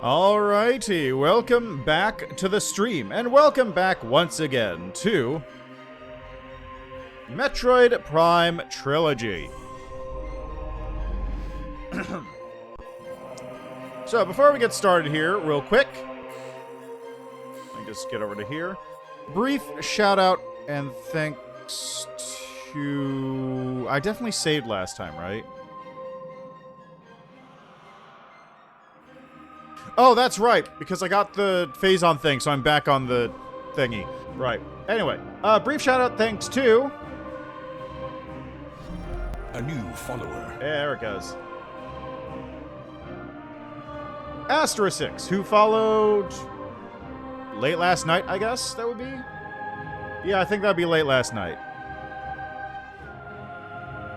Alrighty, welcome back to the stream, and welcome back once again to Metroid Prime Trilogy. So, before we get started here, real quick, let me just get over to here. Brief shout out and thanks to... I definitely saved last time, right? Oh, that's right, because I got the phase-on thing, so I'm back on the thingy. Right. Anyway, brief shout-out thanks to... A new follower. There it goes. Asterisk, who followed... late last night, I guess that would be? Yeah, I think that'd be late last night.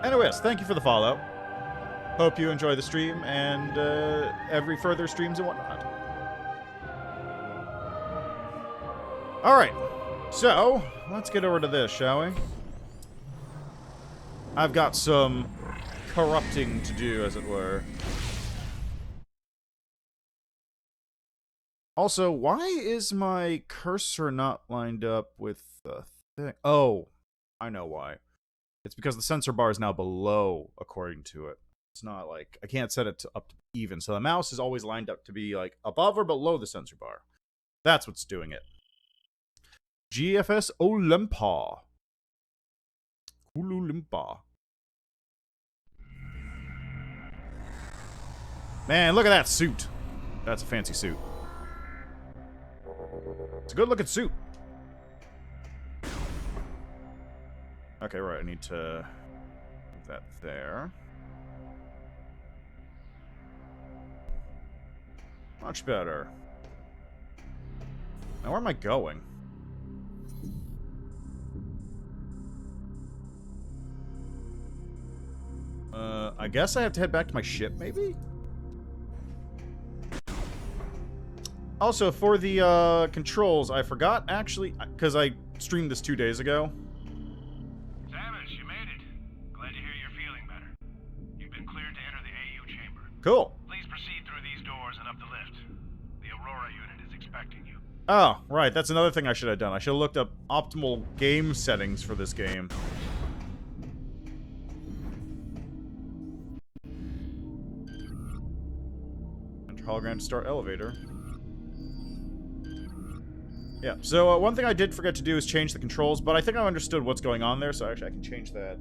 Anyways, thank you for the follow. Hope you enjoy the stream and every further streams and whatnot. Alright, so let's get over to this, shall we? I've got some corrupting to do, as it were. Also, why is my cursor not lined up with the thing? Oh, I know why. It's because the sensor bar is now below, according to it. It's not like, I can't set it to up to even, so the mouse is always lined up to be like above or below the sensor bar. That's what's doing it. GFS Olympa. Olimpa. Man, look at that suit. That's a fancy suit. It's a good looking suit. Okay, right, I need to move that there. Much better. Now, where am I going? I guess I have to head back to my ship, maybe? Also, for the, controls, I forgot, actually, because I streamed this 2 days ago. Samus, you made it. Glad to hear you're feeling better. You've been cleared to enter the AU chamber. Cool. Please proceed through these doors and up the lift. The Aurora unit is expecting you. Oh, right, that's another thing I should have done. I should have looked up optimal game settings for this game. Enter hologram to start elevator. Yeah, so one thing I did forget to do is change the controls, but I think I understood what's going on there, so actually I can change that.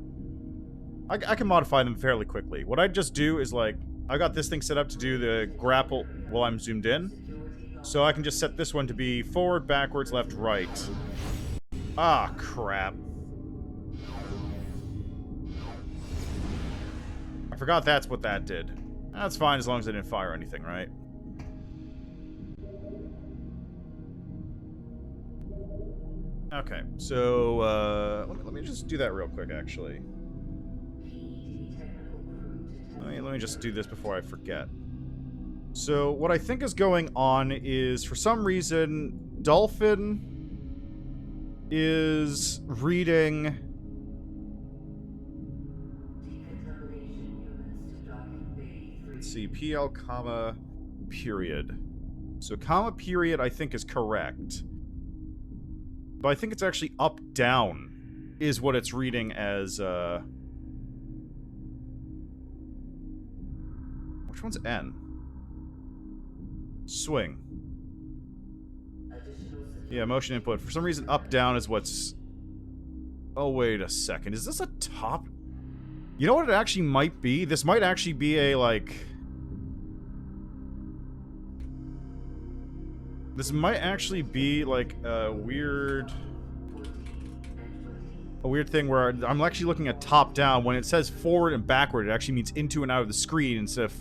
I can modify them fairly quickly. What I just do is, like, I got this thing set up to do the grapple while I'm zoomed in. So I can just set this one to be forward, backwards, left, right. Ah, crap. I forgot that's what that did. That's fine as long as I didn't fire anything, right? Okay, so, let me just do that real quick, actually. Let me just do this before I forget. So, what I think is going on is, for some reason, Dolphin is reading... Let's see, PL, comma, period. So, comma, period, I think is correct. But I think it's actually up, down, is what it's reading as, Which one's N? Swing. Yeah, motion input. For some reason, up, down is what's... Oh, wait a second. Is this a top? You know what it actually might be? This might actually be a, like... This might actually be, like, a weird thing where I'm actually looking at top-down. When it says forward and backward, it actually means into and out of the screen instead of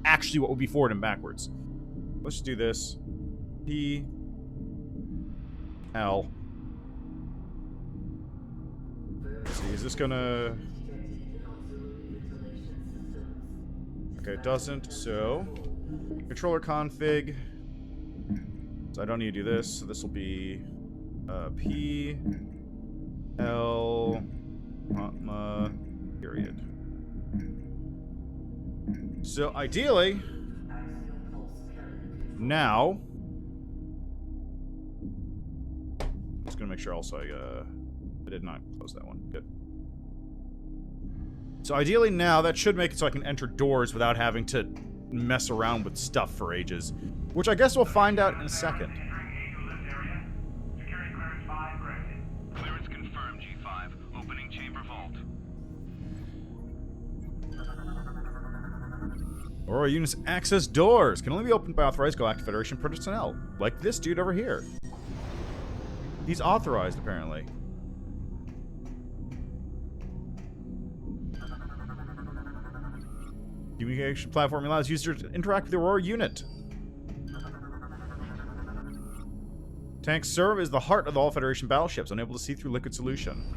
actually what would be forward and backwards. Let's just do this. P... L. Let's see, is this gonna... Okay, it doesn't, so... Controller config... So I don't need to do this, so this will be P L comma period. So ideally, Now, I'm just gonna make sure also I did not close that one. Good. So ideally now, that should make it so I can enter doors without having to mess around with stuff for ages. Which I guess we'll find out in a second. Clearance confirmed, G5. Opening chamber vault. Aurora units access doors. Can only be opened by authorized Galactic Federation personnel. Like this dude over here. He's authorized, apparently. Communication platform allows users to interact with the Aurora unit. Tanks serve as the heart of all Federation battleships, unable to see through liquid solution.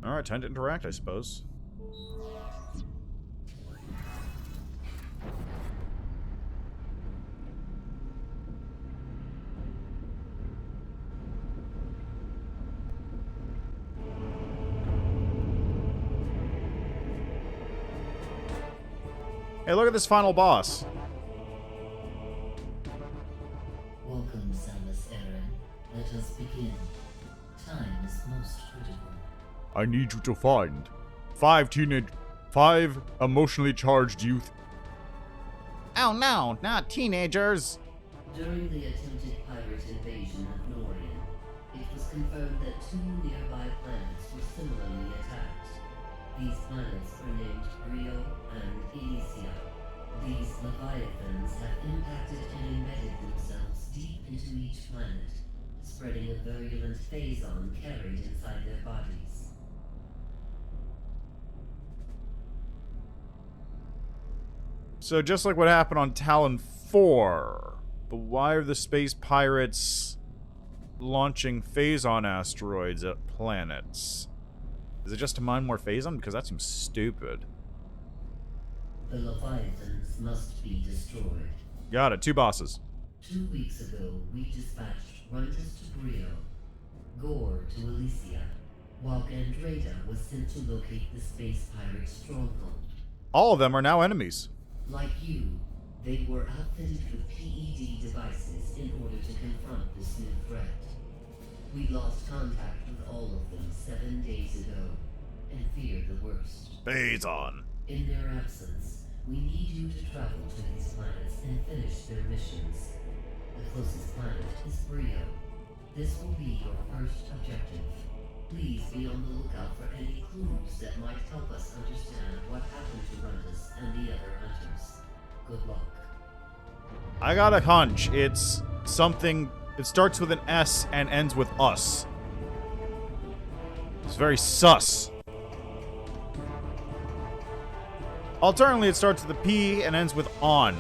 Alright, time to interact, I suppose. Hey, look at this final boss. Welcome, Samus Aran. Let us begin. Time is most critical. I need you to find five emotionally charged youth. Oh no, not teenagers. During the attempted pirate invasion of Norian, it was confirmed that 2 nearby planets were similarly attacked. These planets are named Brio and Elysia. These Leviathans have impacted and embedded themselves deep into each planet, spreading a virulent phazon carried inside their bodies. So just like what happened on Talon 4, but why are the space pirates launching phazon asteroids at planets? Is it just to mine more phazon? Because that seems stupid. The Leviathans must be destroyed. Got it. 2 bosses. 2 weeks ago, we dispatched Runtus to Brio, Gore to Elysia, while Gandreda was sent to locate the space pirate stronghold. All of them are now enemies. Like you, they were outfitted with PED devices in order to confront this new threat. We lost contact with all of them 7 days ago, and feared the worst. Phazon. In their absence, we need you to travel to these planets and finish their missions. The closest planet is Brio. This will be your first objective. Please be on the lookout for any clues that might help us understand what happened to Runtus and the other hunters. Good luck. I got a hunch. It's something... It starts with an S and ends with us. It's very sus. Alternately, it starts with a P and ends with on.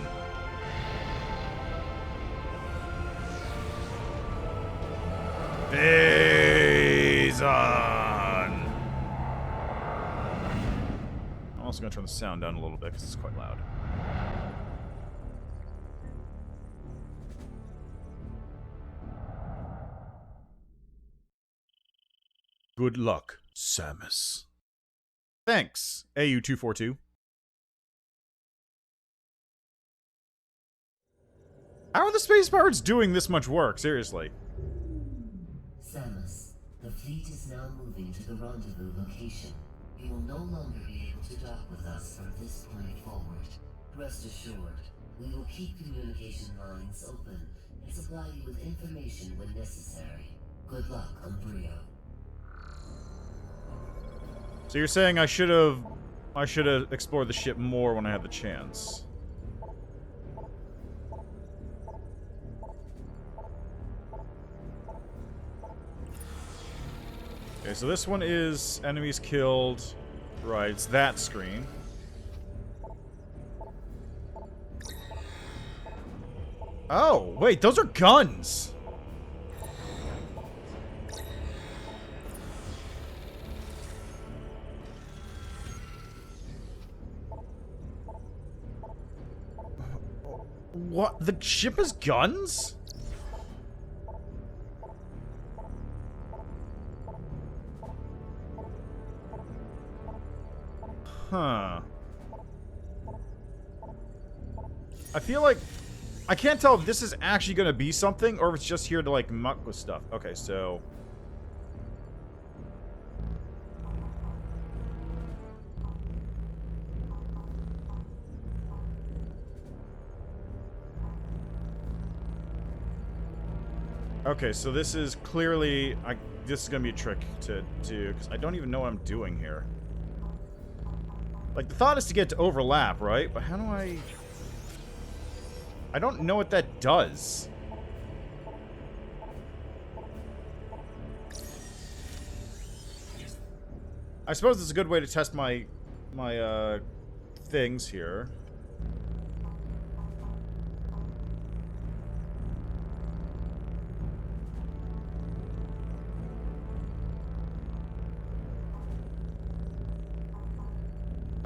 Phazon. I'm also going to turn the sound down a little bit because it's quite loud. Good luck, Samus. Thanks, AU242. How are the space pirates doing this much work? Seriously. Samus, the fleet is now moving to the rendezvous location. You will no longer be able to dock with us from this point forward. Rest assured, we will keep communication lines open and supply you with information when necessary. Good luck on Brio. So you're saying I should have explored the ship more when I had the chance. Okay, so this one is enemies killed. Right, it's that screen. Oh, wait, those are guns! What? The ship has guns? Huh. I feel like... I can't tell if this is actually going to be something, or if it's just here to, like, muck with stuff. Okay, so... Okay, so this is clearly... this is going to be a trick to do, because I don't even know what I'm doing here. Like, the thought is to get to overlap, right? But how do I... I don't know what that does. I suppose it's a good way to test my things here.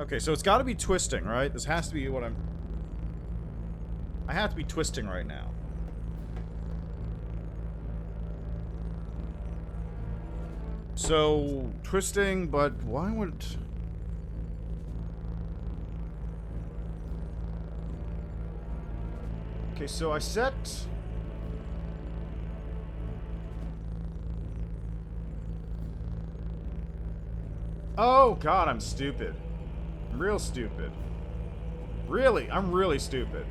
Okay, so it's got to be twisting, right? This has to be what I have to be twisting right now. So, twisting, but why would... Okay, so I set... Oh, God, I'm stupid. I'm real stupid. Really, I'm really stupid.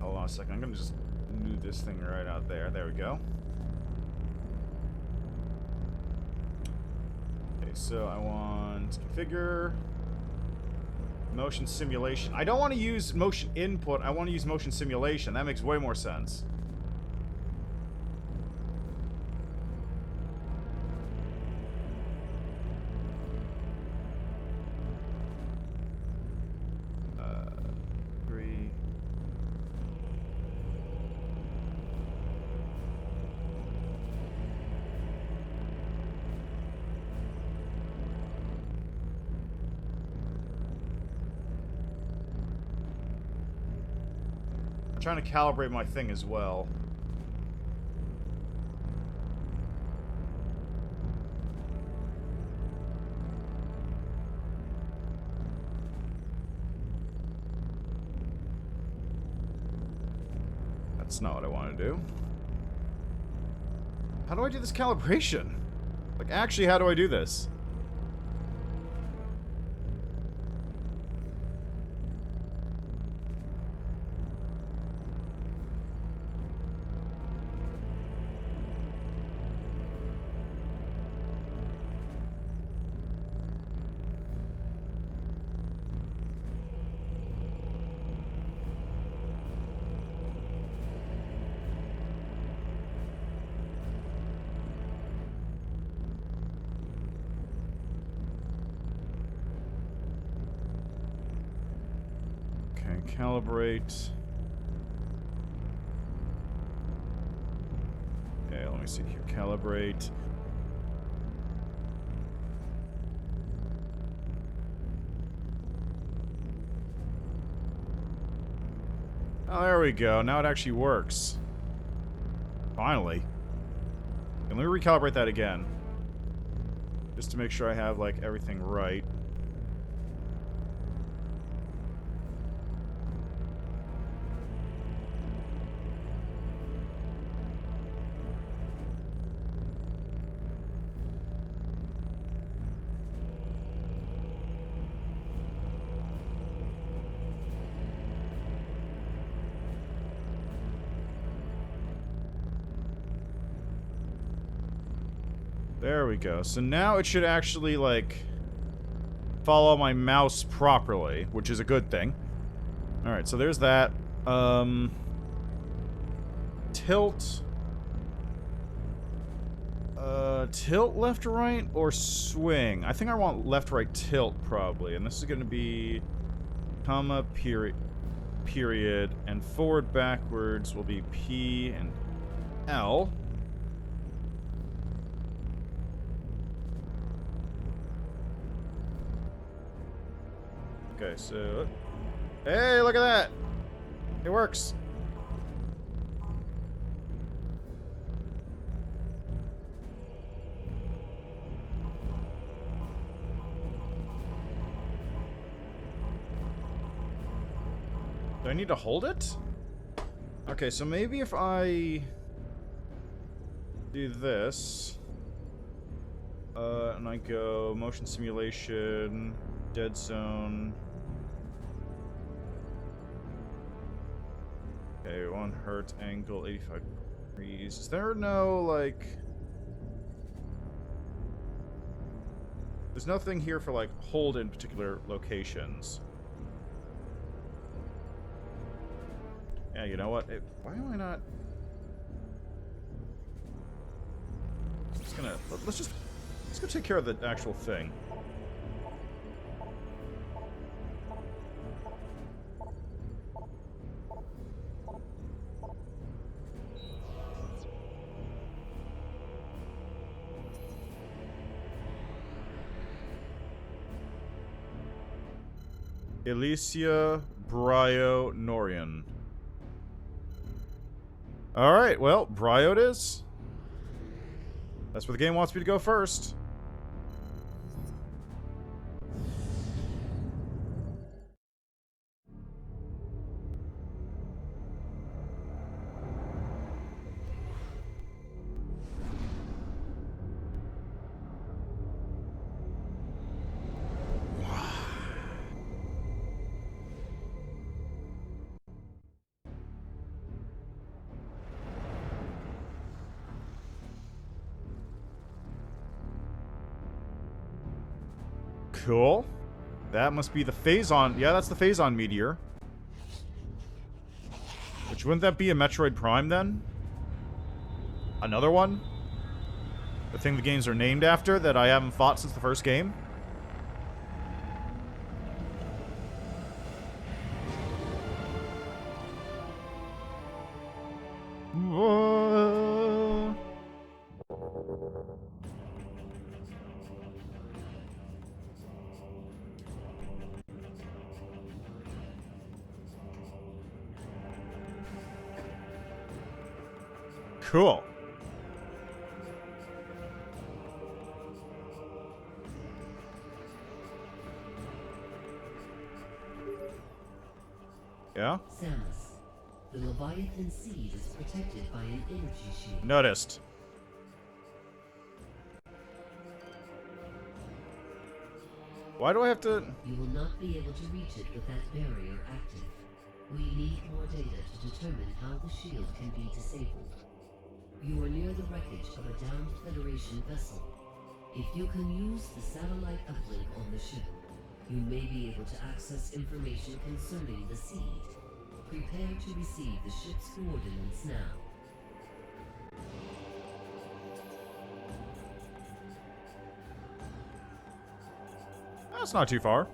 Hold on a second, I'm gonna just move this thing right out there. There we go. Okay, so I want configure motion simulation. I don't want to use motion input, I want to use motion simulation. That makes way more sense. I'm trying to calibrate my thing as well. That's not what I want to do. How do I do this calibration? Like, actually, how do I do this? Calibrate. Okay, let me see here. Calibrate. Oh, there we go. Now it actually works. Finally. And let me recalibrate that again. Just to make sure I have, like, everything right. There we go. So now it should actually, like, follow my mouse properly, which is a good thing. Alright, so there's that. Tilt. Tilt left or right, or swing? I think I want left, right, tilt, probably. And this is going to be comma, period, and forward, backwards will be P and L. so... Hey, look at that! It works. Do I need to hold it? Okay, so maybe if I do this, and I go motion simulation, dead zone. Okay, 1 hertz angle, 85 degrees. Is there no, like... There's nothing here for, like, hold in particular locations. Yeah, you know what? Why am I not... I'm just gonna... Let's go take care of the actual thing. Elysia Bryo Norian. Alright, well, Bryo it is. That's where the game wants me to go first. Cool. That must be the Phazon. Yeah, that's the Phazon meteor. Which, wouldn't that be a Metroid Prime then? Another one? The thing the games are named after that I haven't fought since the first game? Cool. Yeah? Samus, the Leviathan seed is protected by an energy shield. Noticed. Why do I have to... You will not be able to reach it with that barrier active. We need more data to determine how the shield can be disabled. You are near the wreckage of a downed Federation vessel. If you can use the satellite uplink on the ship, you may be able to access information concerning the seed. Prepare to receive the ship's coordinates now. That's not too far.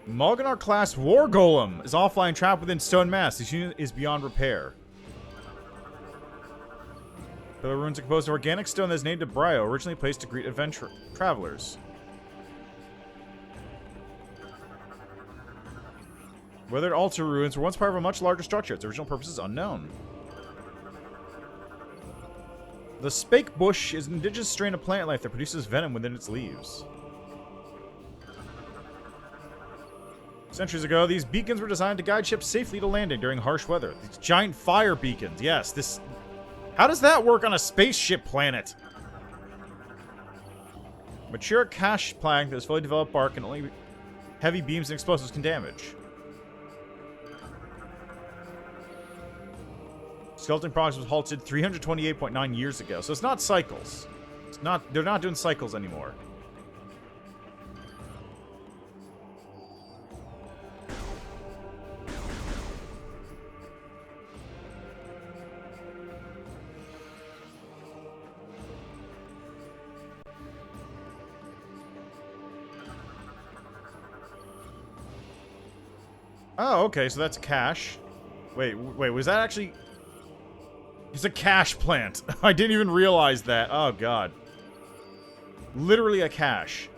Malganar class War Golem is offline trapped within stone mass. This unit is beyond repair. The ruins are composed of organic stone that is named to Bryo, originally placed to greet adventure travelers. Weathered altar ruins were once part of a much larger structure. Its original purpose is unknown. The spake bush is an indigenous strain of plant life that produces venom within its leaves. Centuries ago, these beacons were designed to guide ships safely to landing during harsh weather. These giant fire beacons. Yes, this... How does that work on a spaceship planet? Mature cash plank that is fully developed bark and only heavy beams and explosives can damage. Skeleton progress was halted 328.9 years ago, so it's not cycles. It's not. They're not doing cycles anymore. Oh, okay, so that's cash. Wait, was that actually... He's a cash plant. I didn't even realize that. Oh, God. Literally a cache.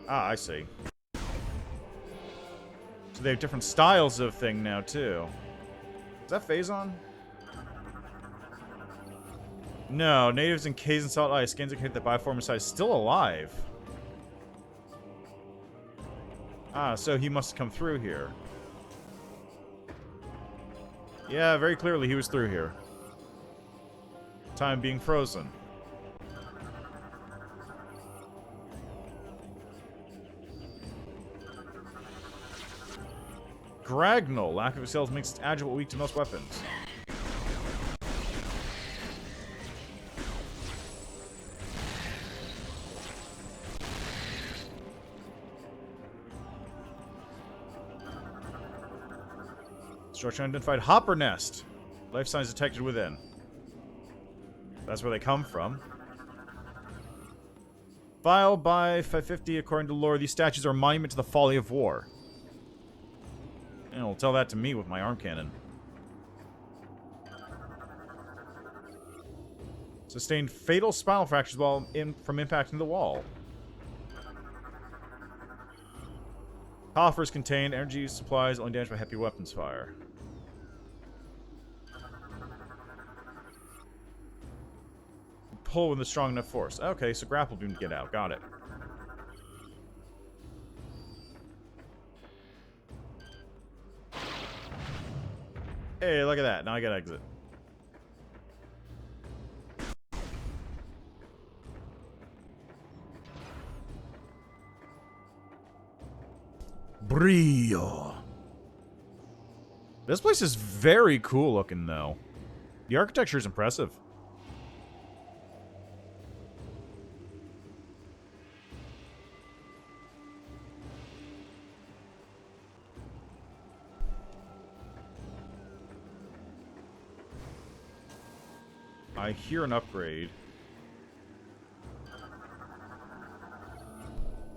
Ah, I see. So they have different styles of thing now, too. Is that Phazon? No, natives in caves and salt ice skins indicate that Bioform inside is still alive. Ah, so he must have come through here. Yeah, very clearly he was through here. Time being frozen. Gragnol. Lack of cells makes it agile but weak to most weapons. Structure unidentified. Hopper nest. Life signs detected within. That's where they come from. File by 550. According to lore, these statues are a monument to the folly of war. And it'll tell that to me with my arm cannon. Sustained fatal spinal fractures while from impacting the wall. Coffers contain energy supplies only damaged by heavy weapons fire. Pull with a strong enough force. Okay, so grapple beam to get out. Got it. Hey, look at that. Now I gotta exit. Brio. This place is very cool looking, though. The architecture is impressive. I hear an upgrade.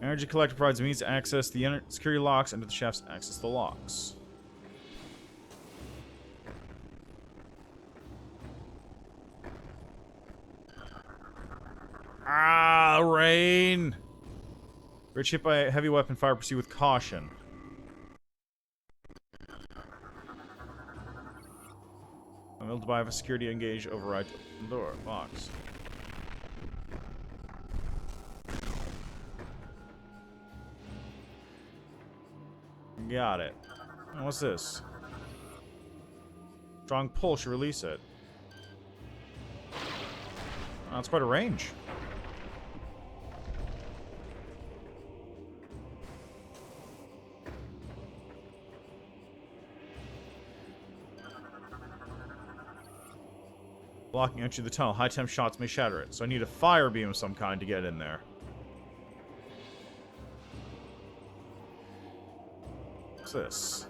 Energy collector provides means to access the security locks and to the shafts to access the locks. Ah, rain! Rich hit by heavy weapon fire, proceed with caution. I'm able to buy a security engage override to open the door. Box. Got it. And what's this? Strong pull should release it. Oh, that's quite a range. Blocking entry to the tunnel. High temp shots may shatter it. So I need a fire beam of some kind to get in there. What's this?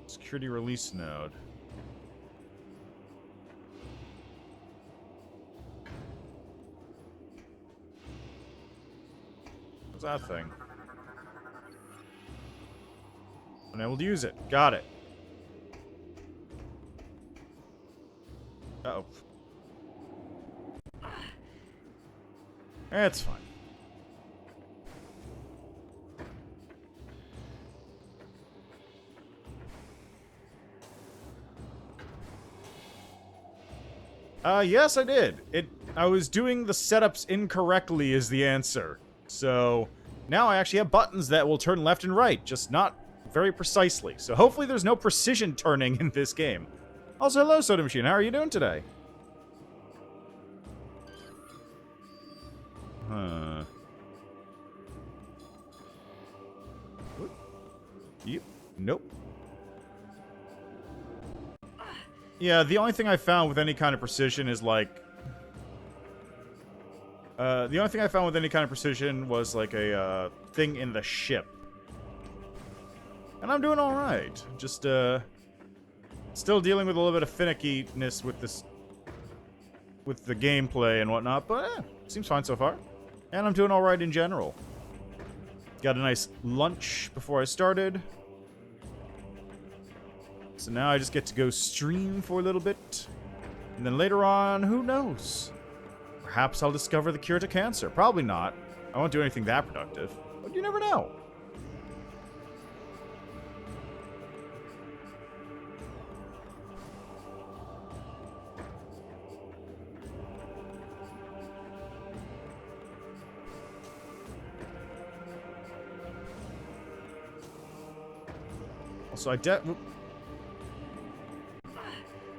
Security release node. What's that thing? Unable to use it. Got it. Uh-oh. It's fine. Yes, I did. I was doing the setups incorrectly is the answer. So, now I actually have buttons that will turn left and right, just not very precisely. So hopefully there's no precision turning in this game. Also, hello, Soda Machine. How are you doing today? Huh. Yep. Nope. Yeah, the only thing I found with any kind of precision is like... the only thing I found with any kind of precision was like a thing in the ship. And I'm doing alright. Just, still dealing with a little bit of finickiness with this... with the gameplay and whatnot, but seems fine so far. And I'm doing alright in general. Got a nice lunch before I started. So now I just get to go stream for a little bit. And then later on, who knows? Perhaps I'll discover the cure to cancer. Probably not. I won't do anything that productive. But you never know. Also,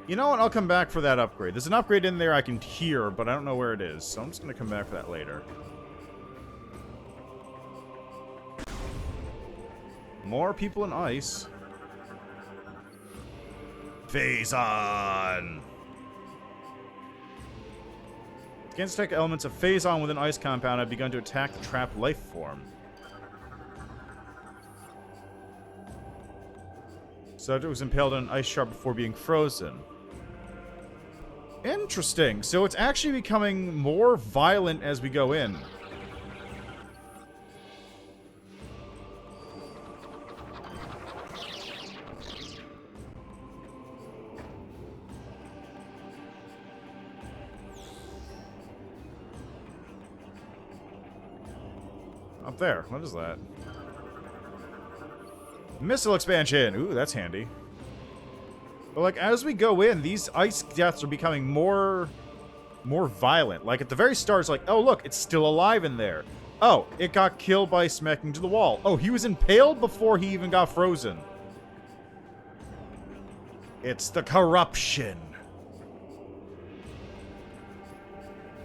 you know what? I'll come back for that upgrade. There's an upgrade in there I can hear, but I don't know where it is. So I'm just going to come back for that later. More people in ice. Phazon! Against detect elements of Phazon within ice compound have begun to attack the trapped life form. Subject was impaled on an ice shard before being frozen. Interesting. So it's actually becoming more violent as we go in. Up there. What is that? Missile expansion! Ooh, that's handy. But, like, as we go in, these ice deaths are becoming more violent. Like, at the very start, it's like, oh, look, it's still alive in there. Oh, it got killed by smacking to the wall. Oh, he was impaled before he even got frozen. It's the corruption.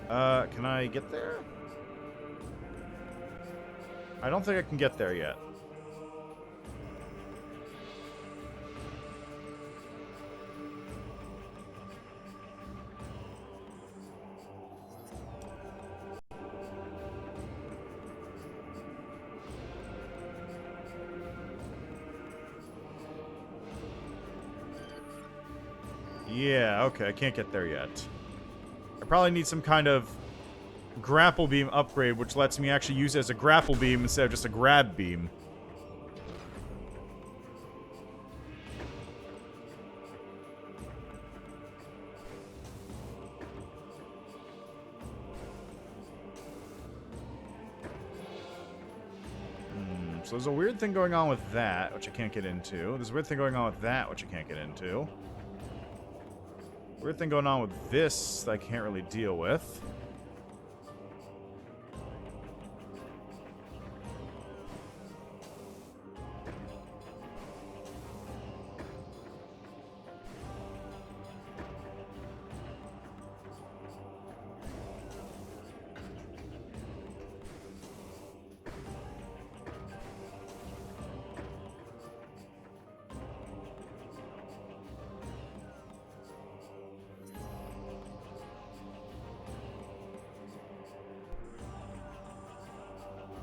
Can I get there? I don't think I can get there yet. Yeah, okay, I can't get there yet. I probably need some kind of grapple beam upgrade, which lets me actually use it as a grapple beam instead of just a grab beam. So there's a weird thing going on with that, which I can't get into. There's a weird thing going on with that, which I can't get into. Weird thing going on with this that I can't really deal with.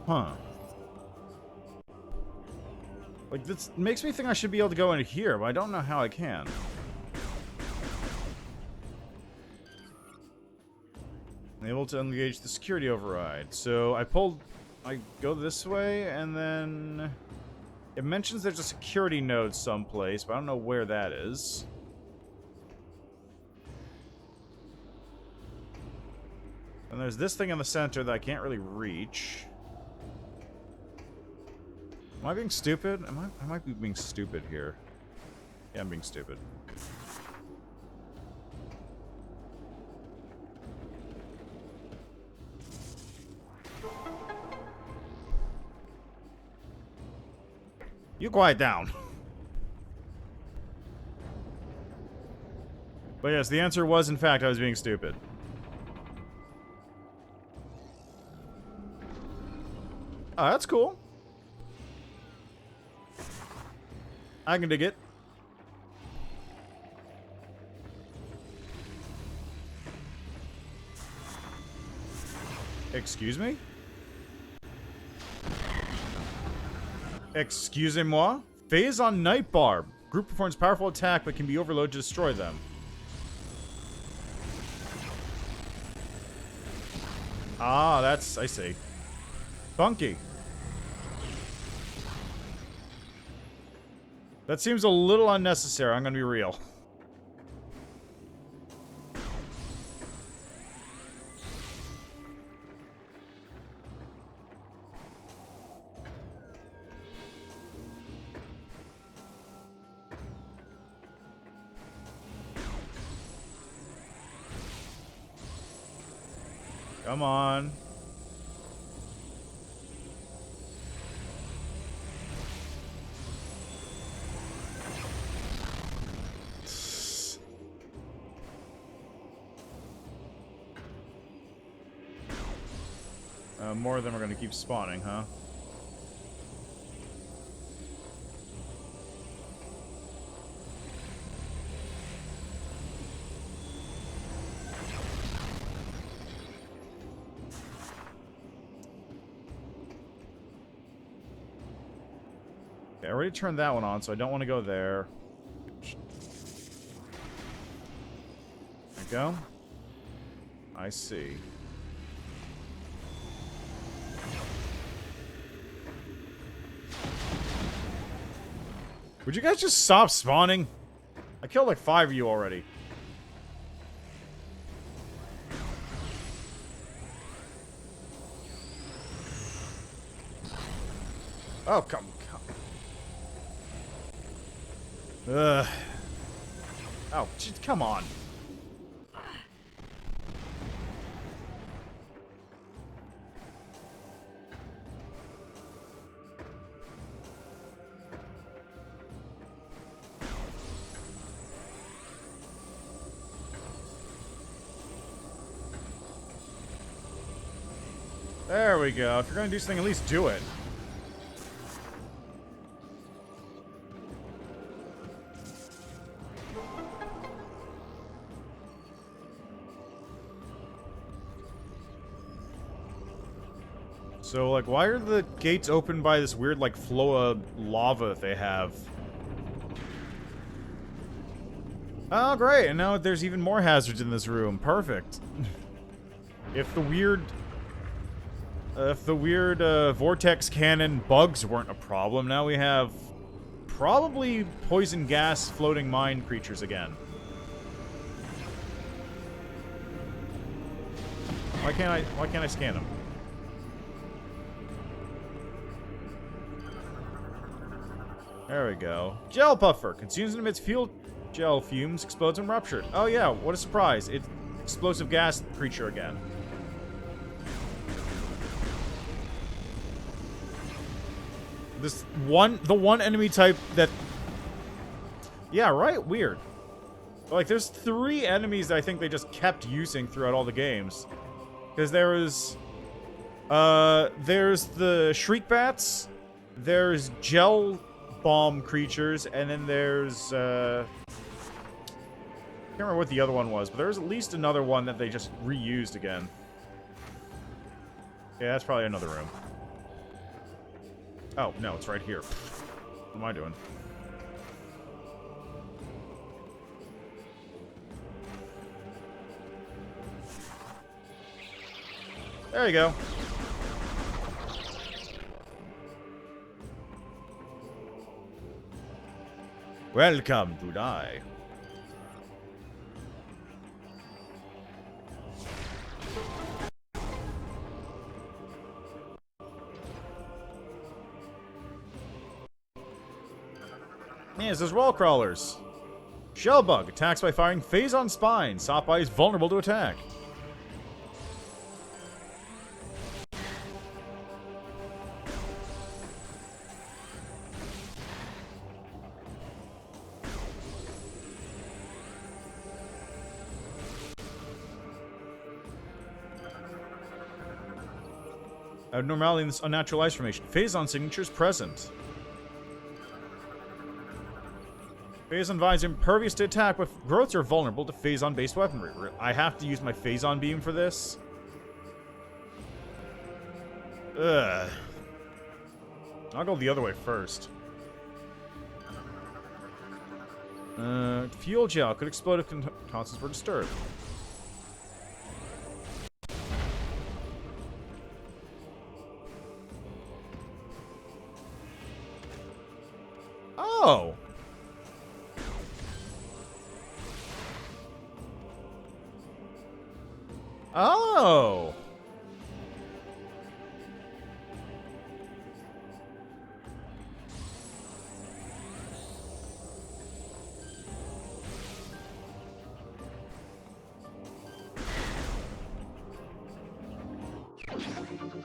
Huh. Like, this makes me think I should be able to go in here, but I don't know how I can. Able to engage the security override. So I go this way, and then it mentions there's a security node someplace, but I don't know where that is. And there's this thing in the center that I can't really reach. Am I being stupid? I might be being stupid here. Yeah, I'm being stupid. You quiet down. But yes, the answer was, in fact, I was being stupid. Oh, that's cool. I can dig it. Excuse me? Excusez-moi? Phase on Night Barb. Group performs powerful attack but can be overloaded to destroy them. Ah, that's... I see. Funky. That seems a little unnecessary, I'm gonna be real. Come on. More of them are going to keep spawning, huh? Okay, I already turned that one on, so I don't want to go there. There we go. I see. Would you guys just stop spawning? I killed like 5 of you already. Oh, come. Ugh. Oh, just come on. There we go. If you're gonna do something, at least do it. So, like, why are the gates open by this weird, like, flow of lava that they have? Oh, great. And now there's even more hazards in this room. Perfect. If the weird vortex cannon bugs weren't a problem, now we have probably poison gas floating mine creatures again. Why can't I scan them? There we go. Gel puffer consumes and emits fuel gel fumes, explodes when ruptured. Oh yeah, what a surprise. It's explosive gas creature again. The one enemy type that... Yeah, right? Weird. Like, there's 3 enemies that I think they just kept using throughout all the games. Because there's the Shriek Bats, there's Gel Bomb creatures, and then there's, I can't remember what the other one was, but there's at least another one that they just reused again. Yeah, that's probably another room. Oh, no, it's right here. What am I doing? There you go. Welcome to die. Yes, there's wall crawlers. Shellbug attacks by firing phase on spine. Sopeye is vulnerable to attack. Abnormality in this unnatural ice formation. Phazon signatures present. Phazon vines impervious to attack, but growths are vulnerable to Phazon-based weaponry. I have to use my Phazon beam for this? Ugh. I'll go the other way first. Fuel gel could explode if constants were disturbed. Oh! Oh!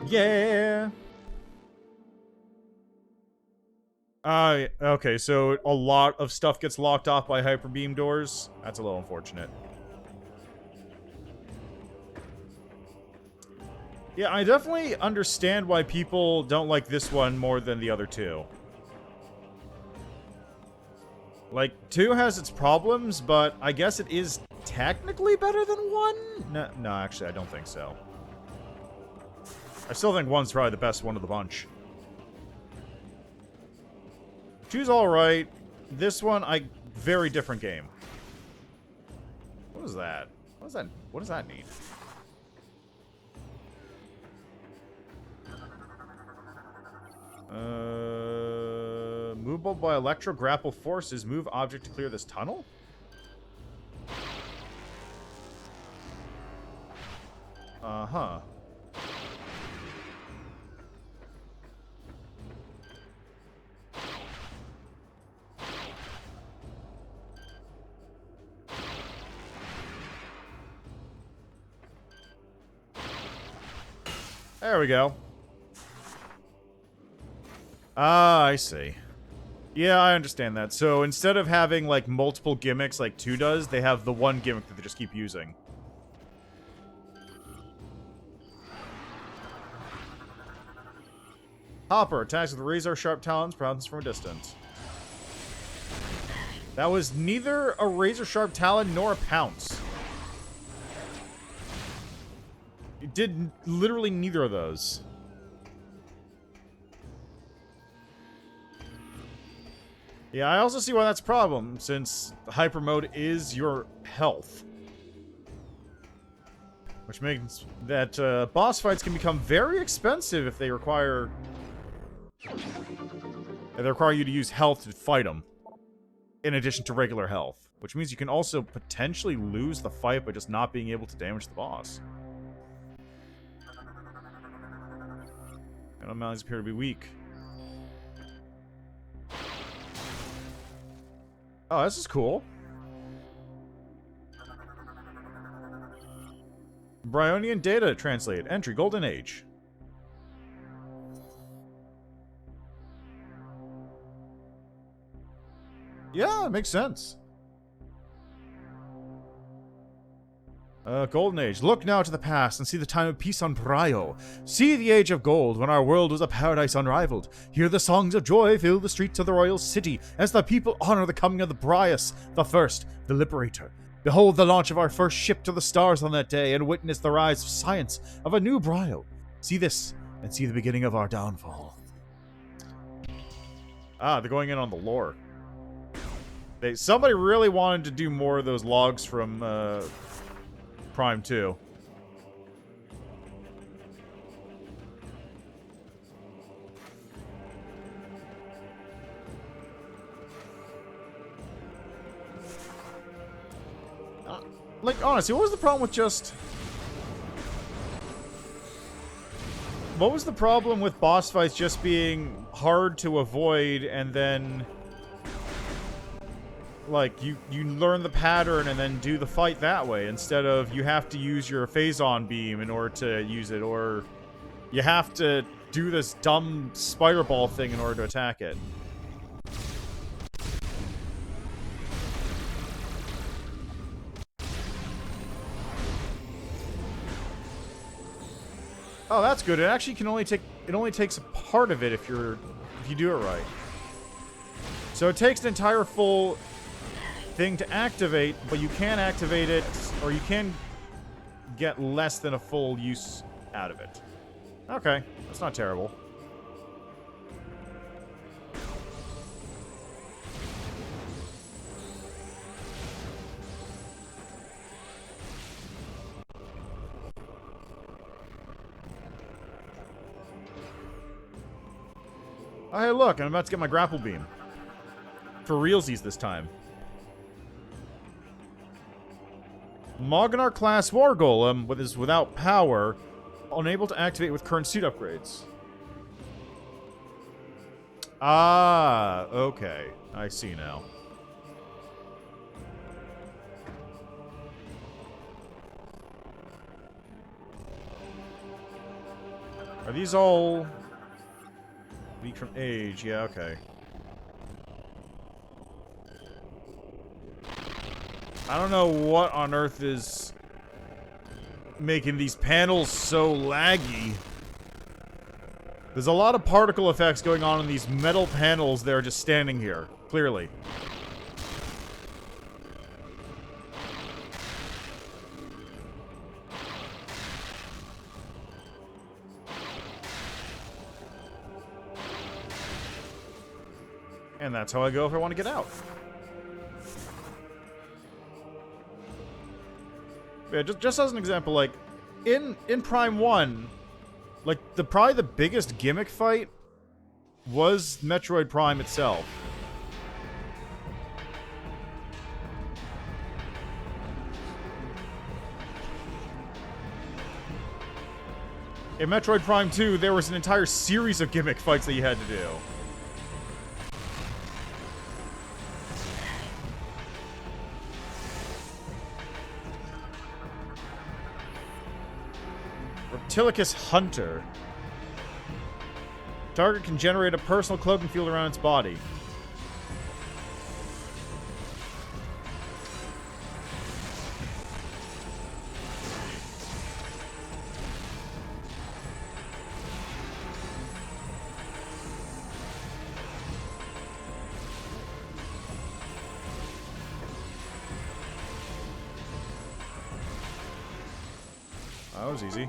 Yeah! Okay, so a lot of stuff gets locked off by hyper beam doors. That's a little unfortunate. Yeah, I definitely understand why people don't like this one more than the other two. Like, 2 has its problems, but I guess it is technically better than 1? No, actually, I don't think so. I still think 1's probably the best one of the bunch. 2's alright. This one, very different game. What is that? What does that mean? Movable by electro-grapple forces. Move object to clear this tunnel? Uh-huh. There we go. Ah, I see. Yeah, I understand that. So instead of having, like, multiple gimmicks like 2 does, they have the one gimmick that they just keep using. Hopper attacks with razor-sharp talons, pounces from a distance. That was neither a razor-sharp talon nor a pounce. It did literally neither of those. Yeah, I also see why that's a problem, since hyper mode is your health. Which means that boss fights can become very expensive if they require... They require you to use health to fight them, in addition to regular health. Which means you can also potentially lose the fight by just not being able to damage the boss. Anomalies appear to be weak. Oh, this is cool. Bryonian data translate. Entry, Golden Age. Yeah, it makes sense. Golden Age. Look now to the past and see the time of peace on Bryo. See the age of gold, when our world was a paradise unrivaled. Hear the songs of joy fill the streets of the royal city, as the people honor the coming of the Bryas, the first, the liberator. Behold the launch of our first ship to the stars on that day, and witness the rise of science of a new Bryo. See this, and see the beginning of our downfall. Ah, they're going in on the lore. Somebody really wanted to do more of those logs from, Prime 2. Like, honestly, what was the problem with just... What was the problem with boss fights just being hard to avoid and then... Like, you learn the pattern and then do the fight that way, instead of you have to use your phazon beam in order to use it, or you have to do this dumb spider ball thing in order to attack it. Oh, that's good. It actually can only take... It only takes a part of it if you do it right. So it takes an entire full... thing to activate, but you can activate it, or you can get less than a full use out of it. Okay, that's not terrible. Oh, hey, look, I'm about to get my grapple beam. For realsies this time. Mognar class war golem is without power, unable to activate with current suit upgrades. Ah, okay. I see now. Are these all weak from age? Yeah, okay. I don't know what on earth is making these panels so laggy. There's a lot of particle effects going on in these metal panels that are just standing here, clearly. And that's how I go if I want to get out. Yeah, just as an example, like, in Prime 1, like, probably the biggest gimmick fight was Metroid Prime itself. In Metroid Prime 2, there was an entire series of gimmick fights that you had to do. Reptilicus Hunter. Target can generate a personal cloaking field around its body. That was easy.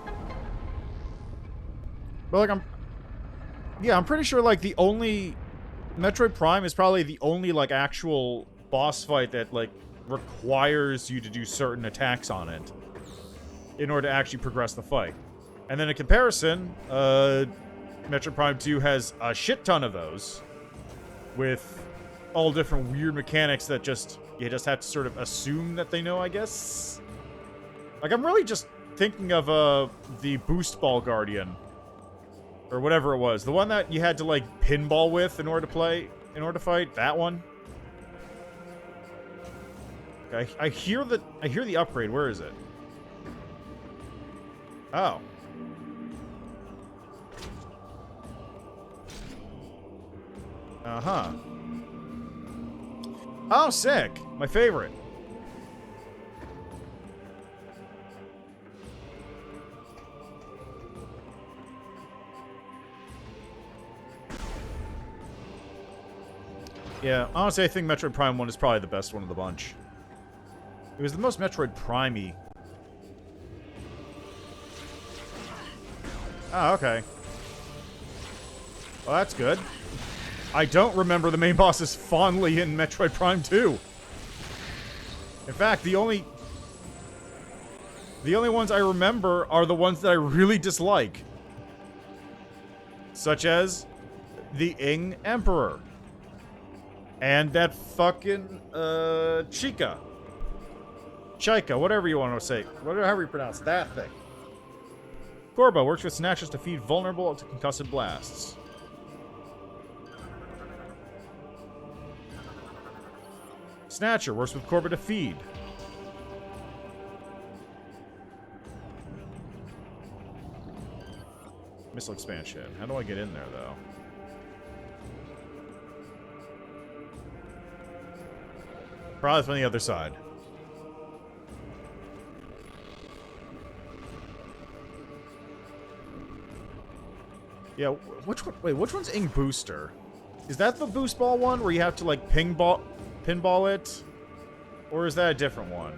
But, like, I'm pretty sure, like, the only... Metroid Prime is probably the only, like, actual boss fight that, like, requires you to do certain attacks on it in order to actually progress the fight. And then in comparison, Metroid Prime 2 has a shit ton of those with all different weird mechanics that you just have to sort of assume that they know, I guess. Like, I'm really just thinking of, the Boost Ball Guardian. Or whatever it was. The one that you had to, like, pinball with in order to fight. That one. Okay, I hear the upgrade. Where is it? Oh. Uh-huh. Oh, sick. My favorite. Yeah, honestly, I think Metroid Prime 1 is probably the best one of the bunch. It was the most Metroid Prime-y. Oh, okay. Well, that's good. I don't remember the main bosses fondly in Metroid Prime 2. In fact, the only ones I remember are the ones that I really dislike. Such as the Ing Emperor. And that fucking, Chica, whatever you want to say. However you pronounce that thing. Corbo works with Snatchers to feed vulnerable to concussive blasts. Snatcher works with Corbo to feed. Missile expansion. How do I get in there, though? Probably from the other side. Yeah, which one? Wait, which one's Ing Booster? Is that the boost ball one where you have to, like, pinball it? Or is that a different one?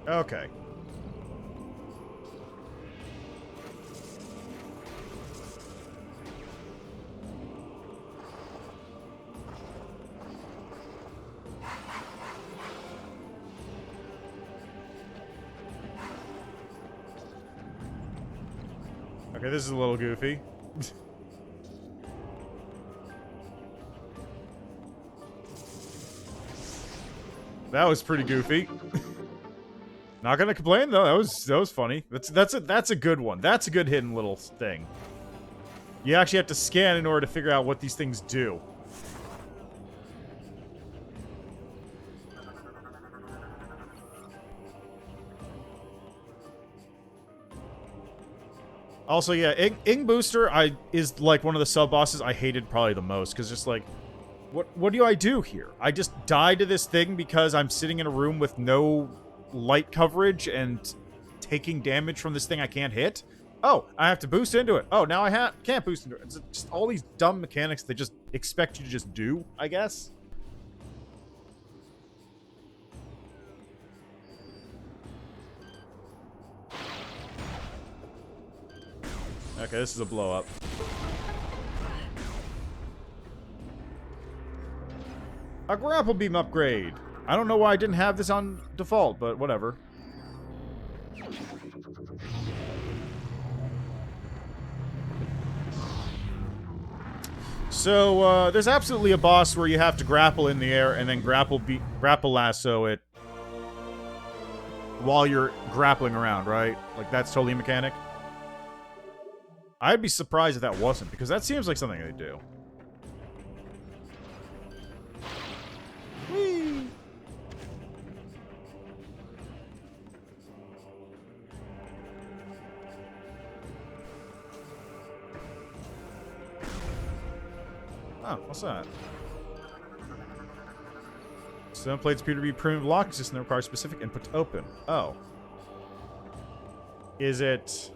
Okay. Okay, this is a little goofy. That was pretty goofy. Not gonna complain though. That was funny. That's a good one. That's a good hidden little thing. You actually have to scan in order to figure out what these things do. Also, yeah, Ing Booster is like one of the sub bosses I hated probably the most, because just like, what do I do here? I just die to this thing because I'm sitting in a room with no light coverage and taking damage from this thing I can't hit? Oh, I have to boost into it. Oh, now I can't boost into it. It's just all these dumb mechanics they just expect you to just do, I guess. Okay, this is a blow up. A grapple beam upgrade. I don't know why I didn't have this on default, but whatever. So, there's absolutely a boss where you have to grapple in the air and then grapple lasso it while you're grappling around, right? Like, that's totally a mechanic. I'd be surprised if that wasn't, because that seems like something they do. Whee! Oh, what's that? Some plates appear to be primitive locking system that requires specific input to open. Oh. Is it...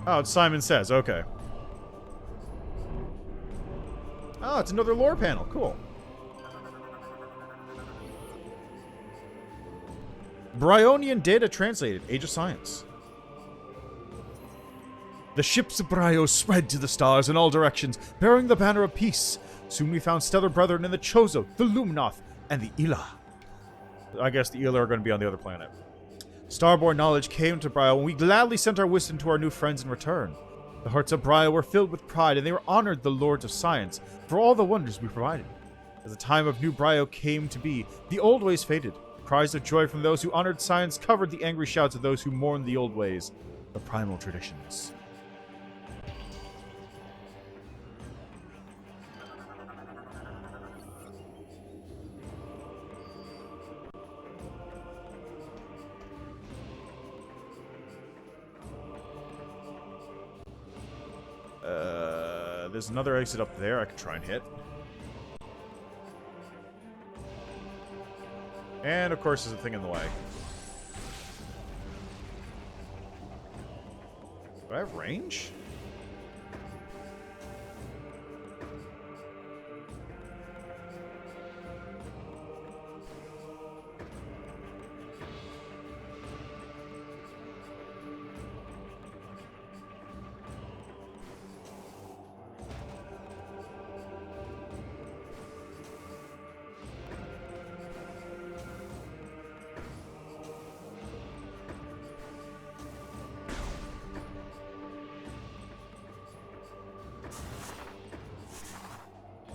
Oh, it's Simon Says. Okay. Oh, it's another lore panel. Cool. Bryonian data translated. Age of Science. The ships of Bryo spread to the stars in all directions, bearing the banner of peace. Soon we found stellar brethren in the Chozo, the Luminoth, and the Ila. I guess the Ila are going to be on the other planet. Starborn knowledge came to Bryo, and we gladly sent our wisdom to our new friends in return. The hearts of Bryo were filled with pride, and they were honored the lords of science for all the wonders we provided. As the time of new Bryo came to be, the old ways faded. Cries of joy from those who honored science covered the angry shouts of those who mourned the old ways, the primal traditions. There's another exit up there I could try and hit. And, of course, there's a thing in the way. Do I have range?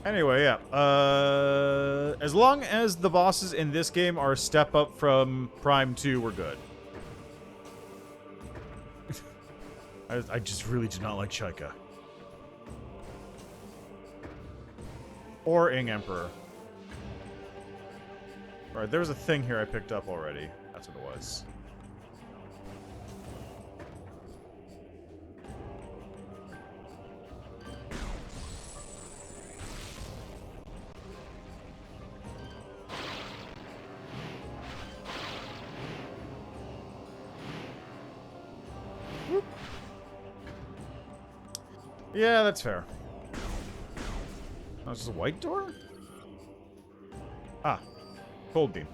Anyway, yeah. As long as the bosses in this game are a step up from Prime 2, we're good. I just really do not like Chaika. Or Ing Emperor. Alright, there was a thing here I picked up already. That's what it was. Yeah, that's fair. Oh, is this a white door? Ah, cold beam.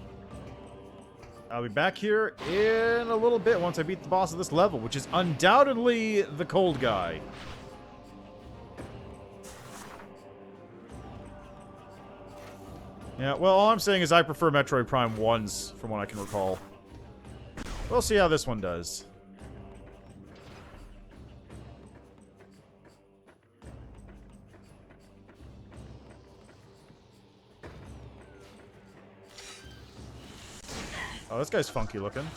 I'll be back here in a little bit once I beat the boss of this level, which is undoubtedly the cold guy. Yeah, well, all I'm saying is I prefer Metroid Prime 1s, from what I can recall. We'll see how this one does. Oh, this guy's funky looking.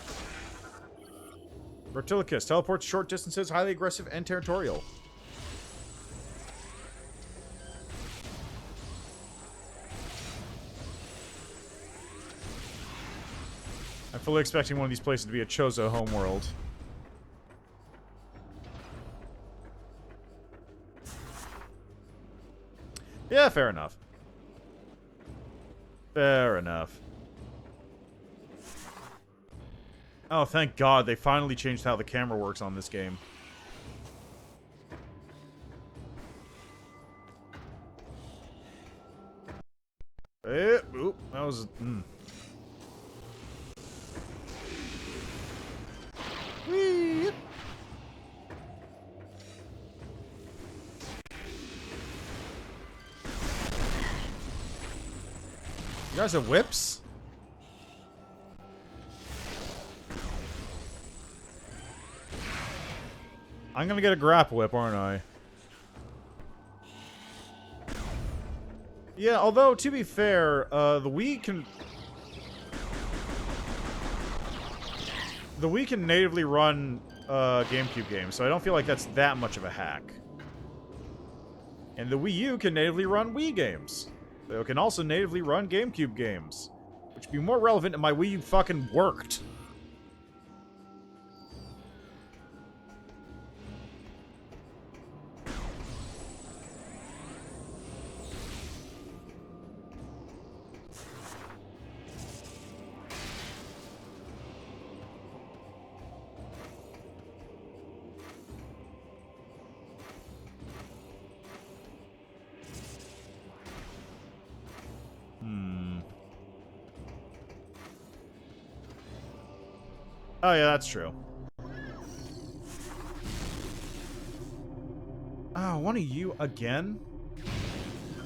Reptilicus teleports short distances, highly aggressive and territorial. I'm fully expecting one of these places to be a Chozo homeworld. Yeah, fair enough. Fair enough. Oh, thank God. They finally changed how the camera works on this game. Oop, that was... Whee! You guys have whips? I'm gonna get a grapple whip, aren't I? Yeah, although, to be fair, the Wii can... The Wii can natively run GameCube games, so I don't feel like that's that much of a hack. And the Wii U can natively run Wii games. So it can also natively run GameCube games. Which would be more relevant if my Wii U fucking worked. Oh yeah, that's true. Oh, one of you again?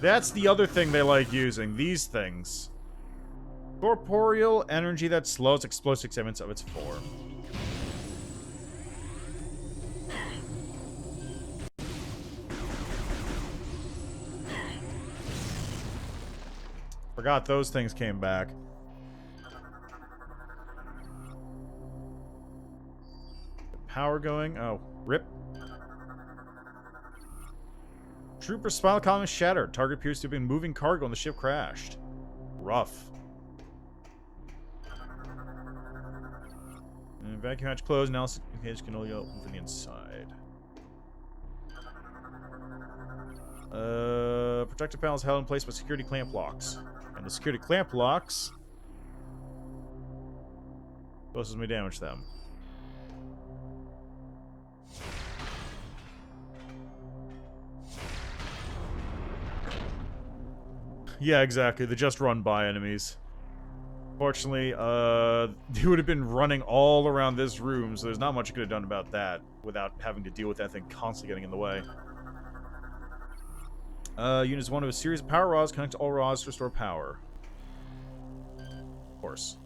That's the other thing they like using, these things. Corporeal energy that slows explosive segments of its form. Forgot those things came back. Power going. Oh, rip. Trooper's spinal column is shattered. Target appears to have been moving cargo and the ship crashed. Rough. And vacuum hatch closed. Now cage can only open from the inside. Protective panels held in place by security clamp locks. And the security clamp locks causes me damage them. Yeah, exactly. The just run by enemies. Fortunately, they would have been running all around this room, so there's not much you could have done about that without having to deal with that thing constantly getting in the way. Unit is one of a series of power rods. Connect to all rods to restore power. Of course.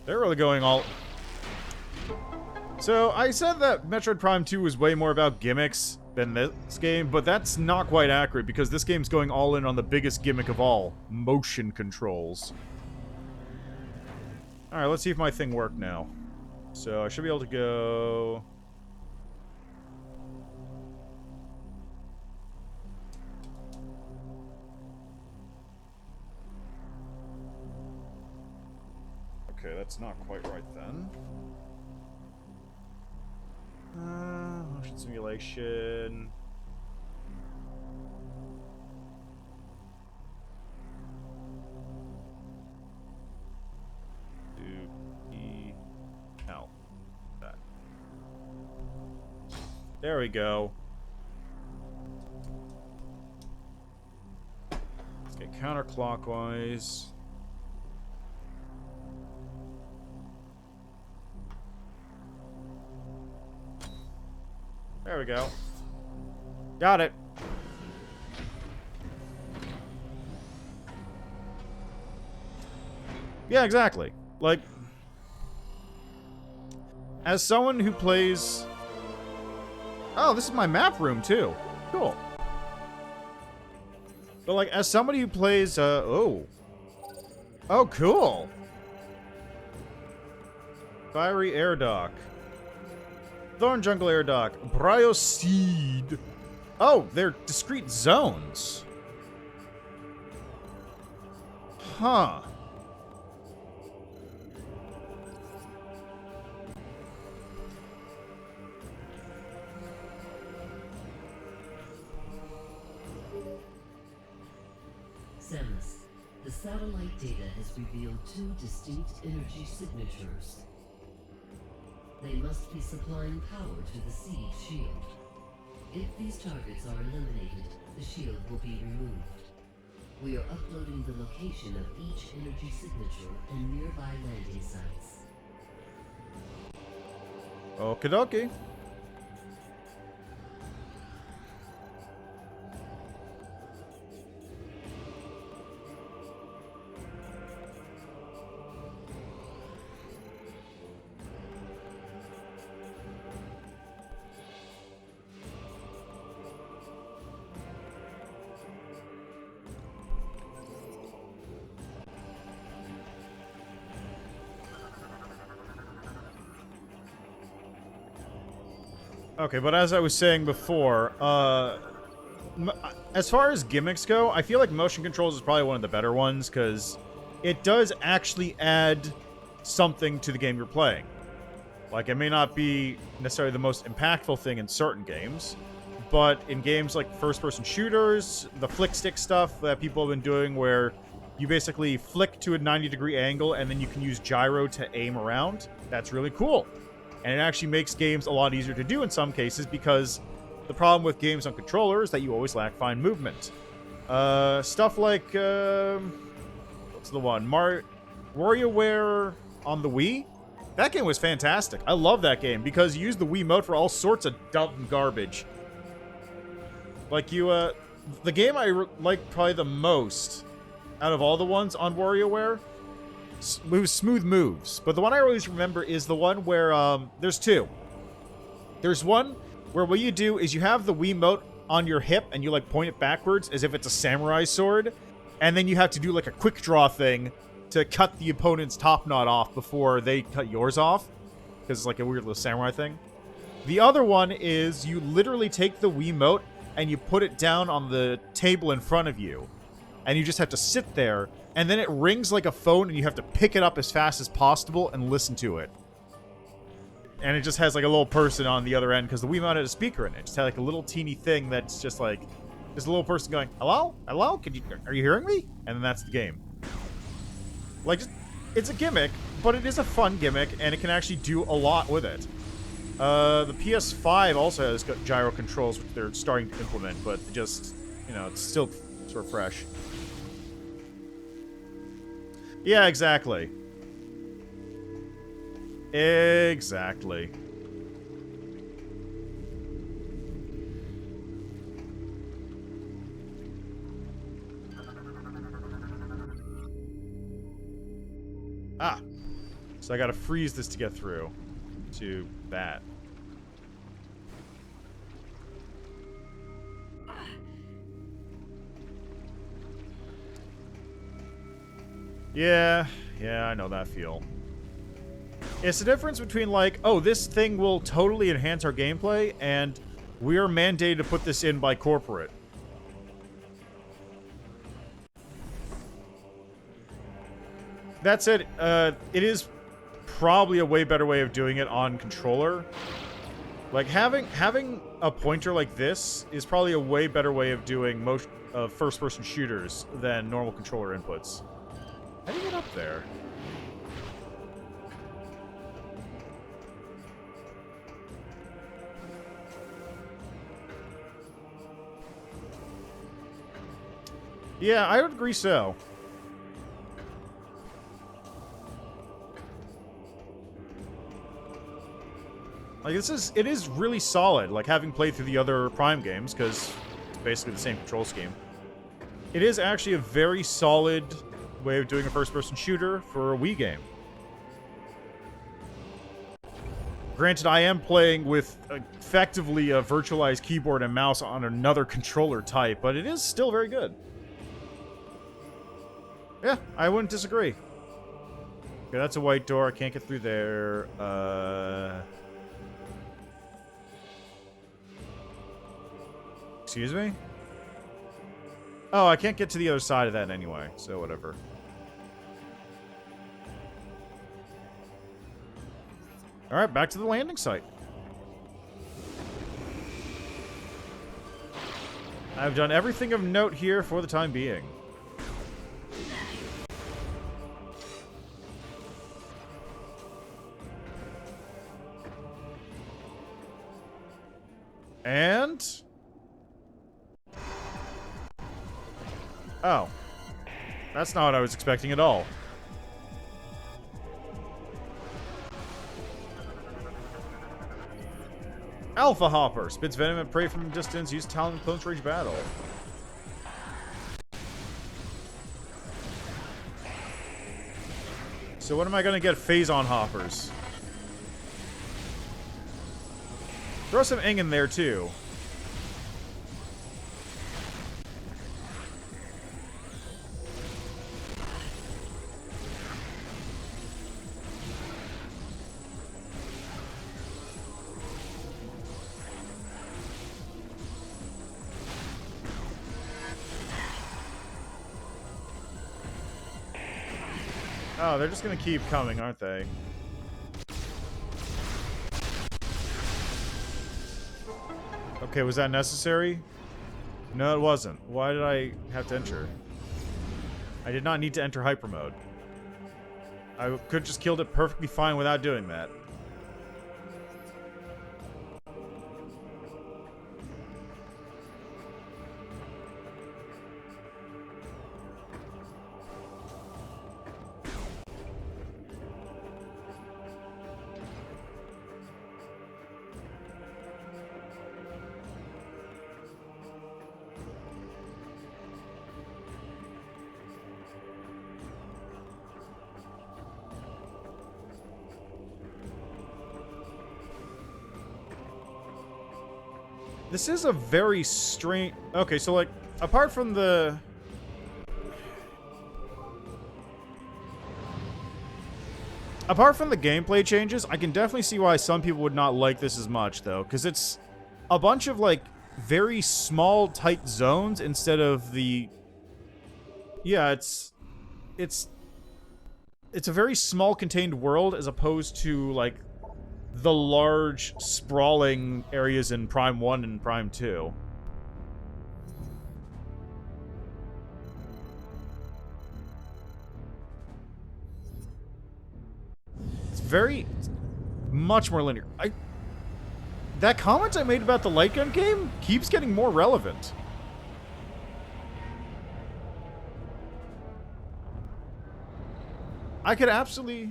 They're really going all... So, I said that Metroid Prime 2 was way more about gimmicks than this game, but that's not quite accurate, because this game's going all in on the biggest gimmick of all, motion controls. Alright, let's see if my thing worked now. So, I should be able to go... Okay, that's not quite right then. Motion simulation. That. There we go. Let's get counterclockwise. we go. Got it. Yeah, exactly. Like, as someone who plays... Oh, this is my map room, too. Cool. But, like, as somebody who plays, Oh, cool. Fiery Air Dock. Thorn Jungle Air Dock. Bryoseed. Oh, they're discrete zones. Huh. Samus, the satellite data has revealed two distinct energy signatures. They must be supplying power to the siege shield. If these targets are eliminated, the shield will be removed. We are uploading the location of each energy signature and nearby landing sites. Okie dokie. Okay, but as I was saying before, as far as gimmicks go, I feel like motion controls is probably one of the better ones, because it does actually add something to the game you're playing. Like, it may not be necessarily the most impactful thing in certain games, but in games like first-person shooters, the flick stick stuff that people have been doing where you basically flick to a 90-degree angle and then you can use gyro to aim around, that's really cool. And it actually makes games a lot easier to do in some cases, because the problem with games on controller is that you always lack fine movement. Stuff like, what's the one? WarioWare on the Wii? That game was fantastic. I love that game, because you use the Wiimote for all sorts of dumb garbage. Like, the game I like probably the most out of all the ones on WarioWare was Smooth Moves, but the one I always remember is the one where, there's two. There's one where what you do is you have the Wiimote on your hip and you, like, point it backwards as if it's a samurai sword, and then you have to do, like, a quick draw thing to cut the opponent's top knot off before they cut yours off, because it's like a weird little samurai thing. The other one is you literally take the Wiimote and you put it down on the table in front of you, and you just have to sit there, and then it rings like a phone, and you have to pick it up as fast as possible and listen to it. And it just has, like, a little person on the other end, because the Wiimote had a speaker in it. It just had, like, a little teeny thing that's just, like, just a little person going, hello? Hello? Are you hearing me? And then that's the game. Like, it's a gimmick, but it is a fun gimmick, and it can actually do a lot with it. The PS5 also has gyro controls, which they're starting to implement, but just, you know, it's still sort of fresh. Yeah, exactly. Exactly. Ah. So I gotta freeze this to get through to that. Yeah, I know that feel. It's the difference between, like, oh, this thing will totally enhance our gameplay, and we are mandated to put this in by corporate. That said, it is probably a way better way of doing it on controller. Like, having a pointer like this is probably a way better way of doing most first-person shooters than normal controller inputs. How do you get up there? Yeah, I would agree so. Like, it is really solid, like, having played through the other Prime games, because it's basically the same control scheme. It is actually a very solid way of doing a first-person shooter for a Wii game. Granted, I am playing with effectively a virtualized keyboard and mouse on another controller type, but it is still very good. Yeah, I wouldn't disagree. Okay, that's a white door. I can't get through there. Excuse me? Oh, I can't get to the other side of that anyway, so whatever. Alright, back to the landing site. I've done everything of note here for the time being. And... oh. That's not what I was expecting at all. Alpha Hopper. Spits venom at prey from a distance. Use talent in close range battle. So when am I going to get Phazon Hoppers? Throw some Ing in there, too. Oh, they're just gonna keep coming, aren't they? Okay, was that necessary? No, it wasn't. Why did I have to enter? I did not need to enter hyper mode. I could have just killed it perfectly fine without doing that. This is a very strange... okay, so, like, apart from the... apart from the gameplay changes, I can definitely see why some people would not like this as much, though. Because it's a bunch of, like, very small, tight zones instead of the... yeah, it's a very small, contained world as opposed to, like... the large, sprawling areas in Prime 1 and Prime 2. It's very... much more linear. That comment I made about the light gun game keeps getting more relevant. I could absolutely...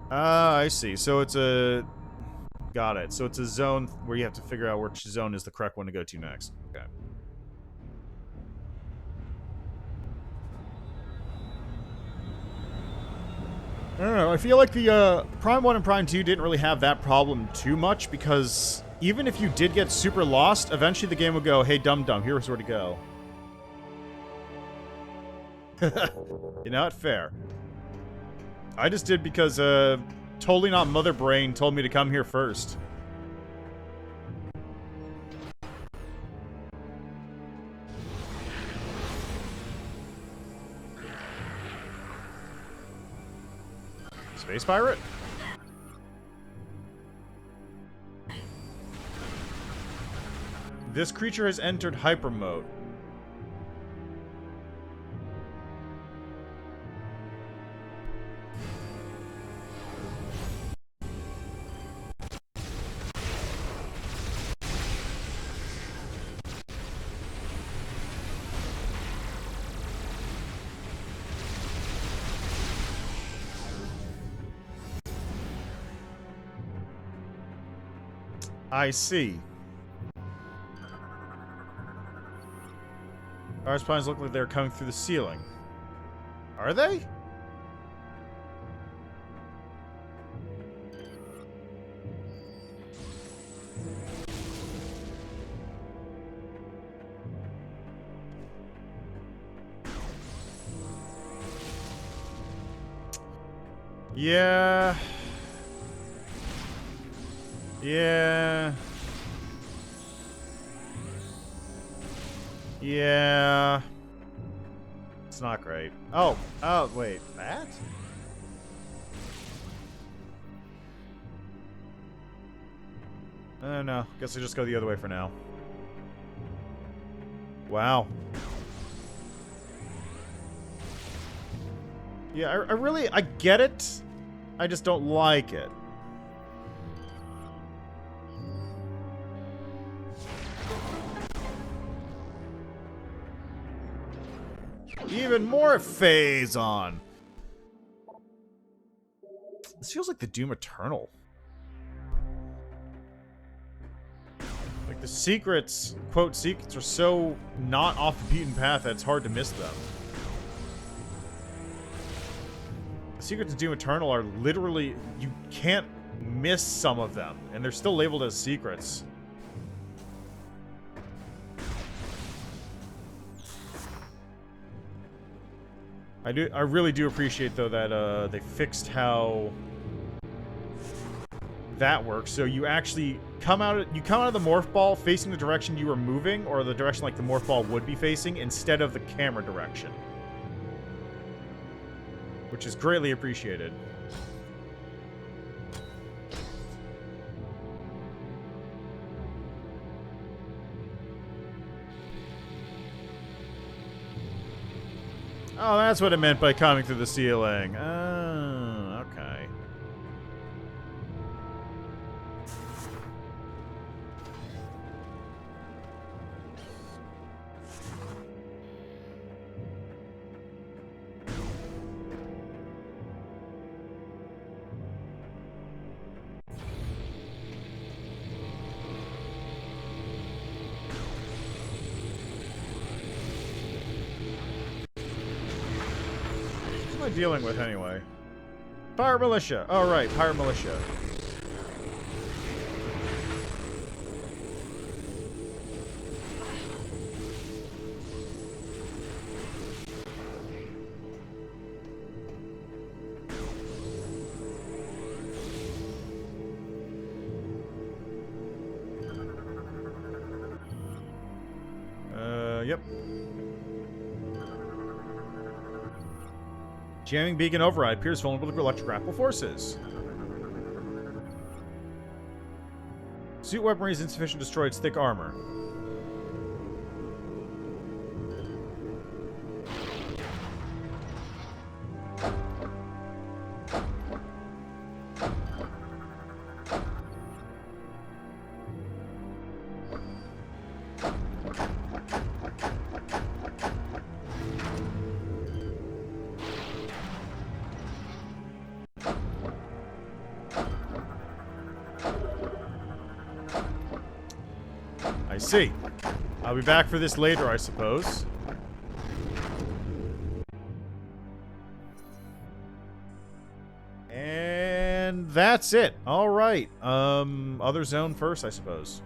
I see. So it's a... got it. So it's a zone where you have to figure out which zone is the correct one to go to next. Okay. I don't know. I feel like the Prime 1 and Prime 2 didn't really have that problem too much because even if you did get super lost, eventually the game would go, hey, dum-dum, here's where to go. You know what? Fair. I just did because, totally not Mother Brain told me to come here first. Space Pirate? This creature has entered hyper mode. I see. Our spines look like they're coming through the ceiling. Are they? Yeah. Yeah. Yeah. It's not great. Oh. Oh, wait. That? No. Guess I just go the other way for now. Wow. Yeah, I get it. I just don't like it. Even more phase on. This feels like the Doom Eternal. Like the secrets, quote, secrets are so not off the beaten path that it's hard to miss them. The secrets of Doom Eternal are literally, you can't miss some of them, and they're still labeled as secrets. I really do appreciate though that they fixed how that works. So you actually come out of the morph ball facing the direction you were moving, or the direction like the morph ball would be facing, instead of the camera direction, which is greatly appreciated. Oh, that's what it meant by coming through the ceiling. Oh, okay. What am I dealing with anyway? Pirate Militia. Oh, right. Pirate Militia. Yep. Jamming beacon override appears vulnerable to electric grapple forces. Suit weaponry is insufficient to destroy its thick armor. I see. I'll be back for this later, I suppose. And that's it. All right. Other zone first, I suppose.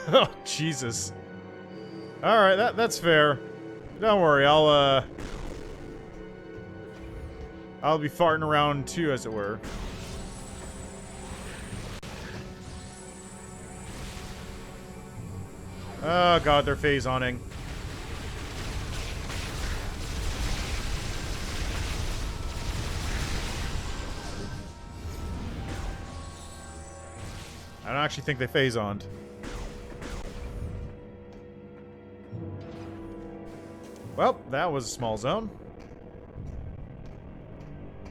Oh, Jesus. Alright, that's fair. Don't worry, I'll be farting around too, as it were. Oh god, they're phase-oning. I don't actually think they phase-oned. Well, that was a small zone.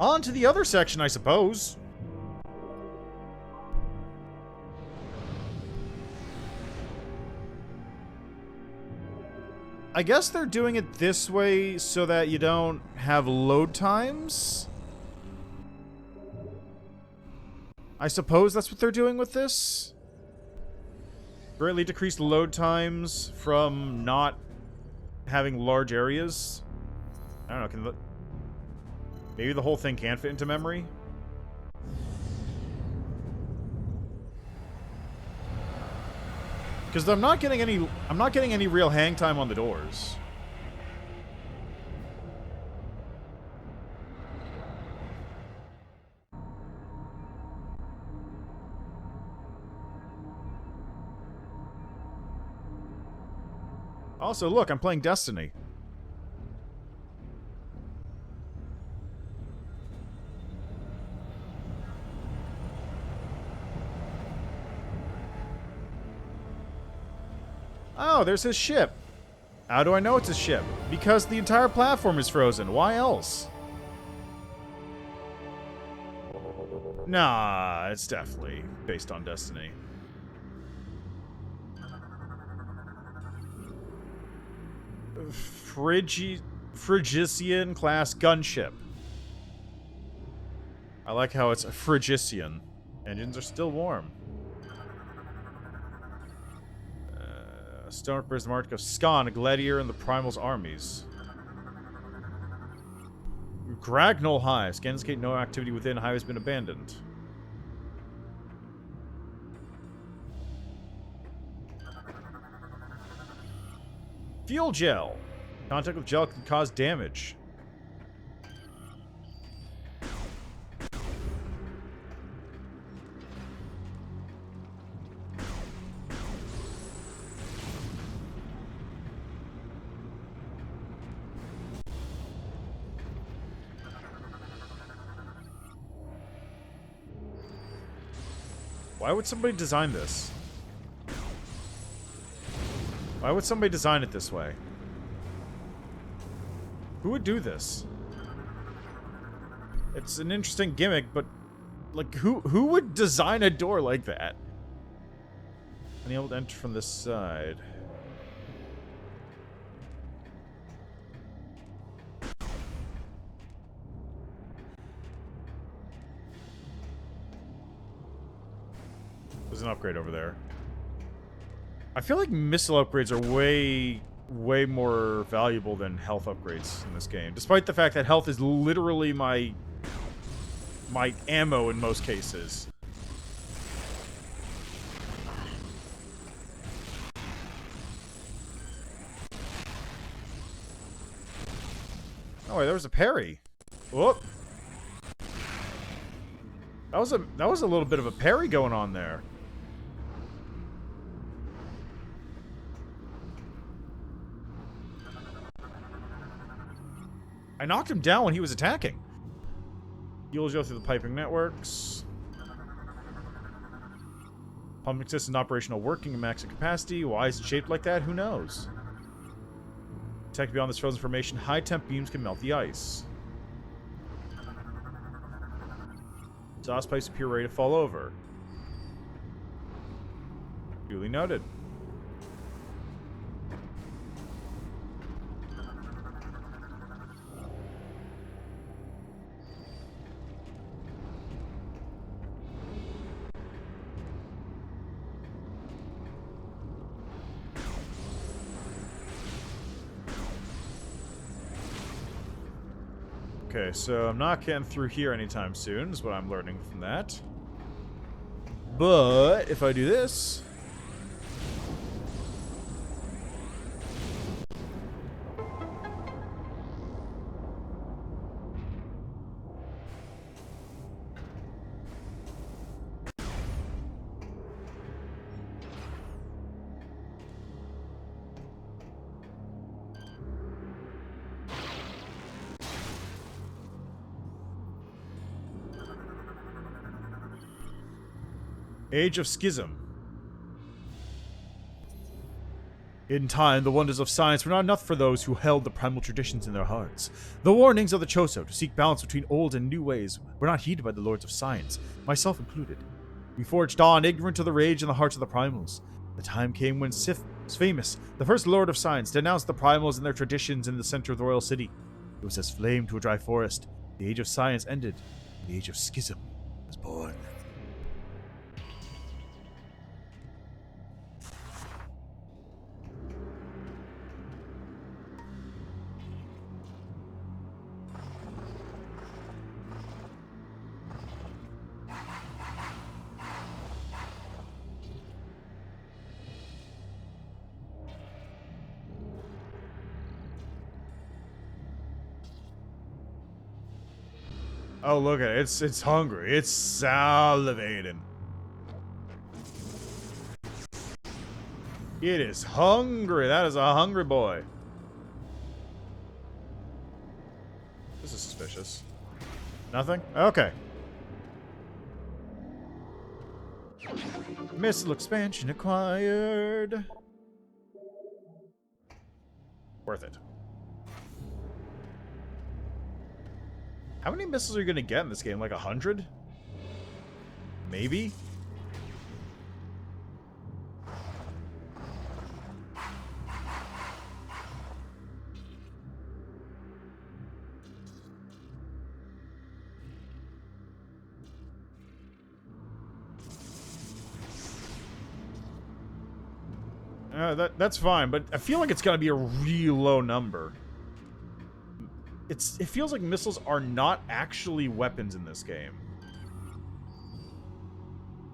On to the other section, I suppose. I guess they're doing it this way so that you don't have load times. I suppose that's what they're doing with this. Greatly decreased load times from not having large areas. I don't know, maybe the whole thing can fit into memory? Because I'm not getting any real hang time on the doors. Also, look, I'm playing Destiny. Oh, there's his ship. How do I know it's his ship? Because the entire platform is frozen. Why else? Nah, it's definitely based on Destiny. Phrygian class gunship. I like how it's a Phrygian. Engines are still warm. Stoneworker is the mark of Skan, a gladiator in the Primal's armies. Gragnol Hive. Scans indicate no activity within. Hive has been abandoned. Fuel gel. Contact with gel can cause damage. Why would somebody design this? Why would somebody design it this way? Who would do this? It's an interesting gimmick, but like who would design a door like that? Unable to enter from this side. There's an upgrade over there. I feel like missile upgrades are way more valuable than health upgrades in this game. Despite the fact that health is literally my ammo in most cases. Oh wait, there was a parry. Whoop. That was a little bit of a parry going on there. I knocked him down when he was attacking. Fuels go through the piping networks. Pumping system operational working at max capacity. Why is it shaped like that? Who knows? Detect beyond this frozen formation. High temp beams can melt the ice. Sauce pipes appear ready to fall over. Duly noted. Okay, so I'm not getting through here anytime soon, is what I'm learning from that. But if I do this... Age of Schism. In time, the wonders of science were not enough for those who held the primal traditions in their hearts. The warnings of the Choso to seek balance between old and new ways were not heeded by the lords of science, myself included. We forged on, ignorant of the rage in the hearts of the primals. The time came when Sith It's famous. The first Lord of Science denounced the primals and their traditions in the center of the royal city. It was as flame to a dry forest. The age of science ended. The age of schism was born. Oh, look at it. It's hungry. It's salivating. It is hungry. That is a hungry boy. This is suspicious. Nothing? Okay. Missile expansion acquired. Worth it. How many missiles are you going to get in this game? Like 100? Maybe? That's fine, but I feel like it's going to be a real low number. It feels like missiles are not actually weapons in this game.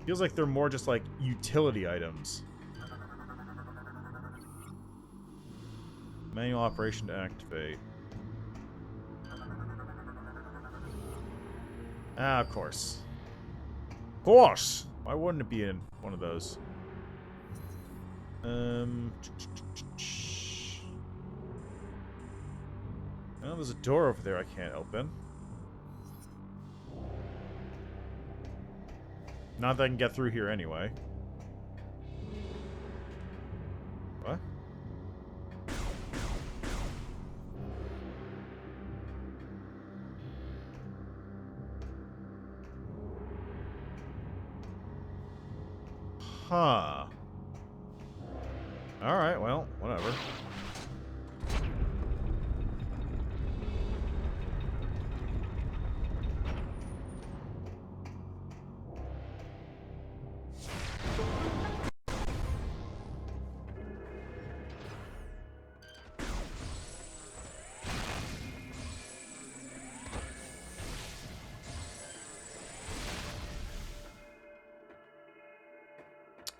Feels like they're more just like utility items. Manual operation to activate. Ah, of course. Of course! Why wouldn't it be in one of those? Oh, there's a door over there I can't open. Not that I can get through here anyway. What? Huh. Alright, well, whatever.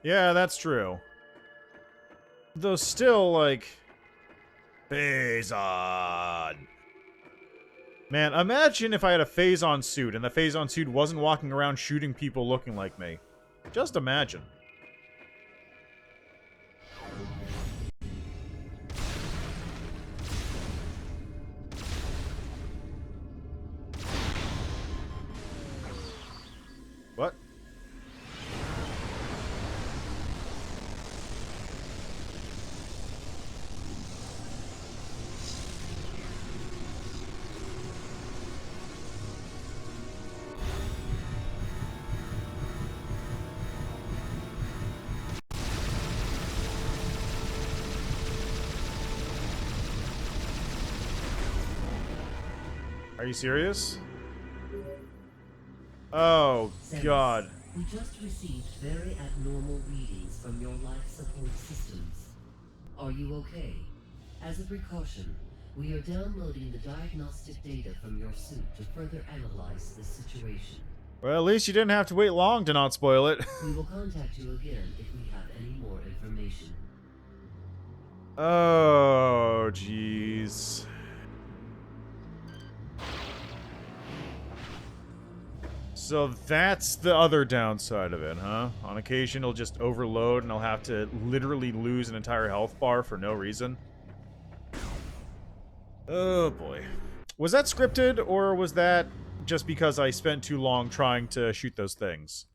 Yeah, that's true. Though still, like... Phazon! Man, imagine if I had a Phazon suit, and the Phazon suit wasn't walking around shooting people looking like me. Just imagine. What? Are you serious? Oh, God. We just received very abnormal readings from your life support systems. Are you okay? As a precaution, we are downloading the diagnostic data from your suit to further analyze the situation. Well, at least you didn't have to wait long to not spoil it. We will contact you again if we have any more information. Oh, jeez. So that's the other downside of it, huh? On occasion, it'll just overload and I'll have to literally lose an entire health bar for no reason. Oh, boy. Was that scripted, or was that just because I spent too long trying to shoot those things?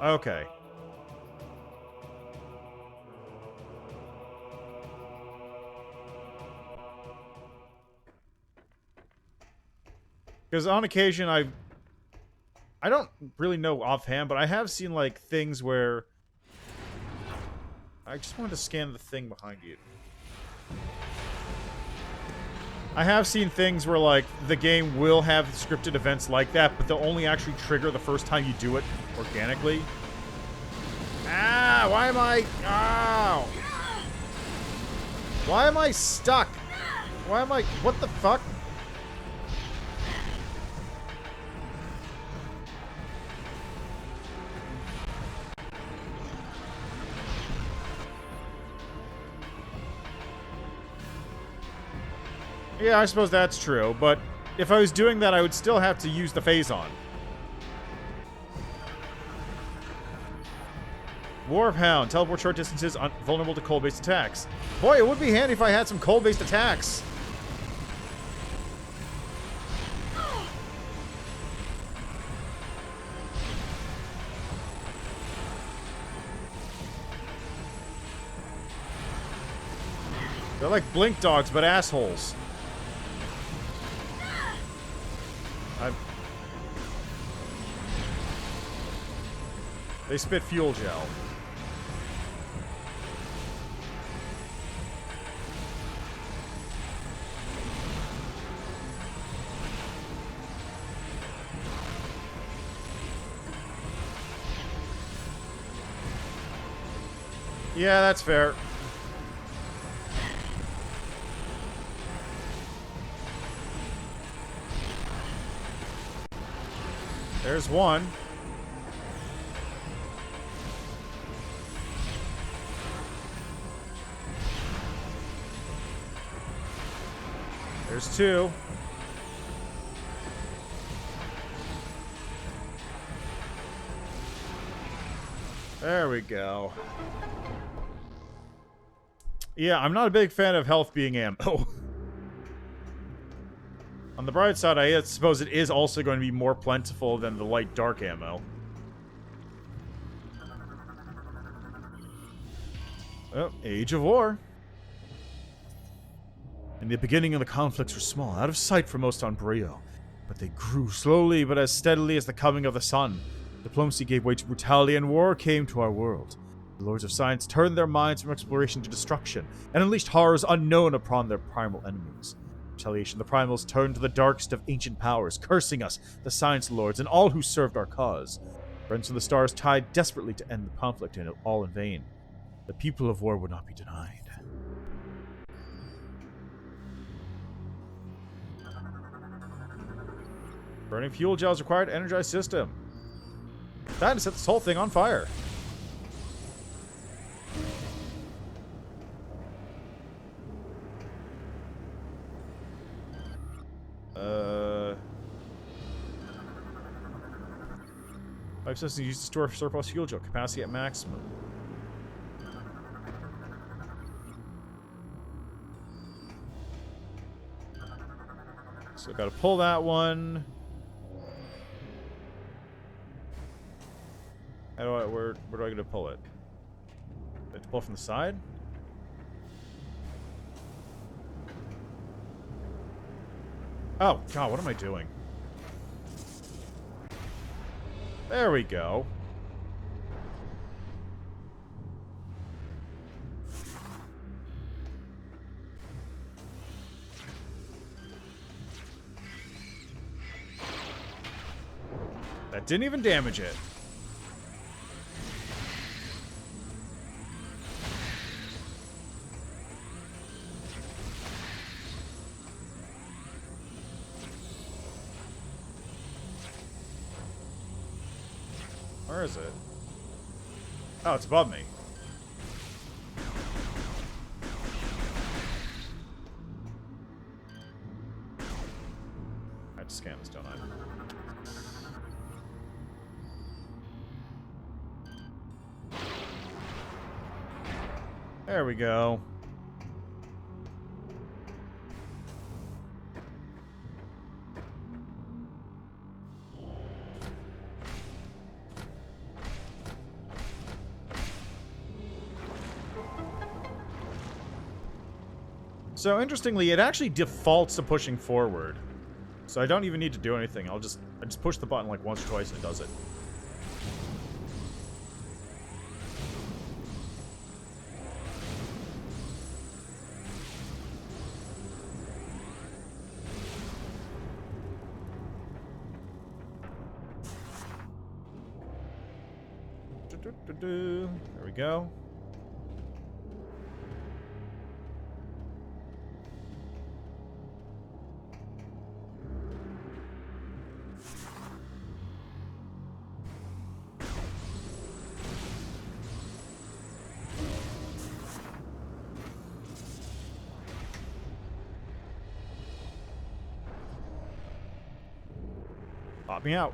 Okay. Because on occasion, I don't really know offhand, but I have seen, like, things where... I just wanted to scan the thing behind you. I have seen things where, like, the game will have scripted events like that, but they'll only actually trigger the first time you do it organically. Ah! Why am I... Ow! Why am I stuck? Why am I... What the fuck? Yeah, I suppose that's true, but if I was doing that, I would still have to use the phase-on. War of Hound. Teleport short distances, vulnerable to cold-based attacks. Boy, it would be handy if I had some cold-based attacks. They're like blink dogs, but assholes. They spit fuel gel. Yeah, that's fair. There's one. There's two. There we go. Yeah, I'm not a big fan of health being ammo. On the bright side, I suppose it is also going to be more plentiful than the light dark ammo. Oh, Age of War. In the beginning of the conflicts were small, out of sight for most on Brio, but they grew slowly but as steadily as the coming of the sun. Diplomacy gave way to brutality and war came to our world. The Lords of Science turned their minds from exploration to destruction, and unleashed horrors unknown upon their primal enemies. Retaliation, the Primals turned to the darkest of ancient powers, cursing us, the Science Lords, and all who served our cause. Friends from the stars tried desperately to end the conflict, and all in vain. The people of war would not be denied. Burning fuel gels required to energize system. Time to set this whole thing on fire. Pipe system used to store surplus fuel gel capacity at maximum. So gotta pull that one. How do I, where do I get to pull it? Do I have to pull from the side? Oh, God, what am I doing? There we go. That didn't even damage it. Where is it? Oh, it's above me. I have to scan this, don't I? There we go. So, interestingly, it actually defaults to pushing forward. So I don't even need to do anything. I just push the button like once or twice and it does it. There we go. Pop me out.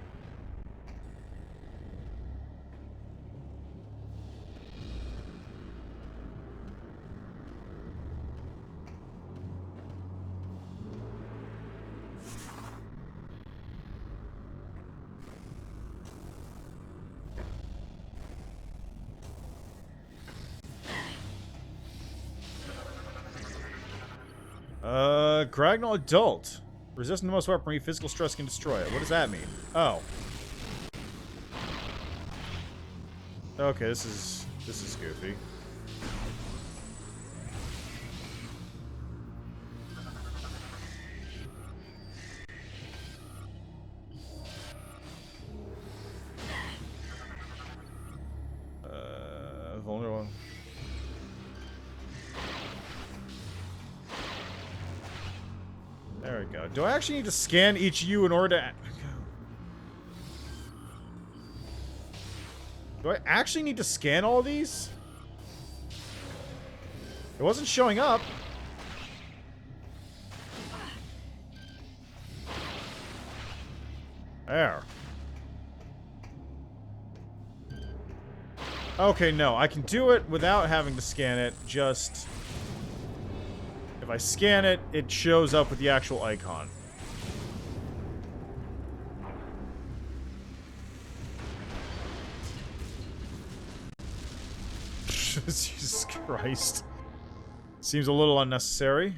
Gragnal Adult. Resistant to most weaponry, physical stress can destroy it. What does that mean? Oh. Okay, this is goofy. Vulnerable. There we go. Do I actually need to scan each of you in order to... Do I actually need to scan all of these? It wasn't showing up. There. Okay, no. I can do it without having to scan it. Just... If I scan it, it shows up with the actual icon. Jesus Christ. Seems a little unnecessary.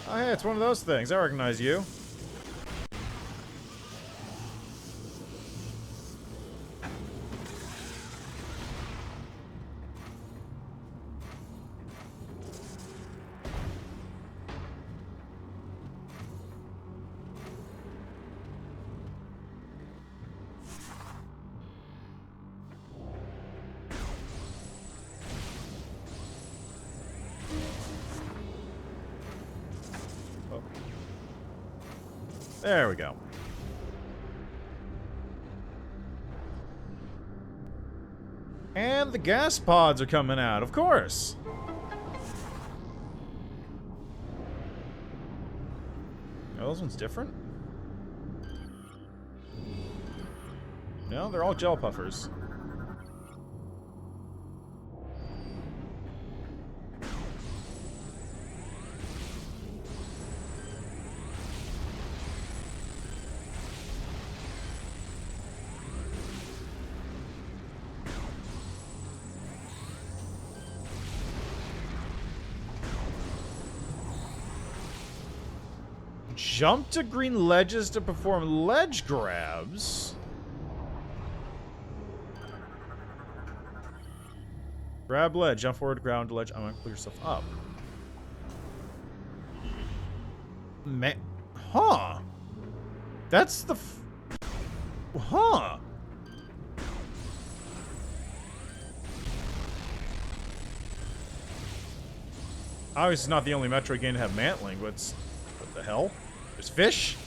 Oh, yeah, it's one of those things. I recognize you. There we go. And the gas pods are coming out, of course. Oh, those ones different? No, they're all gel puffers. Jump to green ledges to perform ledge grabs. Grab ledge, jump forward, ground ledge. I'm gonna pull yourself up. Huh. That's the huh. Obviously, it's not the only Metroid game to have mantling, but what the hell? There's fish?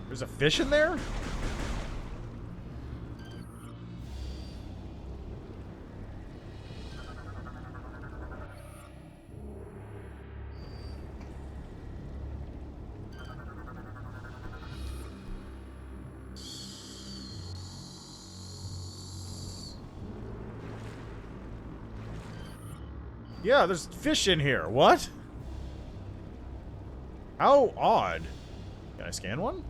There's a fish in there? Yeah, there's fish in here. What? How odd. Can I scan one?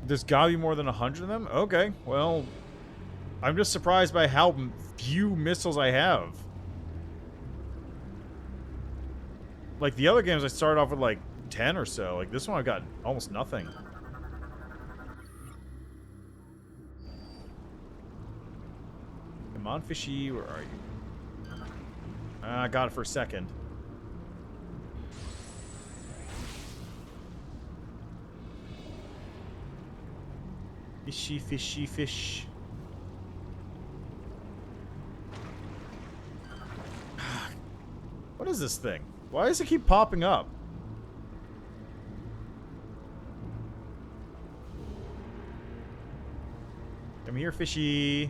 There's gotta be more than 100 of them? Okay, well, I'm just surprised by how few missiles I have. Like, the other games I started off with, like, 10 or so. Like, this one I've got almost nothing. Come on, fishy, where are you? I got it for a second. Fishy, fishy, fish. What is this thing? Why does it keep popping up? Come here, fishy.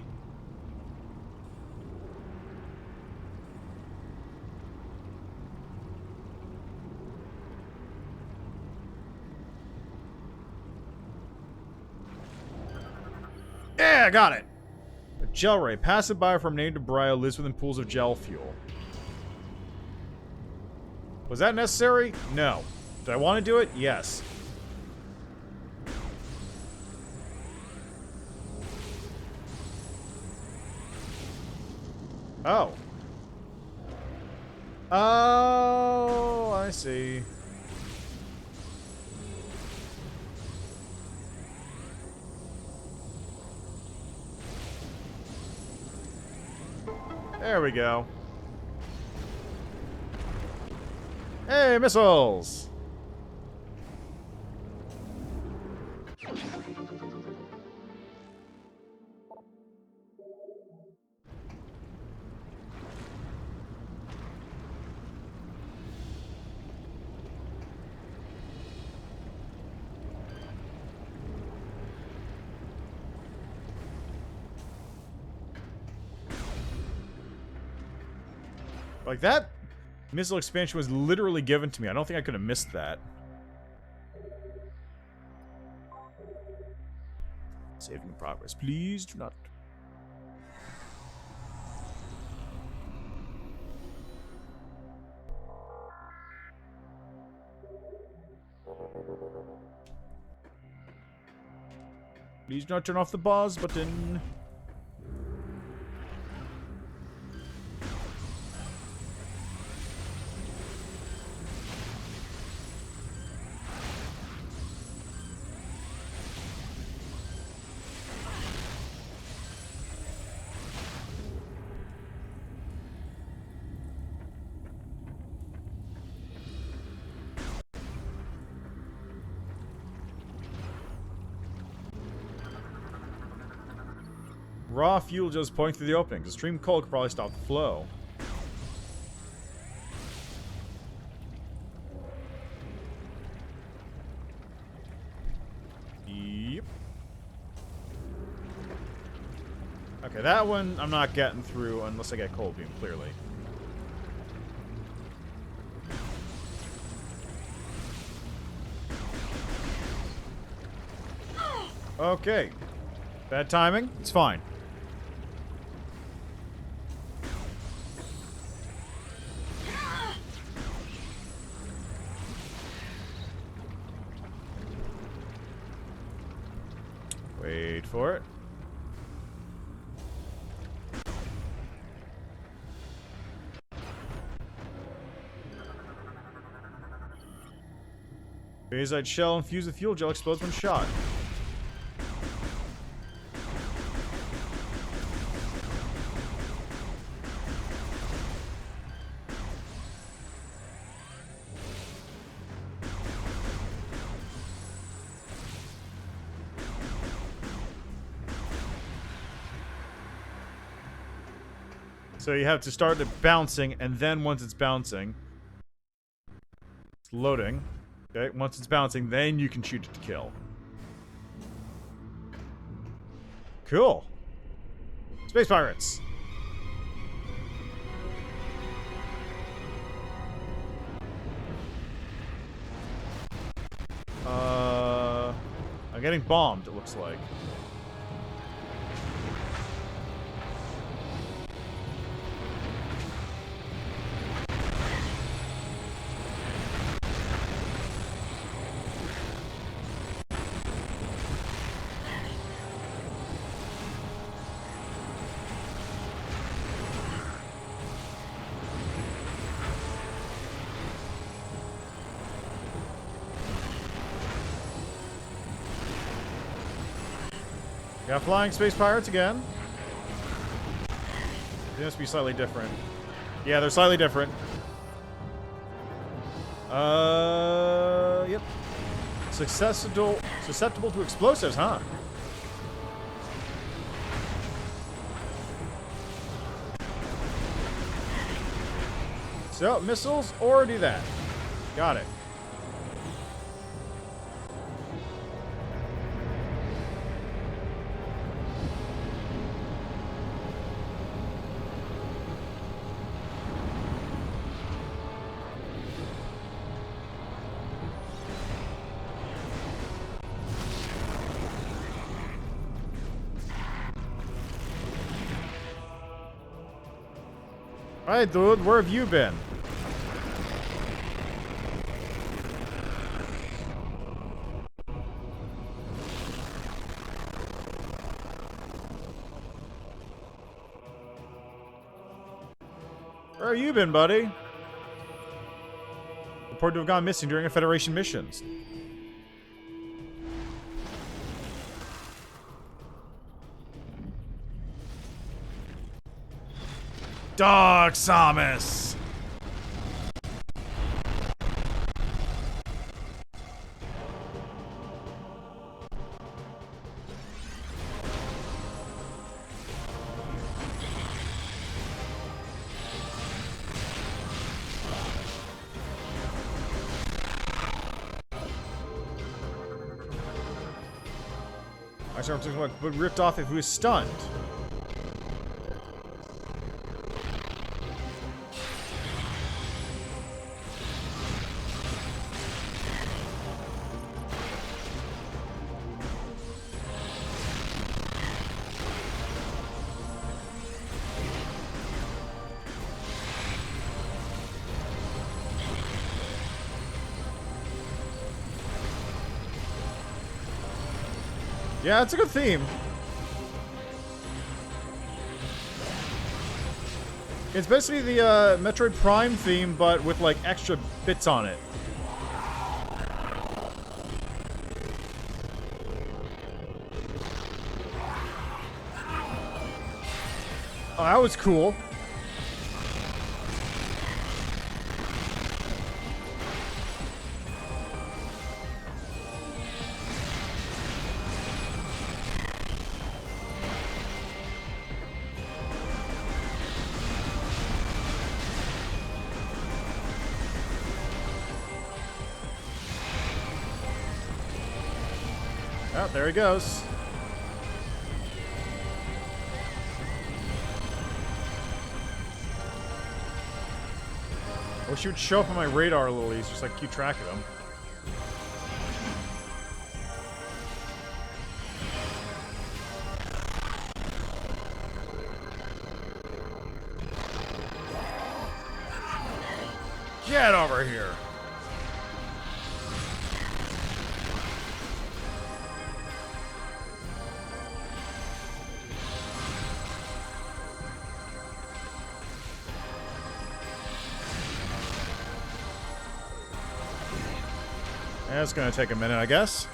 Yeah, I got it. A gel ray. Passive bio from named Brio lives within pools of gel fuel. Was that necessary? No. Did I want to do it? Yes. Oh. Oh, I see. There we go. Hey, missiles! Like, that missile expansion was literally given to me. I don't think I could have missed that. Saving progress. Please do not. Please do not turn off the pause button. Raw fuel just pouring through the openings. Extreme cold could probably stop the flow. Yep. Okay, that one I'm not getting through unless I get cold beam, clearly. Okay. Bad timing. It's fine. Wait for it. Phasite shell infused with fuel gel explodes when shot. So you have to start it bouncing, and then once it's bouncing, it's loading. Okay, once it's bouncing, then you can shoot it to kill. Cool. Space Pirates. I'm getting bombed, it looks like. Got flying space pirates again. They must be slightly different. Yeah, they're slightly different. Yep. Susceptible to explosives, huh? So, missiles or do that. Got it. Alright, dude, where have you been? Where have you been, buddy? Reported to have gone missing during a Federation missions. Dog Samus! I started to what would ripped off if he was stunned. Yeah, it's a good theme. It's basically the Metroid Prime theme, but with like extra bits on it. Oh, that was cool. Oh, there he goes. I wish he would show up on my radar a little easier so I can keep track of him. Get over here! Yeah, it's gonna take a minute, I guess.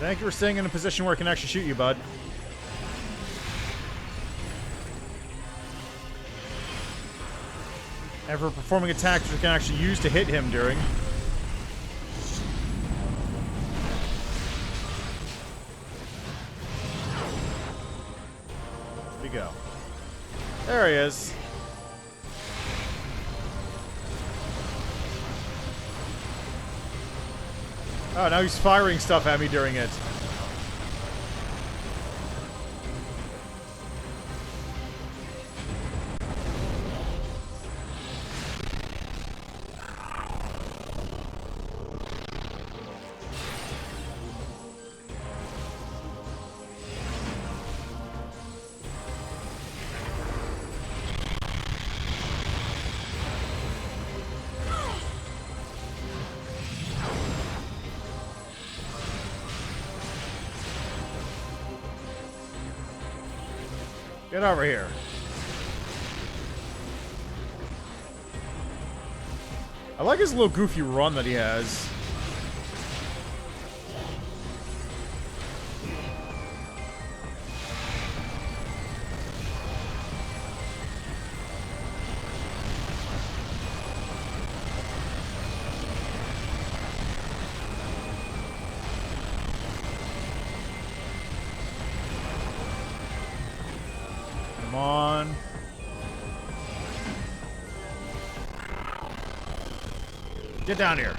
Thank you for staying in a position where I can actually shoot you, bud. And for performing attacks which we can actually use to hit him during. Here we go. There he is. Oh, now he's firing stuff at me during it. Get over here. I like his little goofy run that he has. Come on. Get down here.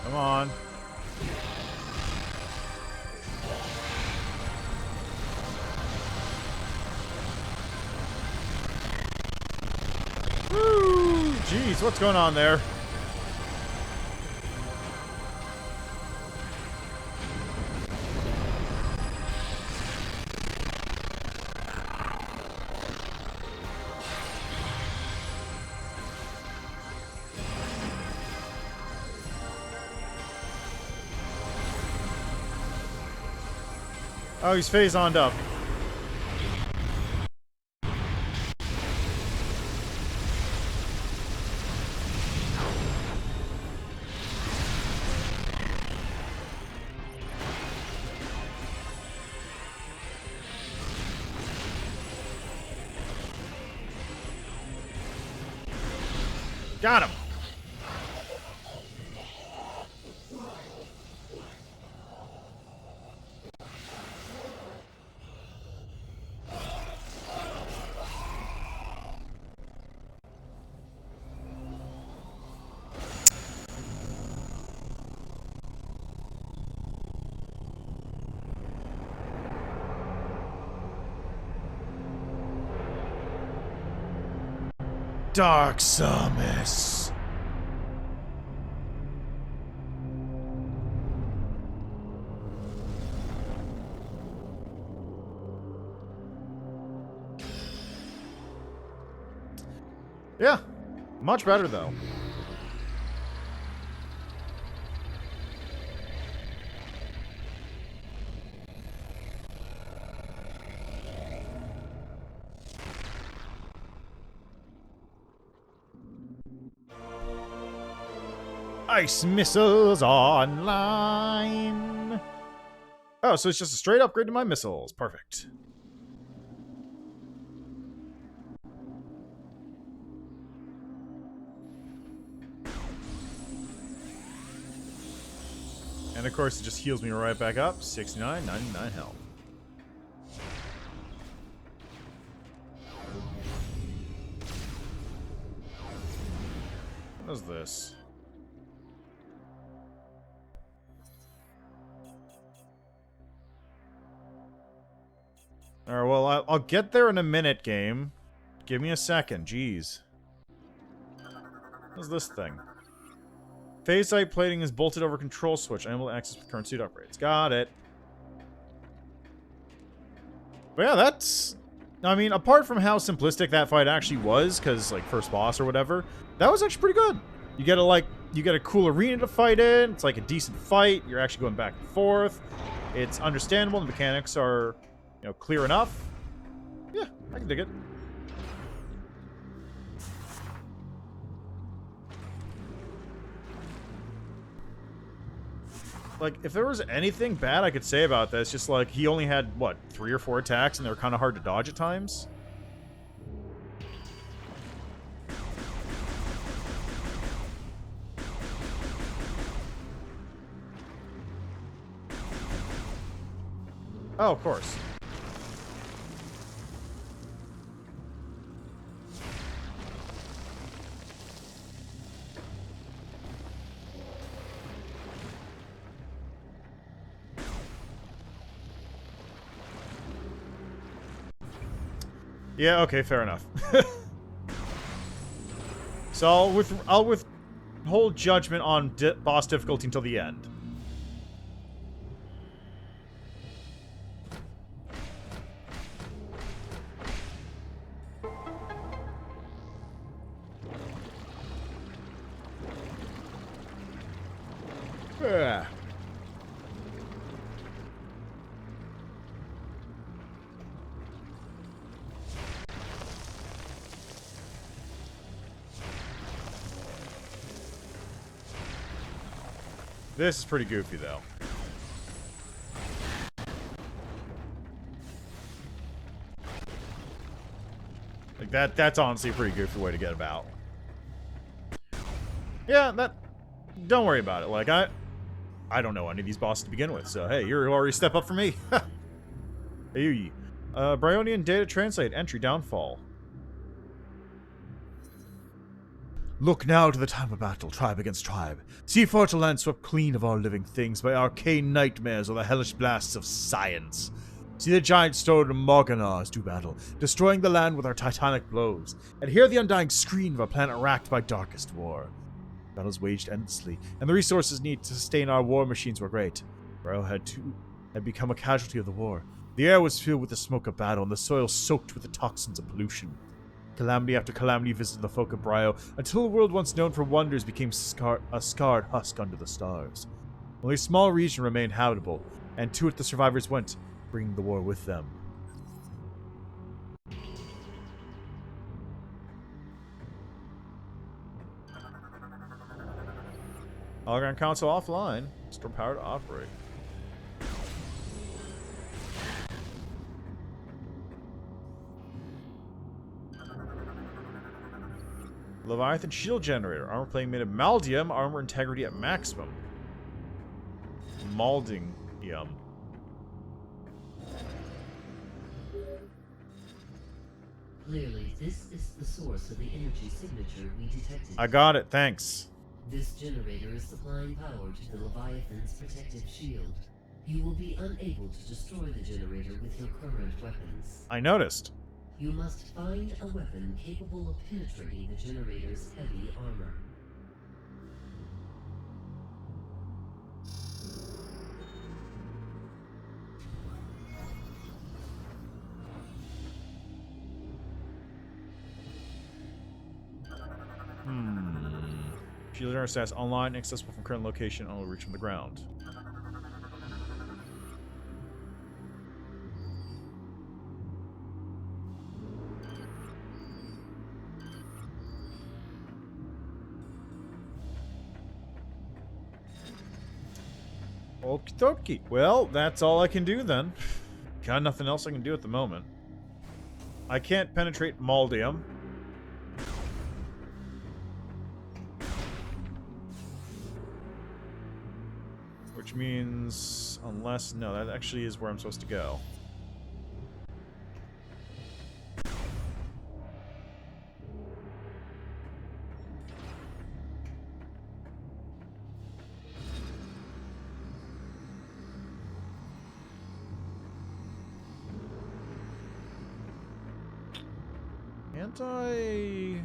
Come on. Woo! Jeez, what's going on there? Oh, he's phase-oned up. Got him. Dark Samus. Yeah, much better though. Ice missiles online. Oh, so it's just a straight upgrade to my missiles. Perfect. And of course, it just heals me right back up. 69, 99 health. What is this? Alright, well, I'll get there in a minute, game. Give me a second, jeez. What's this thing? Phase sight plating is bolted over control switch. Unable to access with current suit upgrades. Got it. But yeah, that's... I mean, apart from how simplistic that fight actually was, because, like, first boss or whatever, that was actually pretty good. You get a cool arena to fight in. It's like a decent fight. You're actually going back and forth. It's understandable. The mechanics are you know, clear enough. Yeah, I can dig it. Like, if there was anything bad I could say about this, just like, he only had, what, 3 or 4 attacks, and they were kind of hard to dodge at times? Oh, of course. Yeah, okay, fair enough. So I'll withhold judgment on boss difficulty until the end. Yeah. This is pretty goofy, though. Like, that's honestly a pretty goofy way to get about. Yeah, don't worry about it. Like, I don't know any of these bosses to begin with, so hey, you're already a step up for me. Hey, Bryonian data translate, entry, downfall. Look now to the time of battle, tribe against tribe. See fertile land swept clean of all living things by arcane nightmares or the hellish blasts of science. See the giant stone Morganars do battle, destroying the land with our titanic blows, and hear the undying scream of a planet racked by darkest war. Battles waged endlessly, and the resources needed to sustain our war machines were great. Arrowhead had become a casualty of the war. The air was filled with the smoke of battle, and the soil soaked with the toxins of pollution. Calamity after calamity visited the folk of Brio, until a world once known for wonders became a scarred husk under the stars. Only a small region remained habitable, and to it the survivors went, bringing the war with them. Hologram console offline. Store power to operate. Leviathan shield generator. Armor plating made of maldium. Armor integrity at maximum. Maldium. Clearly, this is the source of the energy signature we detected. I got it, thanks. This generator is supplying power to the Leviathan's protective shield. You will be unable to destroy the generator with your current weapons. I noticed. You must find a weapon capable of penetrating the generator's heavy armor. Shield generator status online, accessible from current location, only reach from the ground. Okie dokie. Well, that's all I can do then. Got nothing else I can do at the moment. I can't penetrate Maldium. Which means, unless, no, that actually is where I'm supposed to go. Can't I...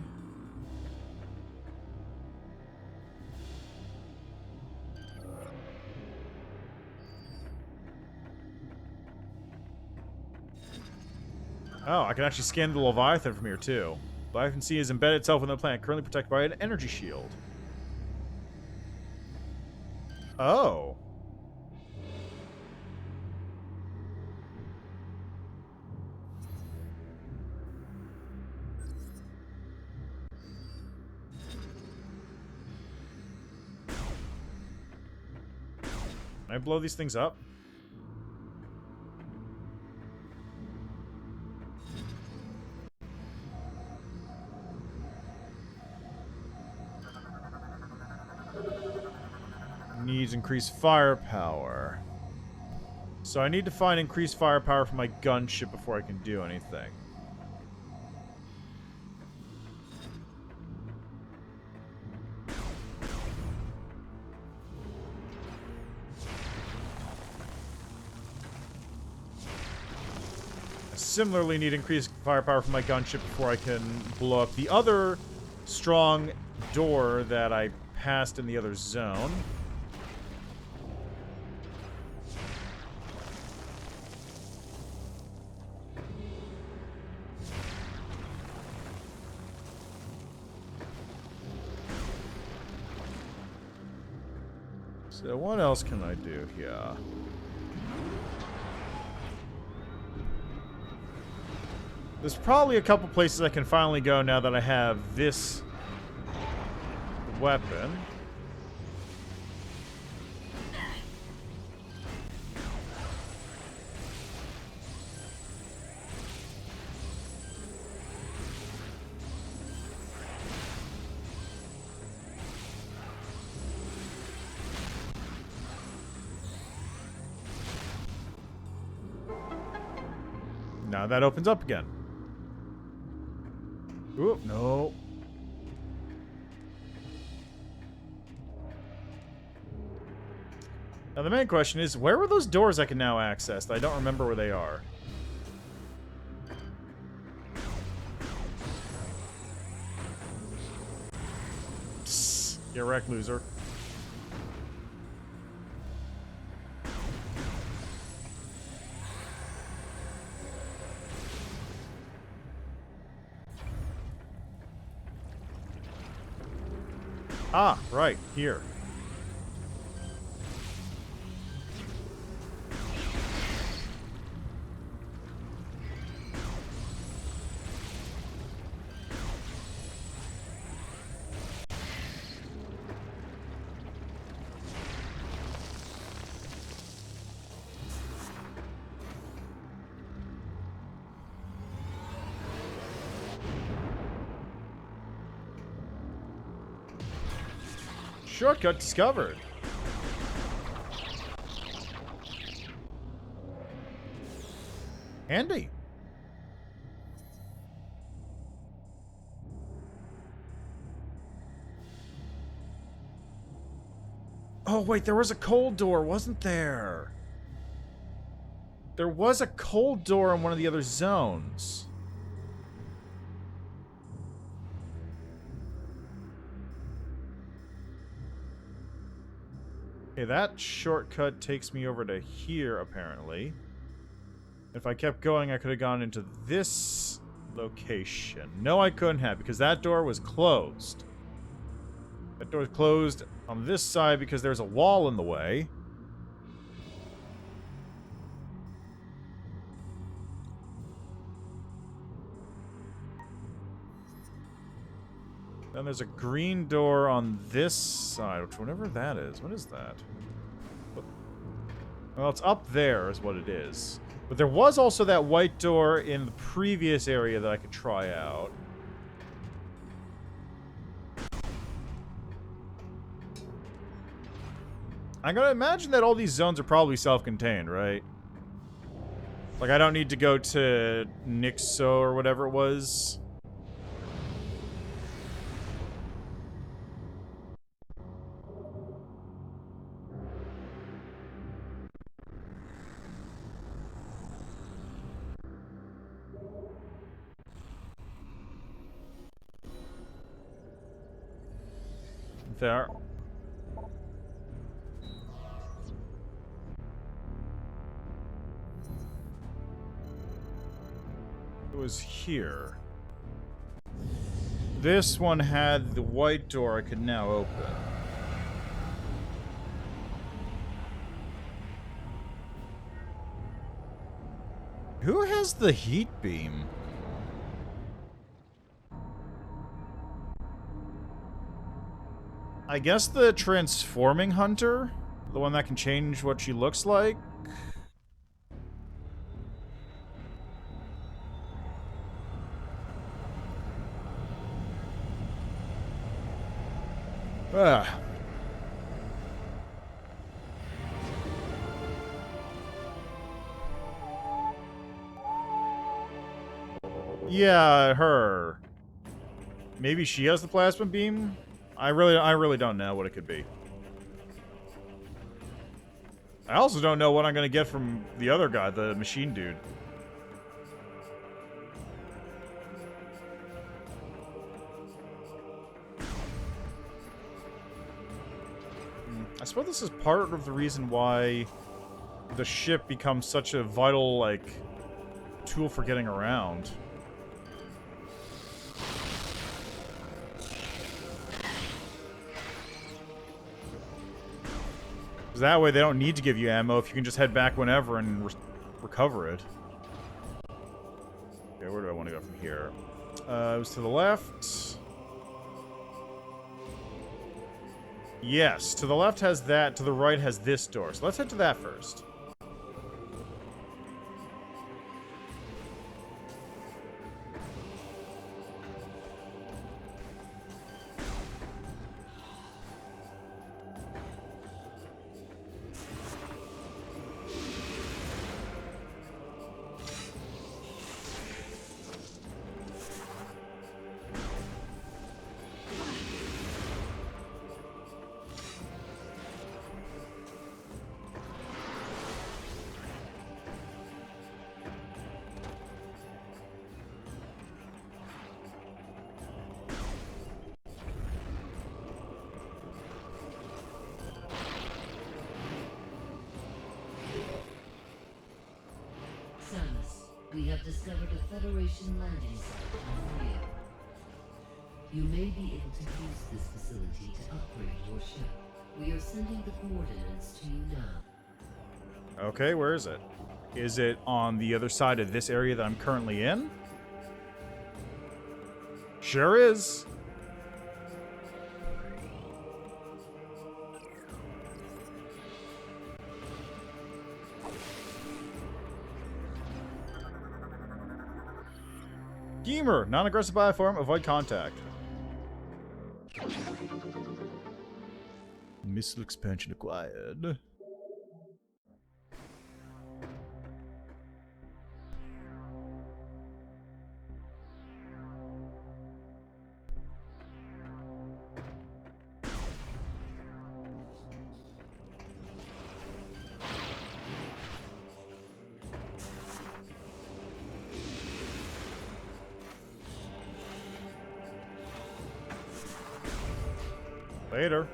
Oh, I can actually scan the Leviathan from here, too. Leviathan C is embedded itself within the planet, currently protected by an energy shield. Oh. Can I blow these things up? Needs increased firepower. So I need to find increased firepower for my gunship before I can do anything. I similarly need increased firepower for my gunship before I can blow up the other strong door that I passed in the other zone. So what else can I do here? There's probably a couple places I can finally go now that I have this weapon. Now that opens up again. Ooh, no. Now the main question is, where were those doors I can now access? I don't remember where they are. Psst, get wrecked, loser. Ah, right, here. Shortcut discovered. Handy. Oh, wait, there was a cold door, wasn't there? There was a cold door in one of the other zones. Okay, that shortcut takes me over to here, apparently. If I kept going, I could have gone into this location. No, I couldn't have, because that door was closed. That door is closed on this side because there's a wall in the way. Then there's a green door on this side, which whatever that is. What is that? Well, it's up there is what it is. But there was also that white door in the previous area that I could try out. I'm gonna imagine that all these zones are probably self-contained, right? Like, I don't need to go to Nixo or whatever it was. There. It was here. This one had the white door I could now open. Who has the heat beam? I guess the transforming hunter? The one that can change what she looks like? Ah. Yeah, her. Maybe she has the plasma beam? I really don't know what it could be. I also don't know what I'm gonna get from the other guy, the machine dude. I suppose this is part of the reason why the ship becomes such a vital, like, tool for getting around. Because that way they don't need to give you ammo if you can just head back whenever and recover it. Okay, where do I want to go from here? It was to the left. Yes, to the left has that, to the right has this door. So let's head to that first. We have discovered a Federation landing site on Rio. You may be able to use this facility to upgrade your ship. We are sending the coordinates to you now. Okay, where is it? Is it on the other side of this area that I'm currently in? Sure is. Gamer, non-aggressive bioform, avoid contact. Missile expansion acquired. Later.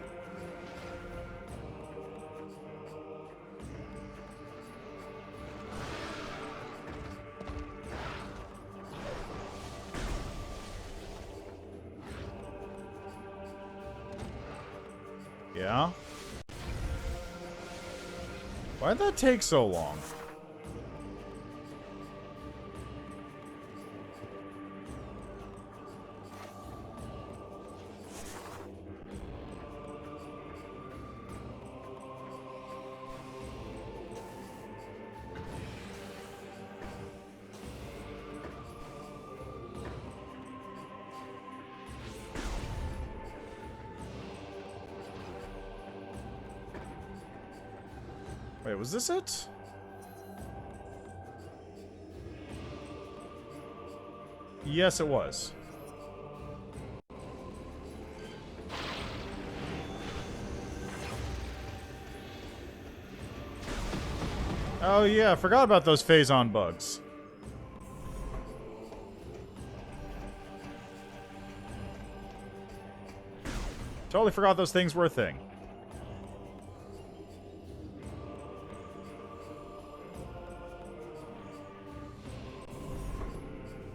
Yeah? Why'd that take so long? Wait, was this it? Yes, it was. Oh yeah, I forgot about those phazon bugs. Totally forgot those things were a thing.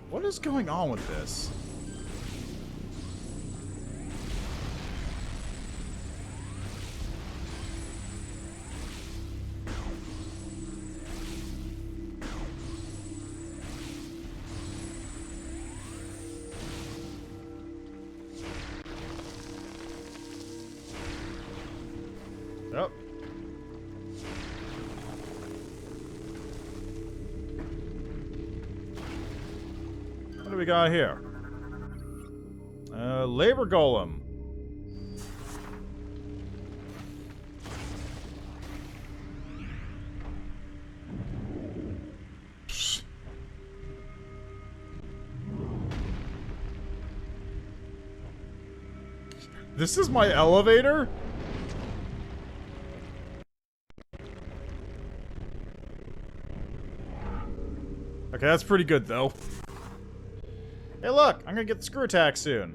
What is going on with this? Yep. we got here? Labor Golem. This is my elevator? Okay, that's pretty good, though. Hey, look! I'm gonna get the screw attack soon.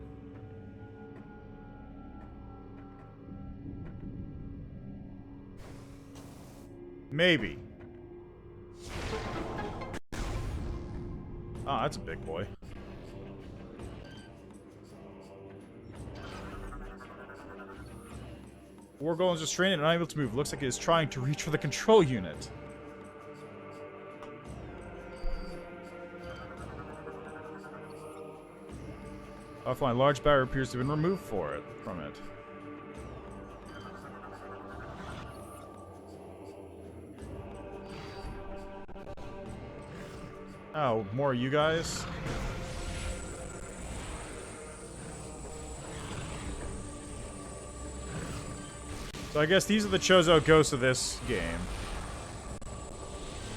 Maybe. Oh, that's a big boy. War Golem is restrained and unable to move. Looks like it is trying to reach for the control unit. Offline, large barrier appears to have been removed from it. Oh, more of you guys? So I guess these are the Chozo ghosts of this game.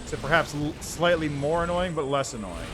Except perhaps slightly more annoying, but less annoying.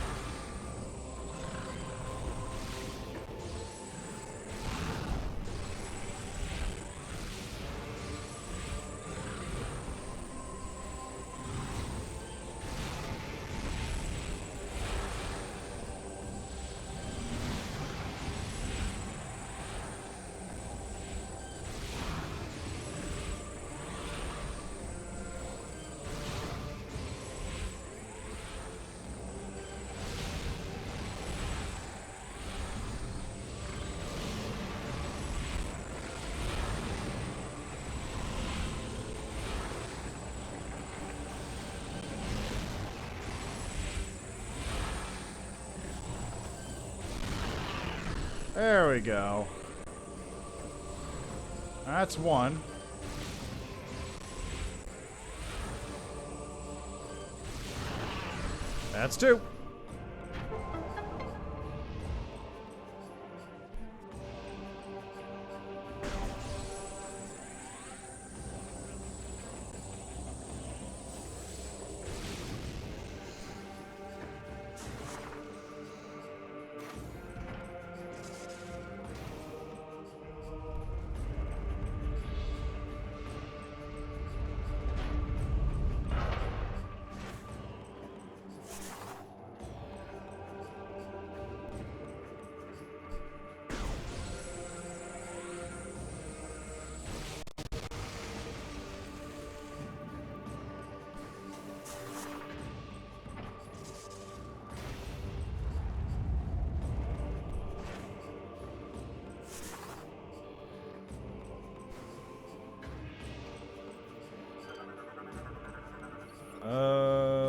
There we go. That's one. That's two.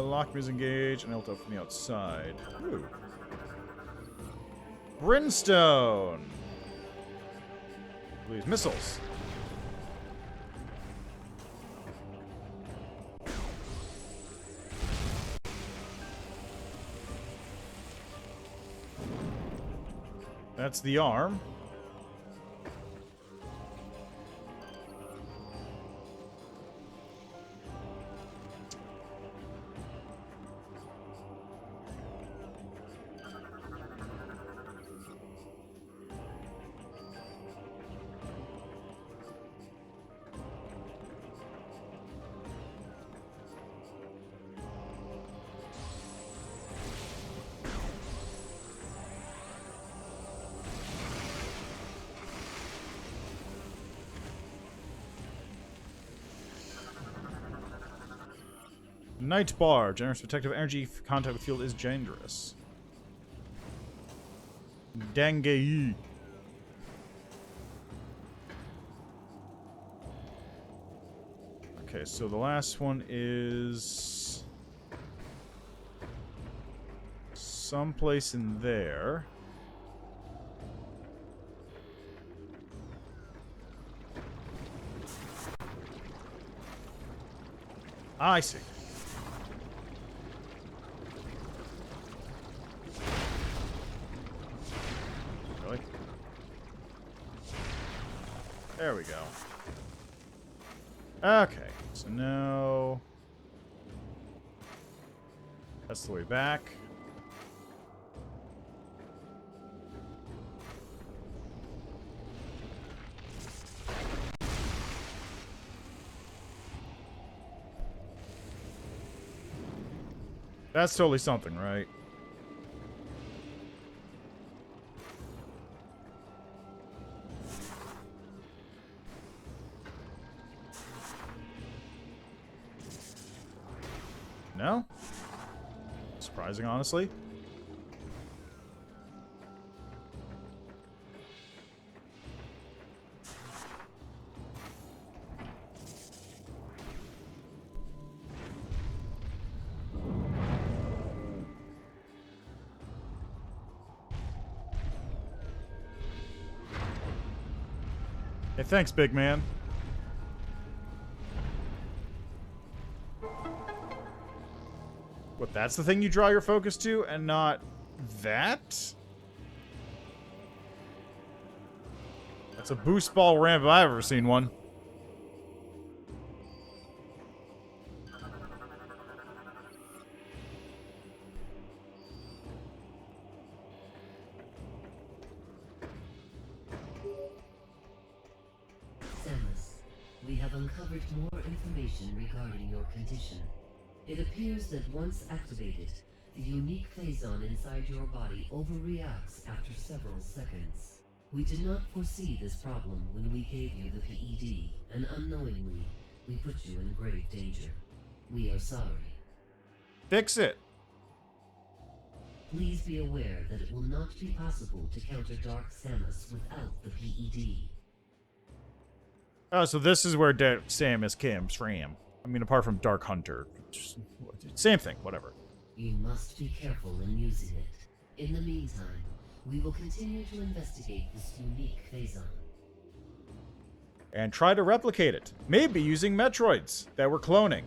Lock is engaged and ult from the outside. Ooh. Brimstone. Please, missiles. That's the arm. Night Bar. Generous protective energy. Contact with field is dangerous. Dengue. Okay, so the last one is someplace in there. Ah, I see. There we go. Okay, so now that's the way back. That's totally something, right? No? Surprising, honestly. Hey, thanks, big man. What, that's the thing you draw your focus to, and not that? That's a boost ball ramp if I've ever seen one. Samus, we have uncovered more information regarding your condition. It appears that once activated, the unique phazon inside your body overreacts after several seconds. We did not foresee this problem when we gave you the PED, and unknowingly, we put you in grave danger. We are sorry. Fix it. Please be aware that it will not be possible to counter Dark Samus without the PED. Oh, so this is where Samus came from. I mean, apart from Dark Hunter. Same thing, whatever. You must be careful in using it. In the meantime, we will continue to investigate this unique phazon. And try to replicate it. Maybe using Metroids that we're cloning.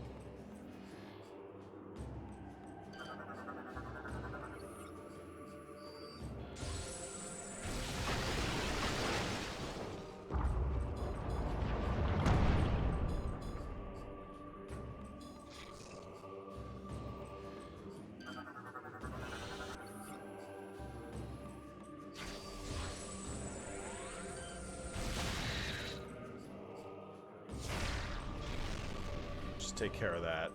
Take care of that.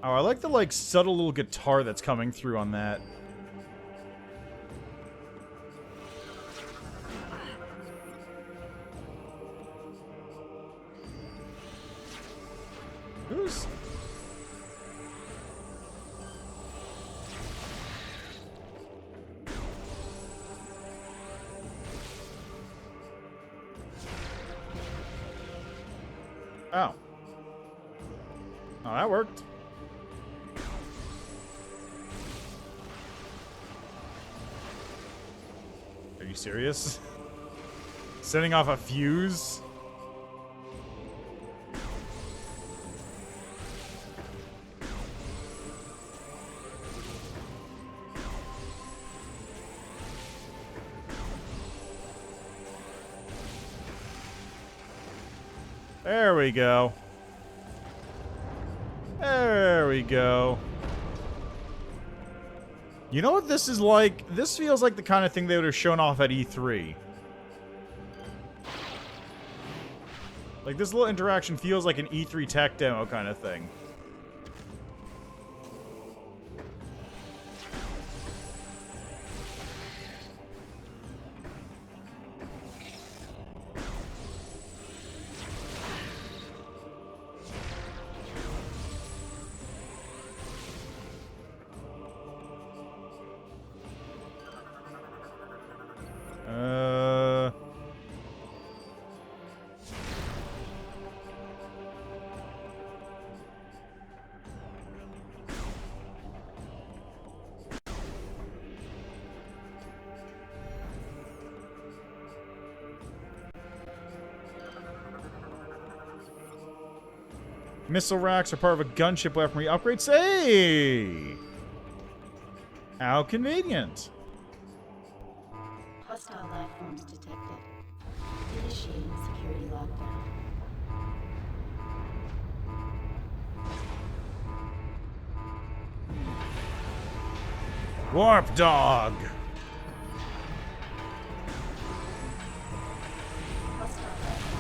Oh, I like the subtle little guitar that's coming through on that. Who's... Oh. Oh, that worked. Are you serious? Setting off a fuse? There we go. There we go. You know what this is like? This feels like the kind of thing they would have shown off at E3. Like, this little interaction feels like an E3 tech demo kind of thing. Missile racks are part of a gunship weaponry upgrade. Say! How convenient. Hostile life forms detected. Initiating security lockdown. Warp dog! Hostile life forms detected.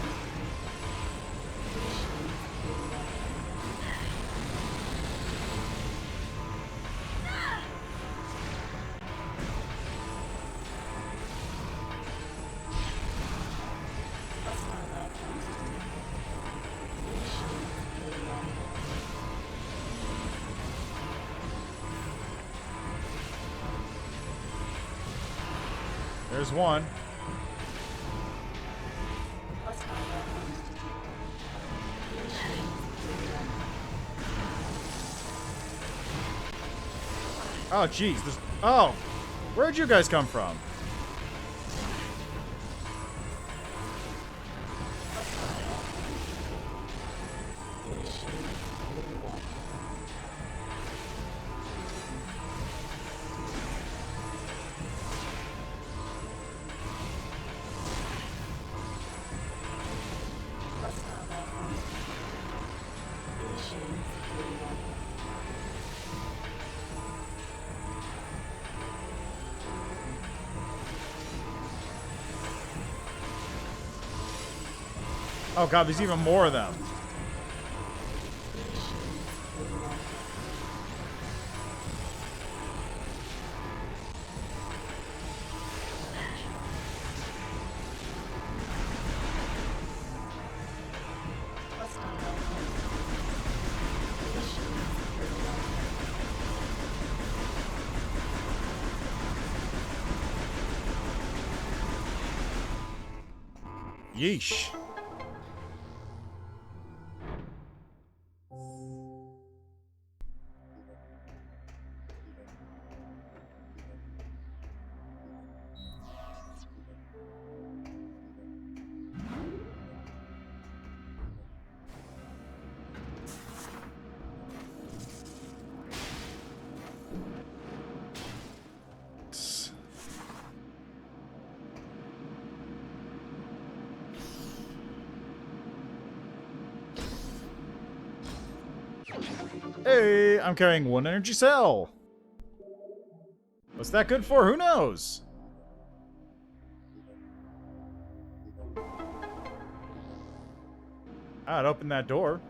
There's one. Oh, jeez. Oh! Where'd you guys come from? Oh god, there's even more of them. Yeesh. Hey, I'm carrying one energy cell. What's that good for? Who knows? I'd open that door.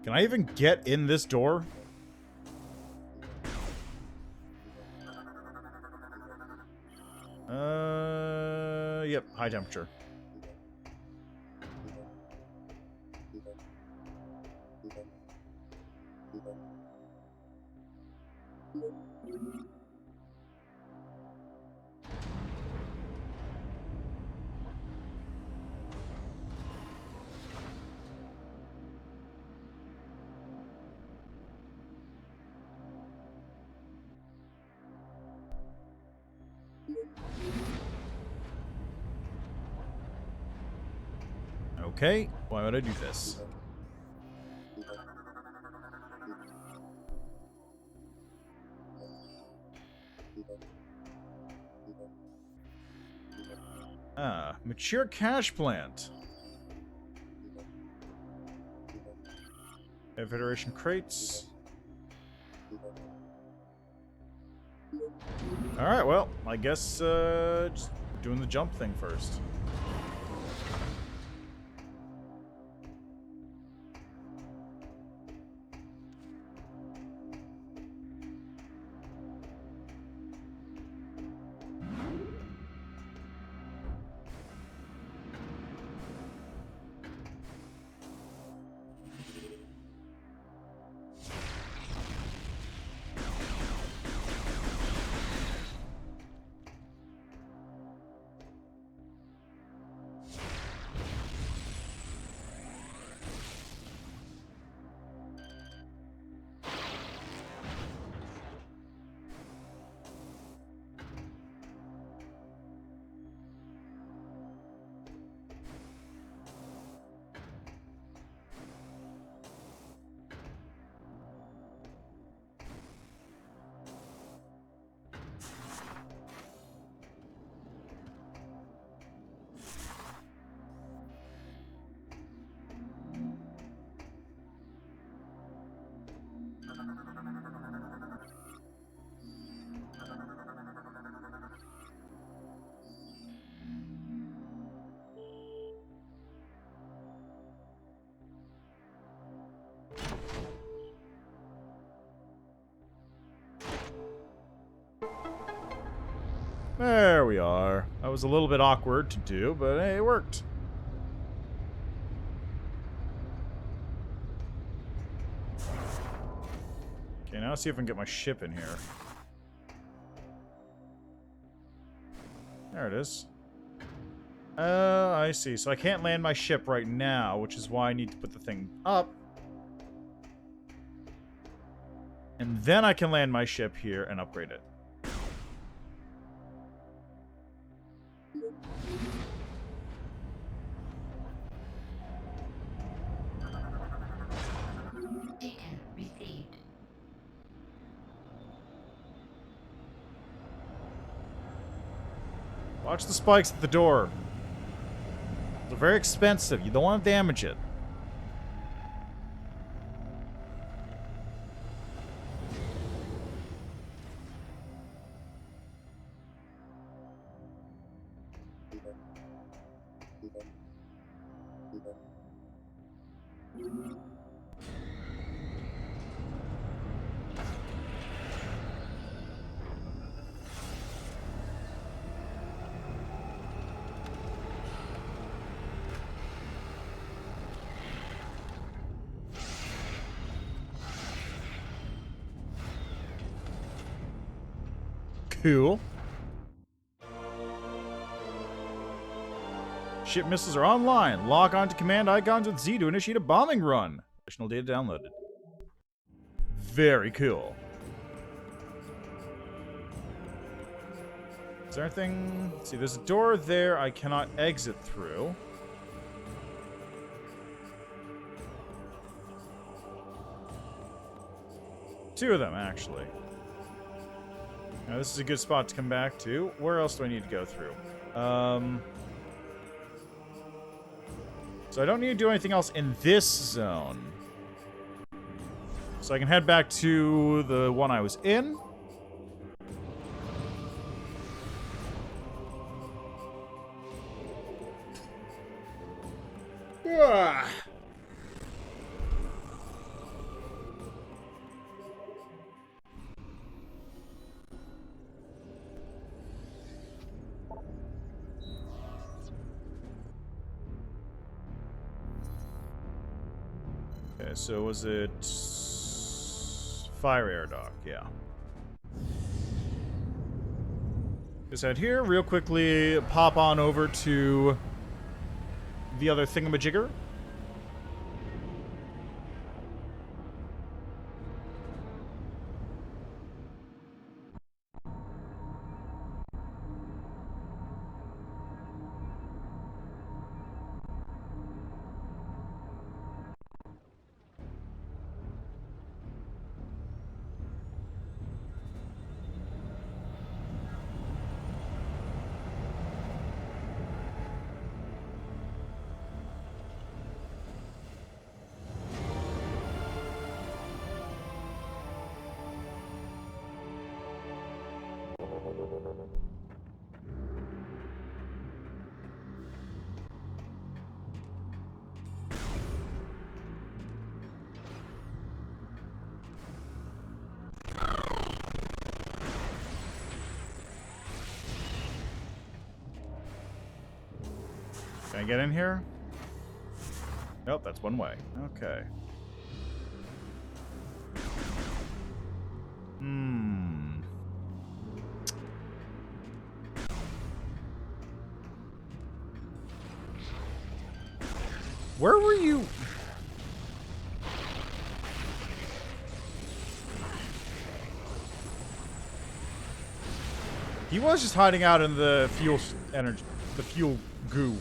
Can I even get in this door? Yep, high temperature. Okay, why would I do this? Ah, mature cash plant. Federation crates. Alright, well, I guess just doing the jump thing first. There we are. That was a little bit awkward to do, but hey, it worked. Okay, now let's see if I can get my ship in here. There it is. I see. So I can't land my ship right now, which is why I need to put the thing up. And then I can land my ship here and upgrade it. Data received. Watch the spikes at the door. They're very expensive. You don't want to damage it. Cool. Ship missiles are online. Log on to command icons with Z to initiate a bombing run. Additional data downloaded. Very cool. Is there anything? Let's see, there's a door there I cannot exit through. Two of them, actually. Now, this is a good spot to come back to. Where else do I need to go through? So I don't need to do anything else in this zone. So I can head back to the one I was in. Ah. Okay, so was it fire air dock? Yeah. Just head here real quickly. Pop on over to the other thingamajigger. Can I get in here? Nope, that's one way. Okay. Where were you? He was just hiding out in the fuel energy, the fuel goo.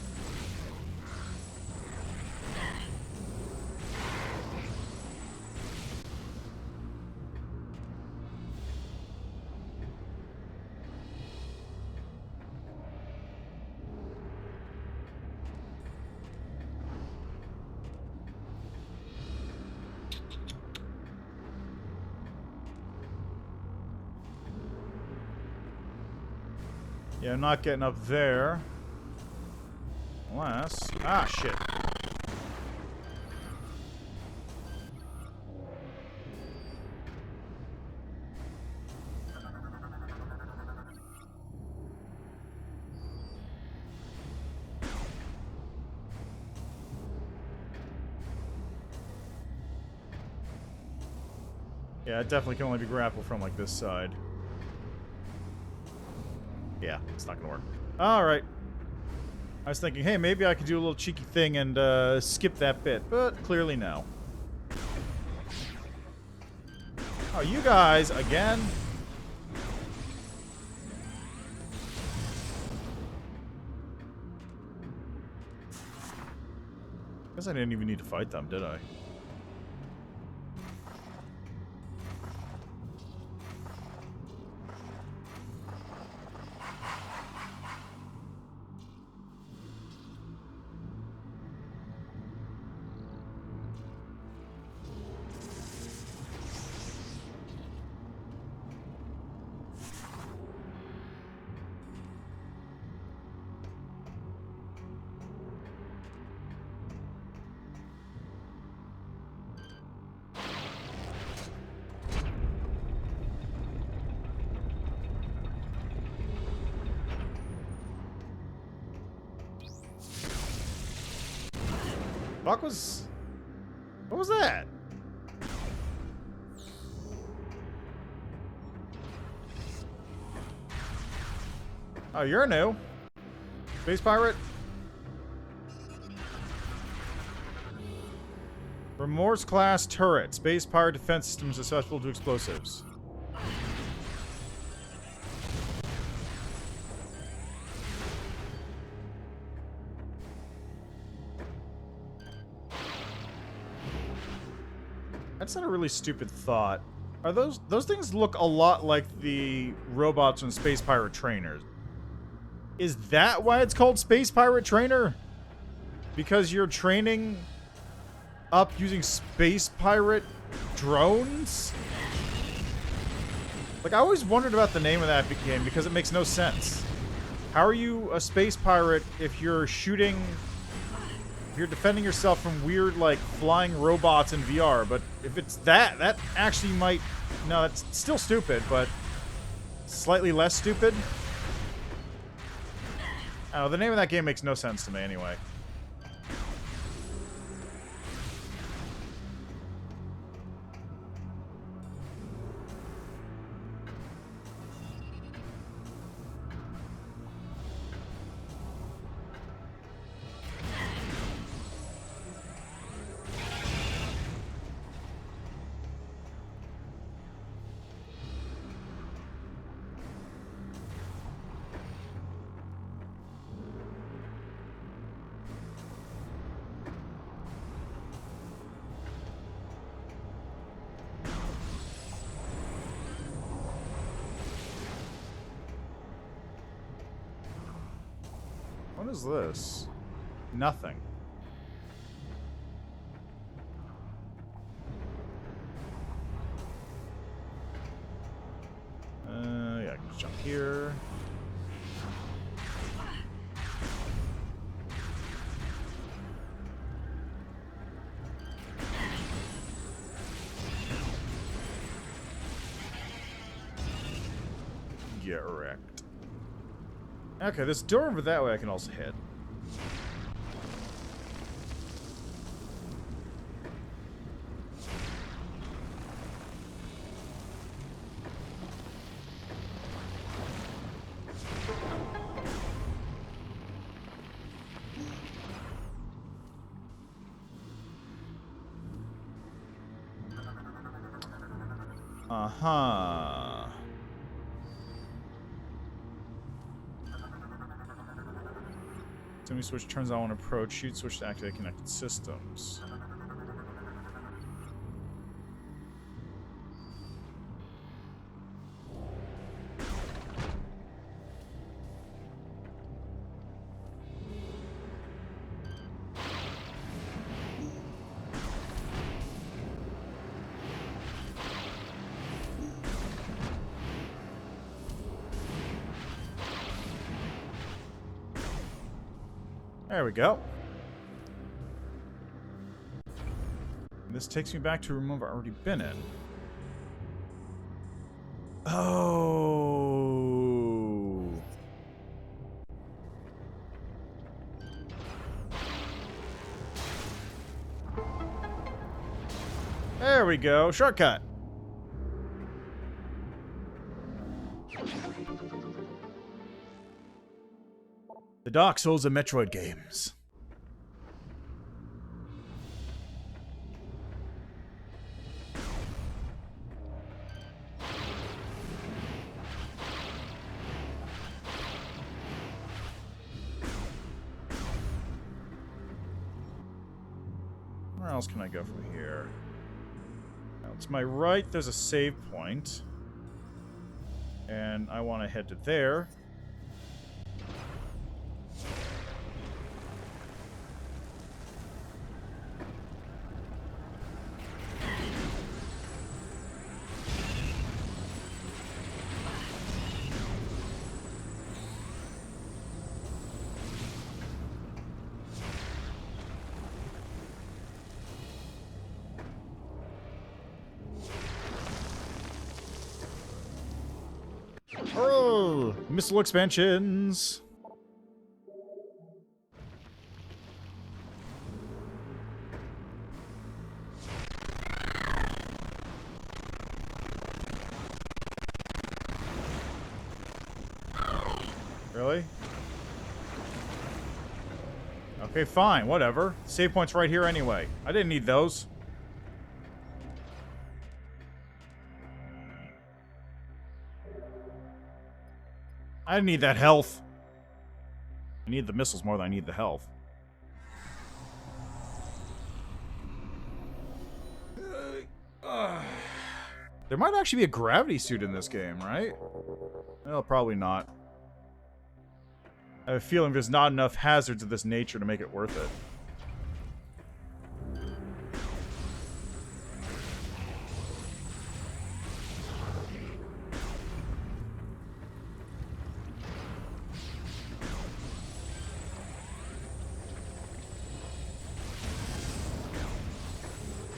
Yeah, I'm not getting up there. Unless... Ah, shit. Yeah, it definitely can only be grappled from, like, this side. Yeah, it's not gonna work. Alright. I was thinking, hey, maybe I could do a little cheeky thing and skip that bit, but clearly no. Oh, you guys, again? Guess I didn't even need to fight them, did I? What was that? Oh, you're new. Space pirate? Remorse class turret. Space pirate defense systems susceptible to explosives. That's not a really stupid thought. Are those things look a lot like the robots in Space Pirate Trainers? Is that why it's called Space Pirate Trainer? Because you're training up using space pirate drones? Like, I always wondered about the name of that game because it makes no sense. How are you a space pirate if you're shooting... If you're defending yourself from weird, like, flying robots in VR, but if it's that actually might... No, that's still stupid, but slightly less stupid. I don't know, the name of that game makes no sense to me anyway. What is this? Nothing. Yeah, I can just jump here. Get wrecked. Okay, this door over that way I can also hit. Uh-huh. Assembly switch turns on when approach. Shoot switch to activate connected systems. There we go. And this takes me back to a room I've already been in. Oh. There we go. Shortcut. The Dark Souls of Metroid games. Where else can I go from here? Now, to my right, there's a save point. And I want to head to there. Oh, missile expansions. Really? Okay, fine, whatever. Save point's right here anyway. I didn't need those. I need that health. I need the missiles more than I need the health. There might actually be a gravity suit in this game, right? Well, probably not. I have a feeling there's not enough hazards of this nature to make it worth it.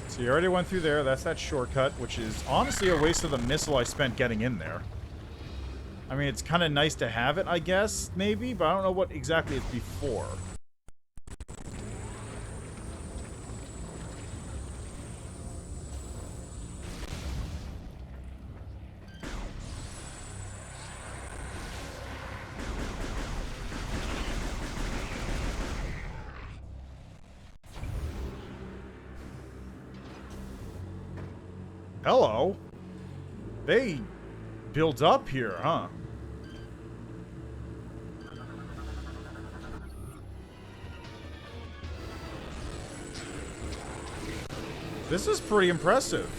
So you already went through there. That's that shortcut, which is honestly a waste of the missile I spent getting in there. I mean, it's kind of nice to have it, I guess, maybe, but I don't know what exactly it's before. Hello? They build up here, huh? This is pretty impressive.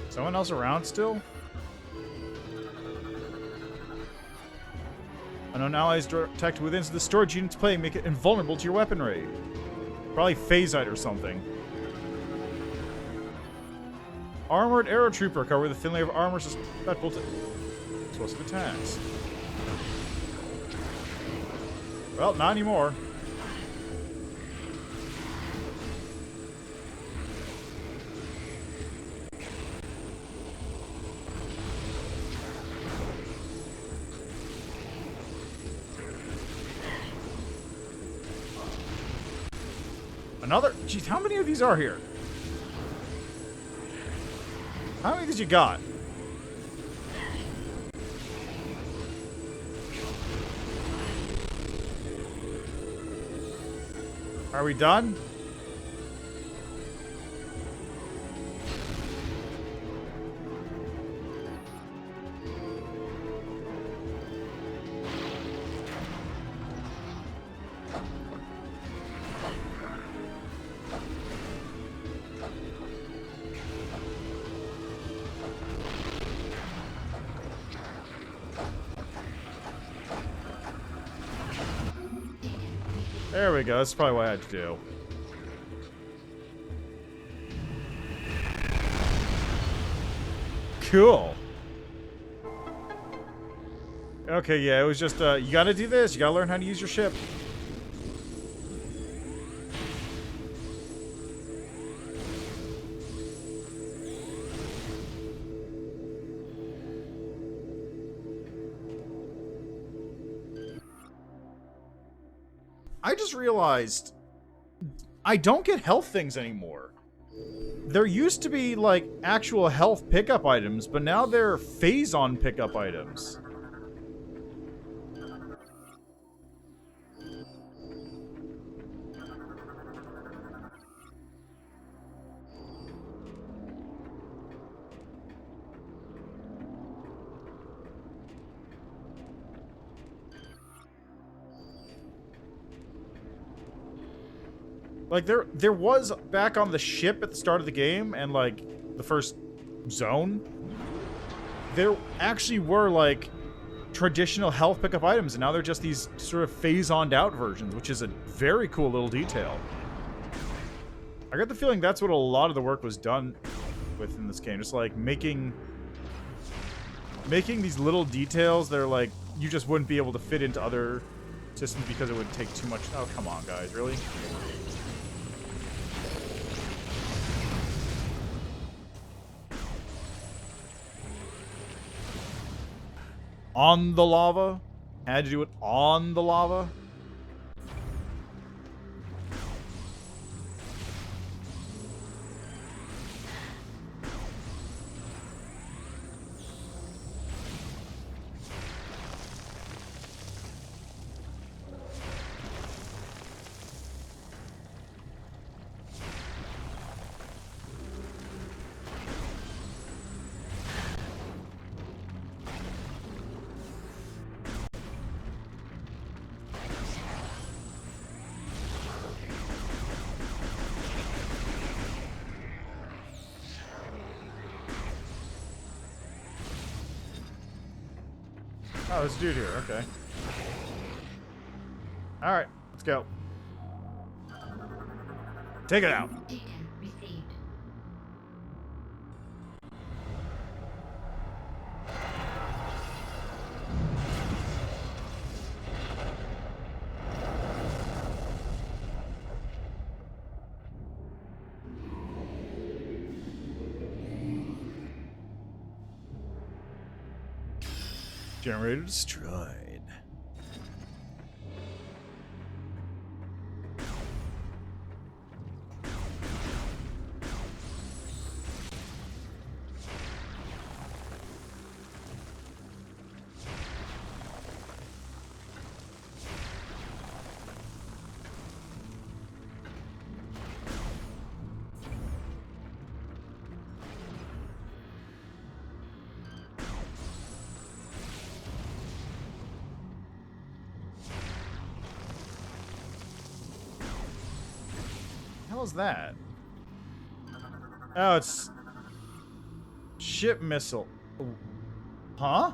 Someone else around still? Unknown allies detected within the storage unit's plane make it invulnerable to your weaponry. Probably phasite or something. Armored arrow trooper cover with a thin layer of armor susceptible to explosive attacks. Well, not anymore. Another? Jeez, how many of these are here? How many of these you got? Are we done? There we go. That's probably what I had to do. Cool. Okay, yeah, it was just, you gotta do this. You gotta learn how to use your ship. I just realized I don't get health things anymore. There used to be, like, actual health pickup items, but now they're phase-on pickup items. Like, there was, back on the ship at the start of the game, and, like, the first zone, there actually were, like, traditional health pickup items, and now they're just these sort of phase-oned out versions, which is a very cool little detail. I got the feeling that's what a lot of the work was done with in this game, just, like, making these little details that are, like, you just wouldn't be able to fit into other systems because it would take too much. Oh, come on, guys, really? On the lava? Had to do it on the lava? Oh, this dude here, okay. Alright, let's go. Take it out. Data received. Generator destroyed. What the hell is that? Oh, it's ship missile. Huh?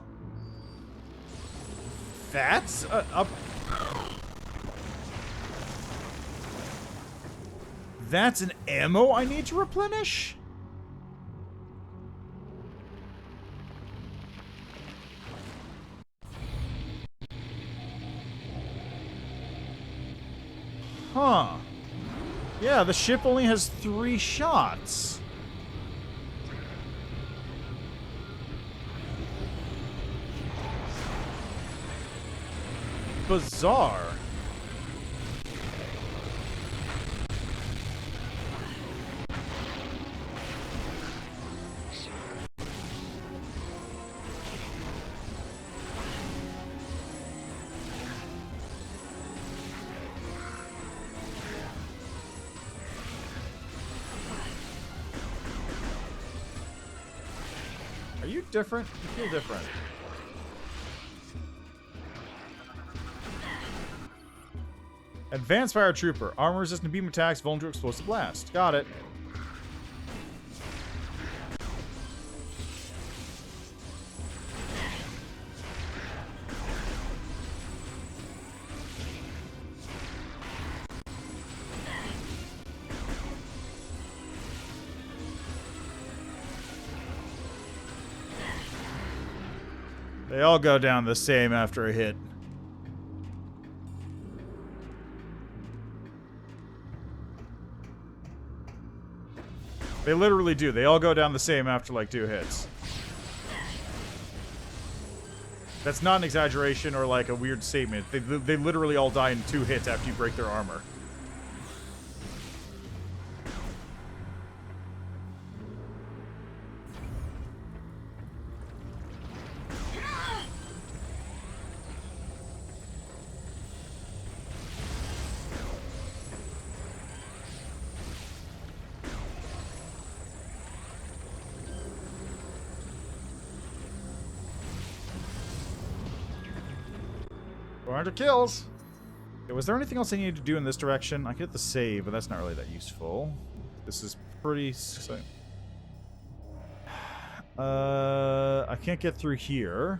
That's up. That's an ammo I need to replenish? Huh. Yeah, the ship only has 3 shots. Bizarre. Are you different? You feel different. Advanced Fire Trooper. Armor resistant beam attacks, vulnerable to explosive blast. Got it. They all go down the same after a hit. They literally do. They all go down the same after like 2 hits. That's not an exaggeration or like a weird statement. They literally all die in 2 hits after you break their armor. Kills. Yeah, was there anything else I needed to do in this direction? I could hit the save, but that's not really that useful. This is pretty... I can't get through here.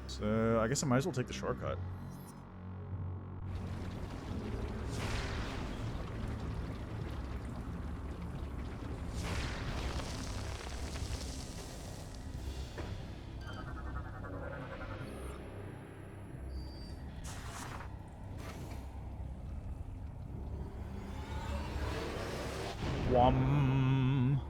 So, I guess I might as well take the shortcut. Wham.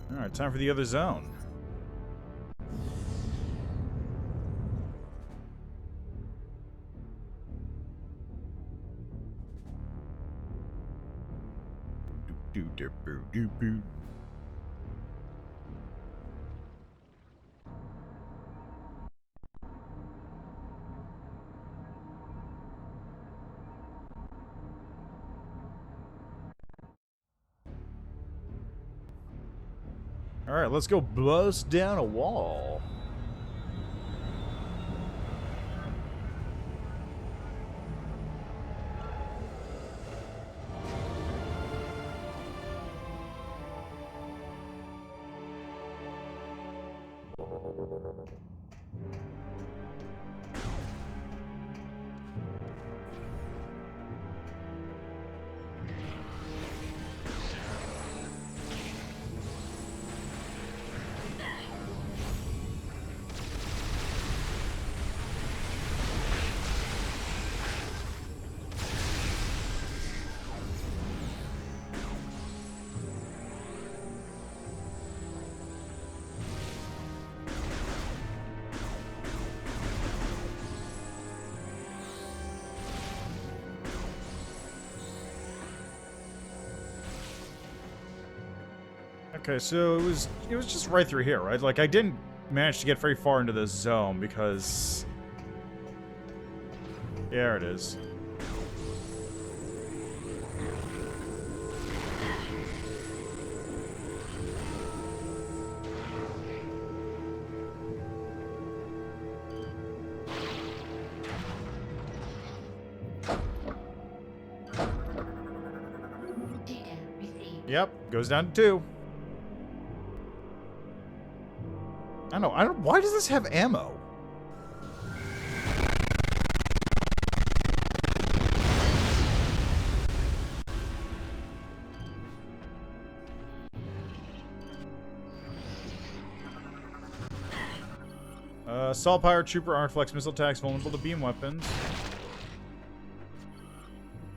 Alright, time for the other zone. Alright, let's go bust down a wall. Okay, so it was just right through here, right? Like I didn't manage to get very far into this zone because there it is. Yep, goes down to 2. I don't. Why does this have ammo? Assault Power Trooper Armor Flex missile attacks vulnerable to beam weapons.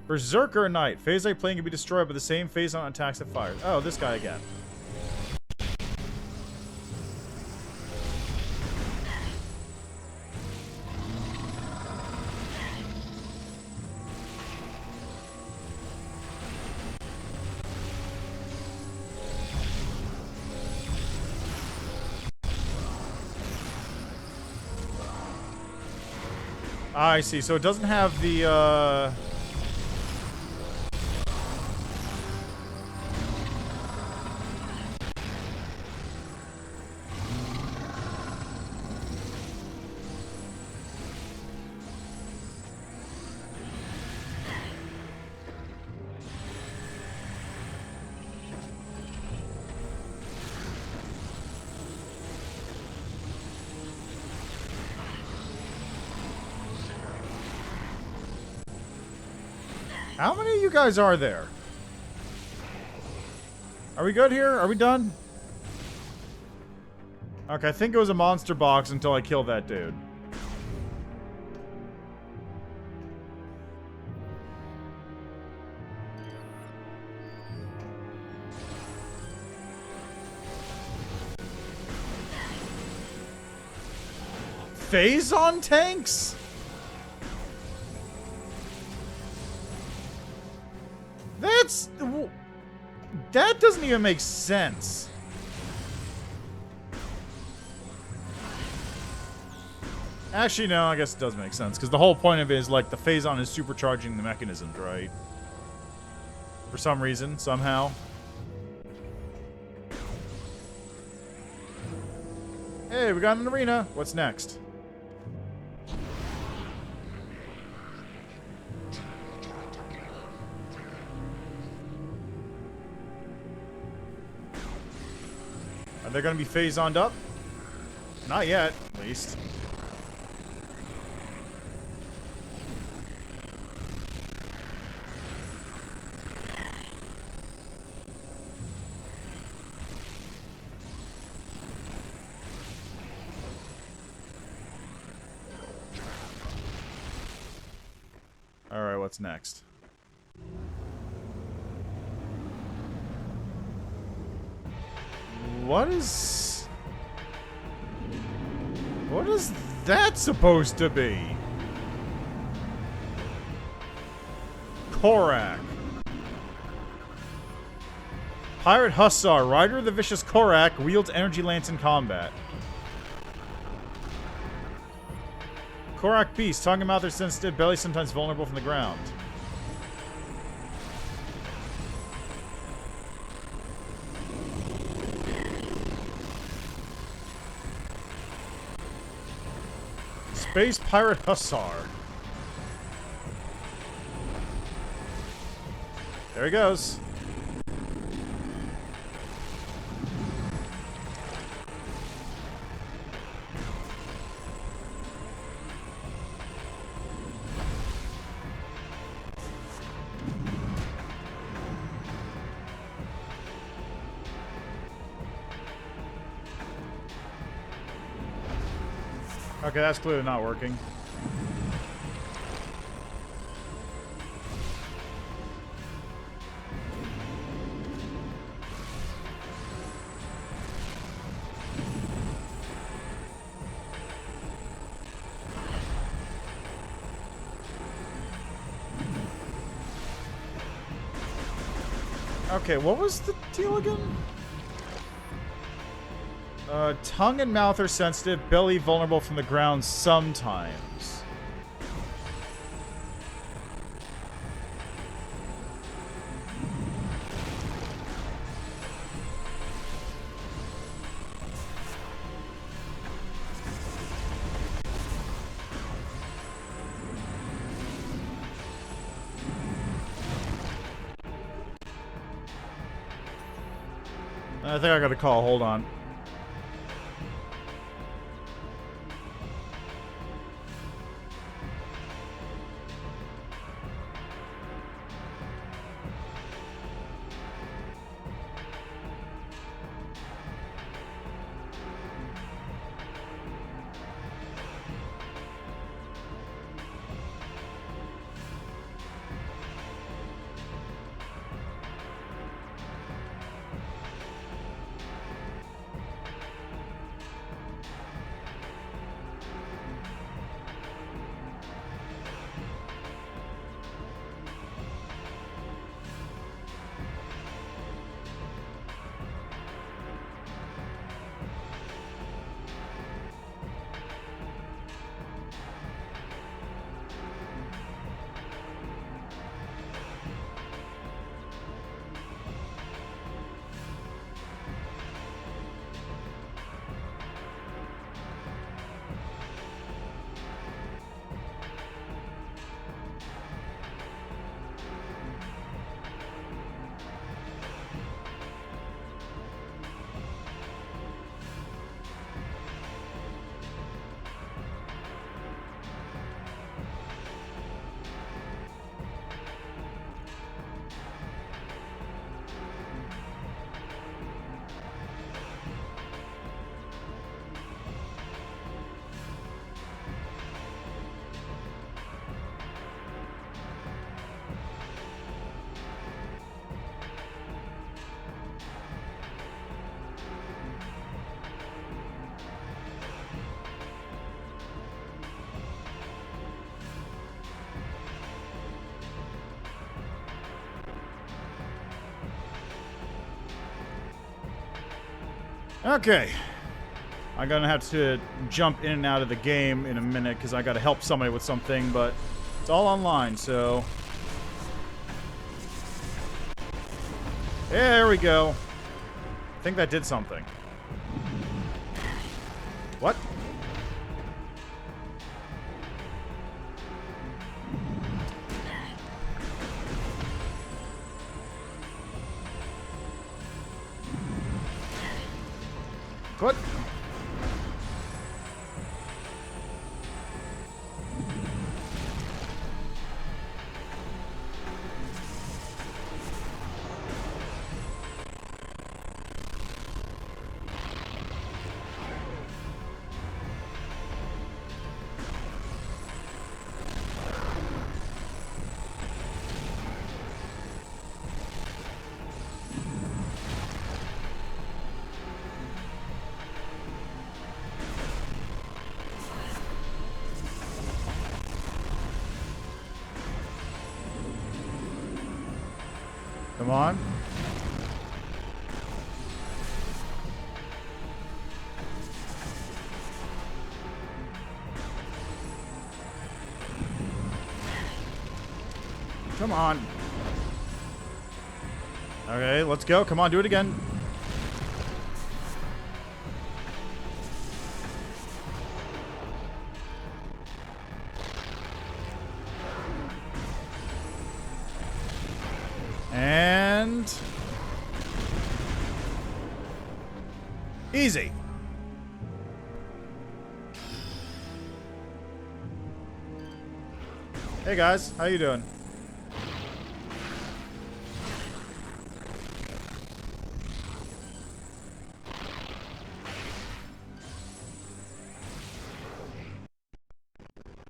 Berserker Knight. Phase A plane can be destroyed by the same phase on attacks that fires. Oh, this guy again. I see. So it doesn't have the, How many of you guys are there? Are we good here? Are we done? Okay, I think it was a monster box until I killed that dude. Phazon tanks? That doesn't even make sense. Actually, no, I guess it does make sense, because the whole point of it is, like, the Phazon is supercharging the mechanisms, right? For some reason, somehow. Hey, we got an arena. What's next? Are they going to be Phazoned up? Not yet, at least. Alright, what's next? What is that supposed to be? Korak. Pirate Hussar, Rider of the Vicious Korak, wields energy lance in combat. Korak Beast, tongue and mouth are sensitive, belly sometimes vulnerable from the ground. Space Pirate Hussar. There he goes. Okay, that's clearly not working. Okay, what was the deal again? Tongue and mouth are sensitive, belly vulnerable from the ground sometimes. I think I got a call, hold on. Okay. I'm gonna have to jump in and out of the game in a minute because I gotta help somebody with something, but it's all online, so... There we go. I think that did something. What? What? Come on. Come on. Okay, let's go. Come on, do it again. And... easy. Hey guys, how you doing?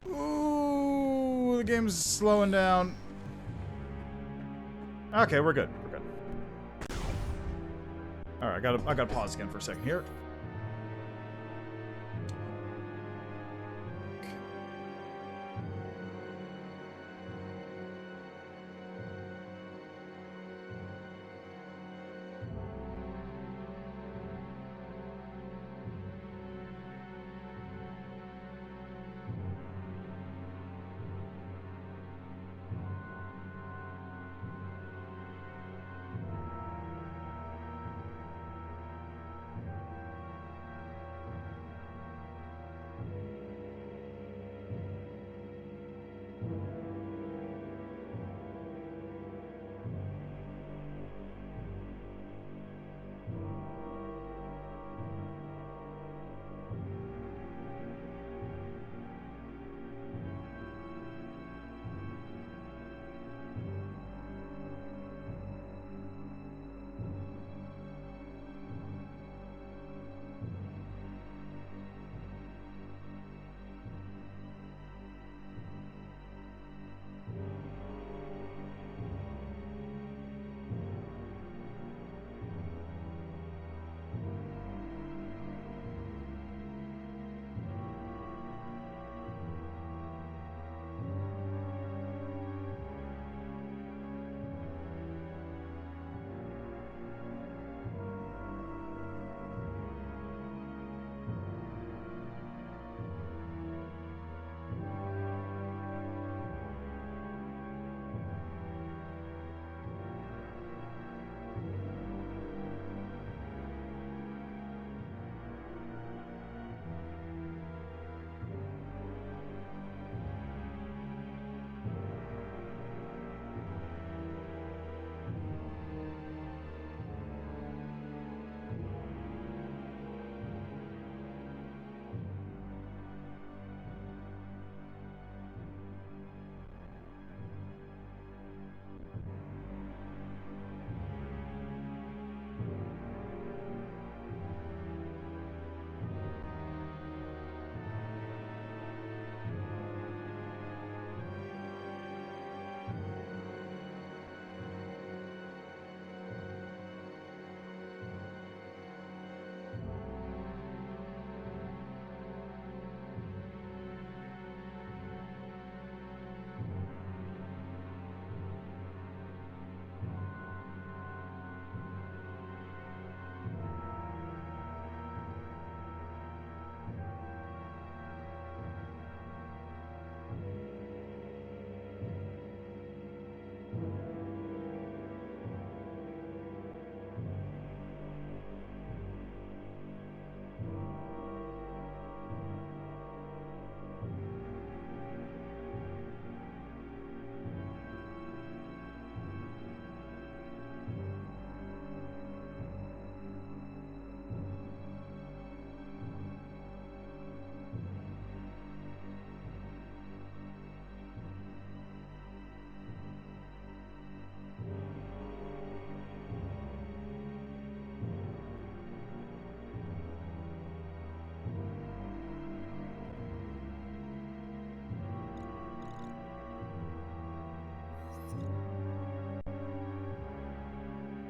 Ooh, the game's slowing down. Okay, we're good. We're good. All right, I gotta pause again for a second here.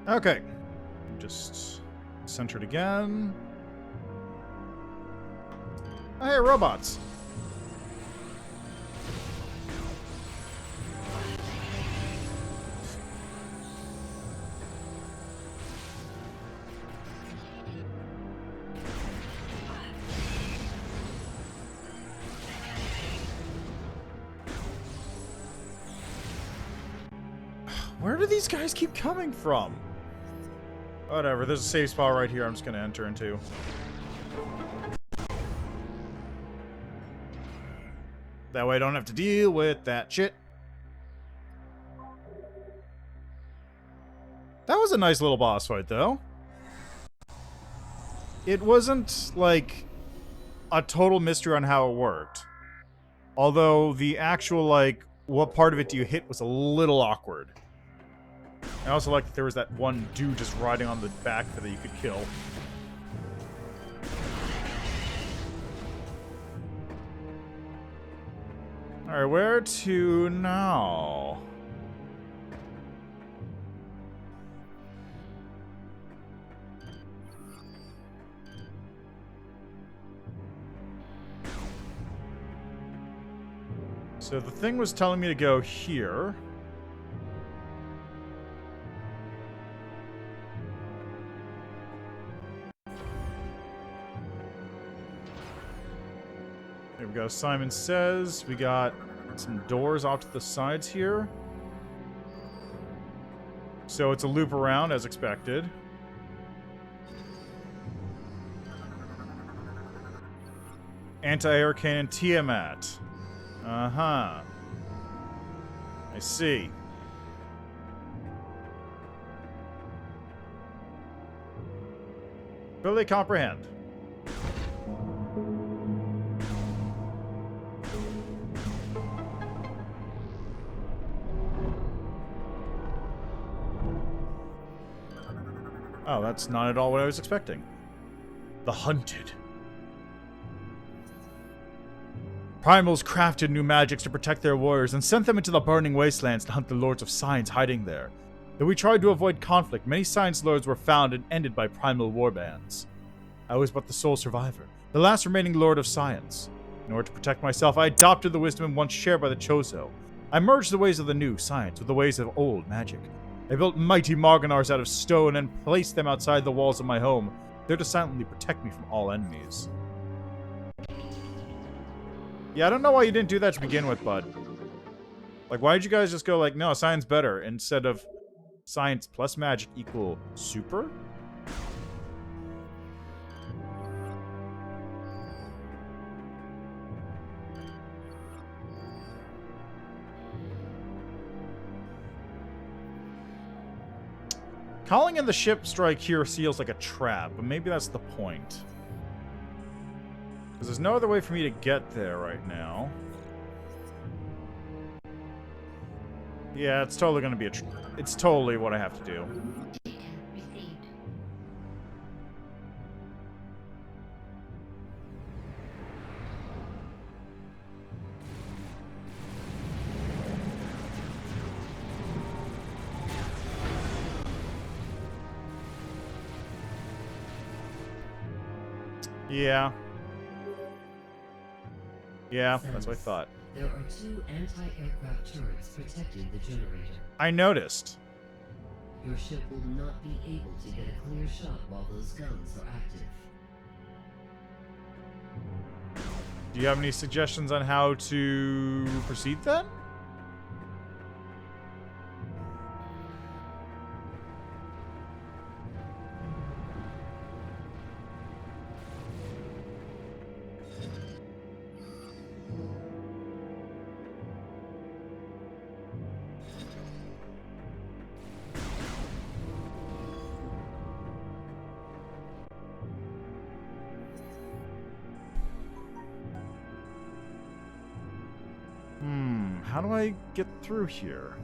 Okay. Just centered again. Oh, hey, robots. Where do these guys keep coming from? Whatever, there's a safe spot right here I'm just gonna enter into. That way I don't have to deal with that shit. That was a nice little boss fight, though. It wasn't, like, a total mystery on how it worked. Although the actual, like, what part of it do you hit was a little awkward. I also like that there was that one dude just riding on the back that you could kill. Alright, where to now? So the thing was telling me to go here. Here we go. Simon Says. We got some doors off to the sides here. So it's a loop around as expected. Anti-air cannon Tiamat. Uh-huh. I see. Fully comprehend. Oh, that's not at all what I was expecting. The Hunted. Primals crafted new magics to protect their warriors and sent them into the burning wastelands to hunt the Lords of Science hiding there. Though we tried to avoid conflict, many Science Lords were found and ended by primal warbands. I was but the sole survivor, the last remaining Lord of Science. In order to protect myself, I adopted the wisdom once shared by the Chozo. I merged the ways of the new science with the ways of old magic. I built mighty Marganars out of stone and placed them outside the walls of my home, there to silently protect me from all enemies. Yeah, I don't know why you didn't do that to begin with, bud. Like, why did you guys just go like, no, science better, instead of science plus magic equal super? Calling in the ship strike here feels like a trap, but maybe that's the point. Because there's no other way for me to get there right now. Yeah, it's totally going to be it's totally what I have to do. Received. Yeah. Yeah, that's what I thought. There are 2 anti-aircraft turrets protecting the generator. I noticed. Your ship will not be able to get a clear shot while those guns are active. Do you have any suggestions on how to proceed then? How do I get through here?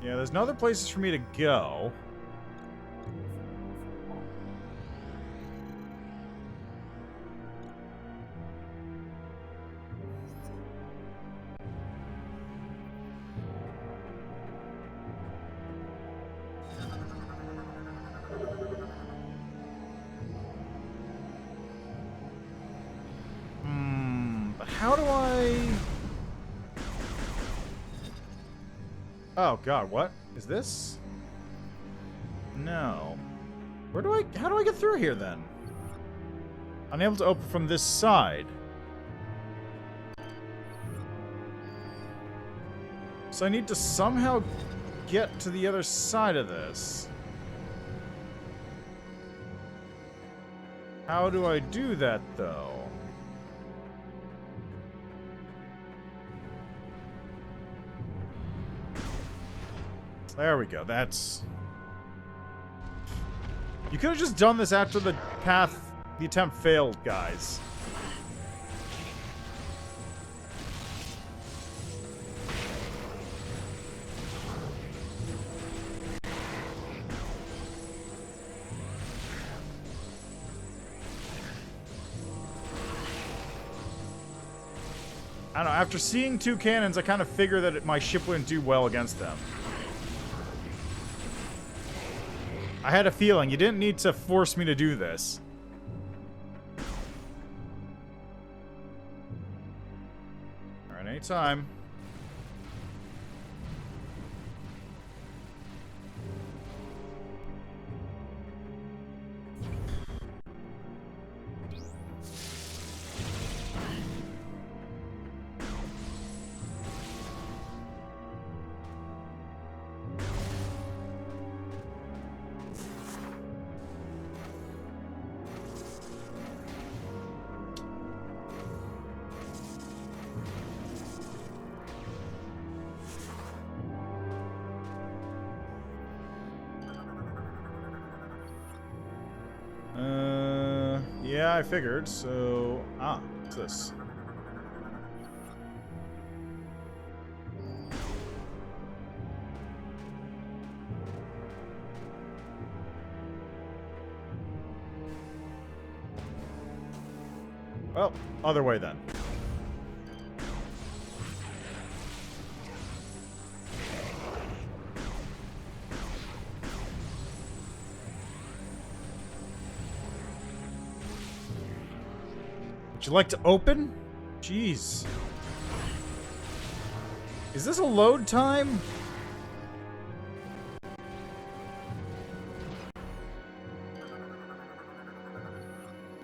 Yeah, there's no other places for me to go. But how do I... Oh god, what? Is this? No. How do I get through here then? Unable to open from this side. So I need to somehow get to the other side of this. How do I do that though? There we go, that's... You could have just done this after the attempt failed, guys. I don't know, after seeing two cannons, I kind of figured that my ship wouldn't do well against them. I had a feeling. You didn't need to force me to do this. Alright, anytime. Yeah, I figured, so... Ah, what's this? Well, other way then. Would you like to open? Jeez. Is this a load time?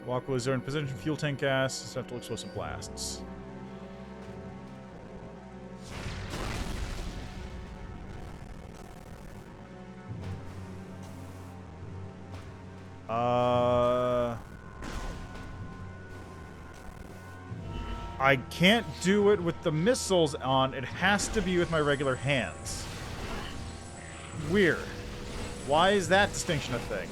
Walk with zone position, fuel tank gas, susceptible explosive blasts. I can't do it with the missiles on. It has to be with my regular hands. Weird. Why is that distinction a thing?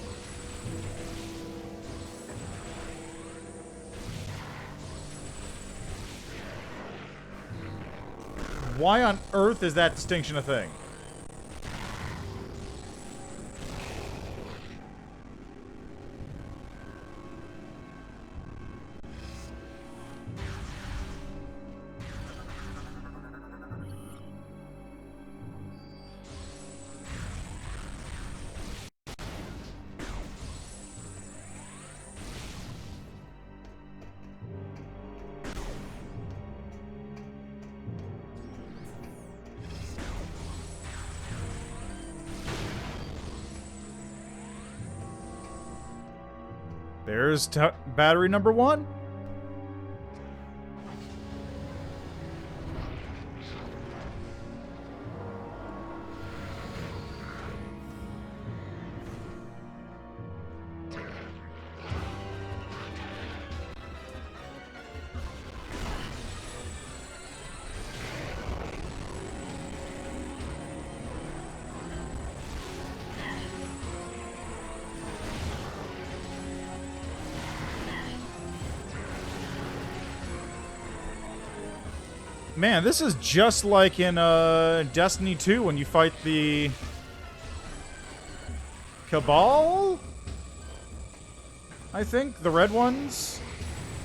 Why on earth is that distinction a thing? There's battery number 1. Man, this is just like in Destiny 2 when you fight the Cabal? I think, the red ones.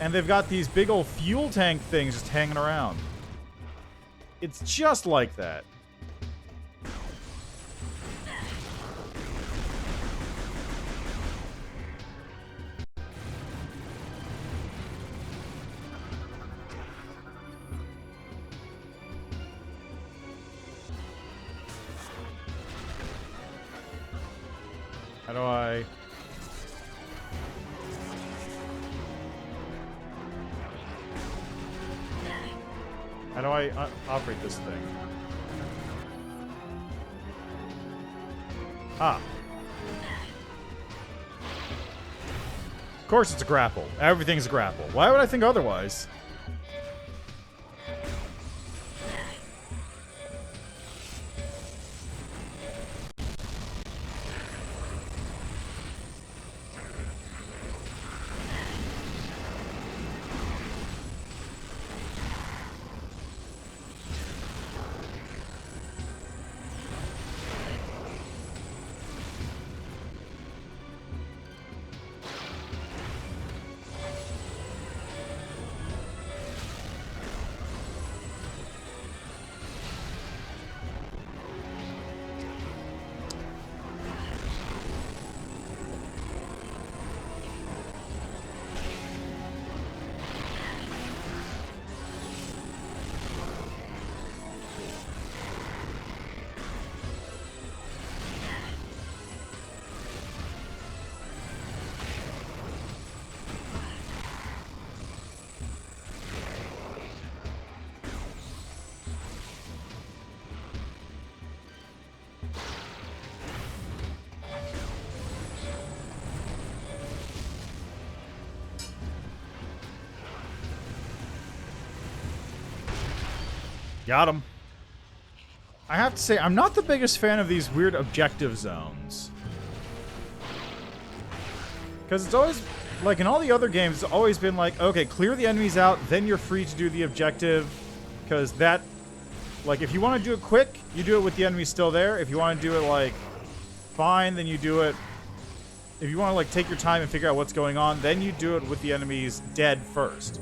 And they've got these big old fuel tank things just hanging around. It's just like that. How do I... How do I operate this thing? Ah. Of course it's a grapple. Everything's a grapple. Why would I think otherwise? Got him. I have to say, I'm not the biggest fan of these weird objective zones. Because it's always, like in all the other games, it's always been like, okay, clear the enemies out, then you're free to do the objective. Because that, like, if you want to do it quick, you do it with the enemies still there. If you want to do it, like, fine, then you do it. If you want to, like, take your time and figure out what's going on, then you do it with the enemies dead first.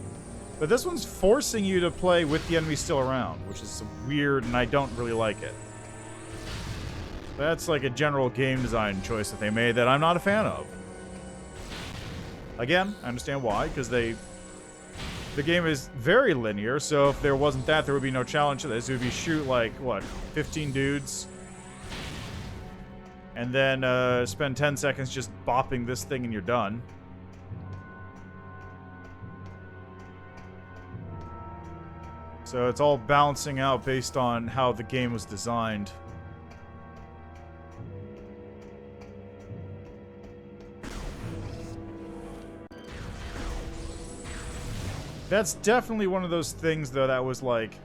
But this one's forcing you to play with the enemies still around, which is weird, and I don't really like it. That's like a general game design choice that they made that I'm not a fan of. Again, I understand why, because the game is very linear, so if there wasn't that, there would be no challenge to this. It would be shoot, like, what, 15 dudes? And then spend 10 seconds just bopping this thing and you're done. So it's all balancing out based on how the game was designed. That's definitely one of those things, though, that was like...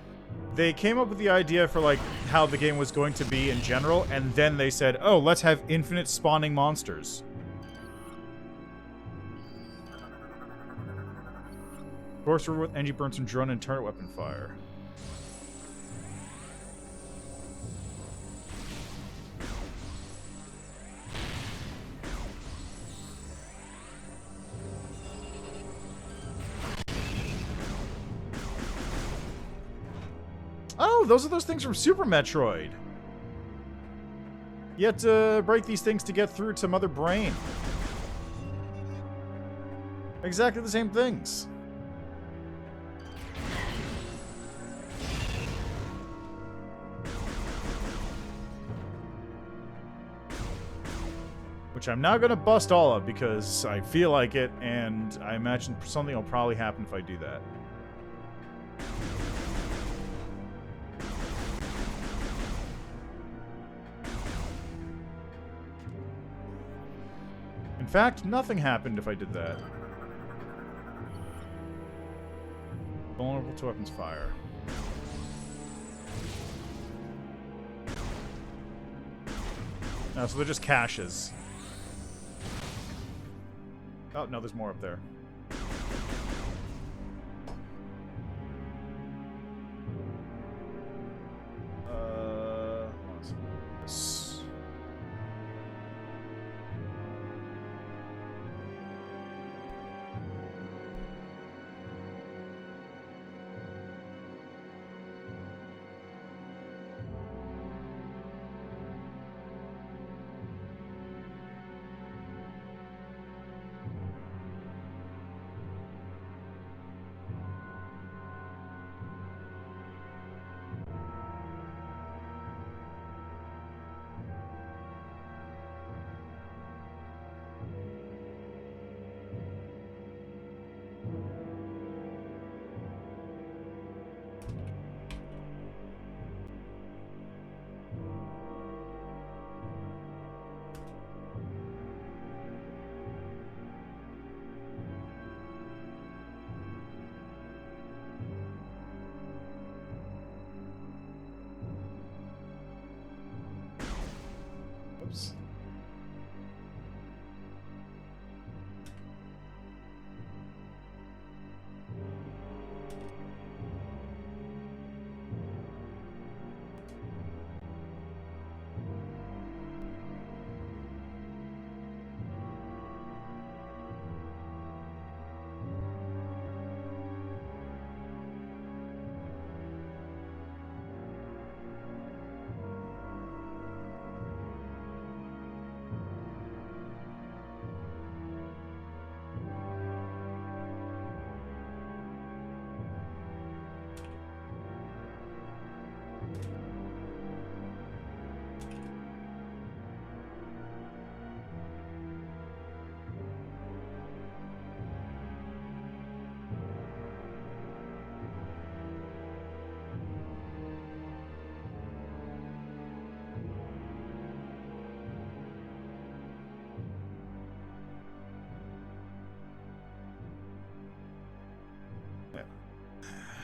They came up with the idea for, like, how the game was going to be in general, and then they said, oh, let's have infinite spawning monsters. Sorcerer with energy burns from drone and turret weapon fire. Oh, those are those things from Super Metroid. You have to break these things to get through to Mother Brain. Exactly the same things. Which I'm now going to bust all of because I feel like it, and I imagine something will probably happen if I do that. In fact, nothing happened if I did that. Vulnerable to weapons fire. No, so they're just caches. Oh, no, there's more up there.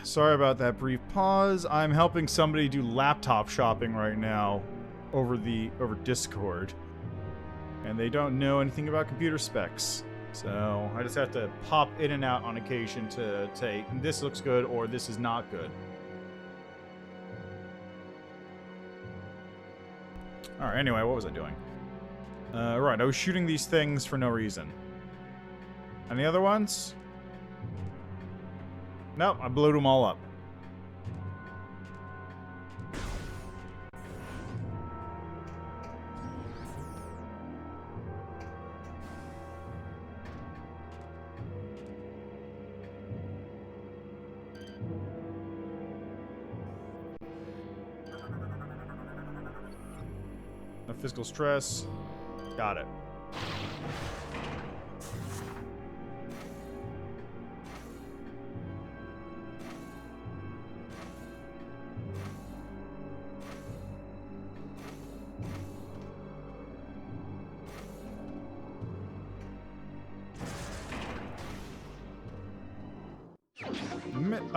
Sorry about that brief pause. I'm helping somebody do laptop shopping right now over Discord. And they don't know anything about computer specs. So I just have to pop in and out on occasion to say, this looks good or this is not good. Alright, anyway, what was I doing? Right, I was shooting these things for no reason. Any other ones? Nope, I blew them all up. No physical stress. Got it.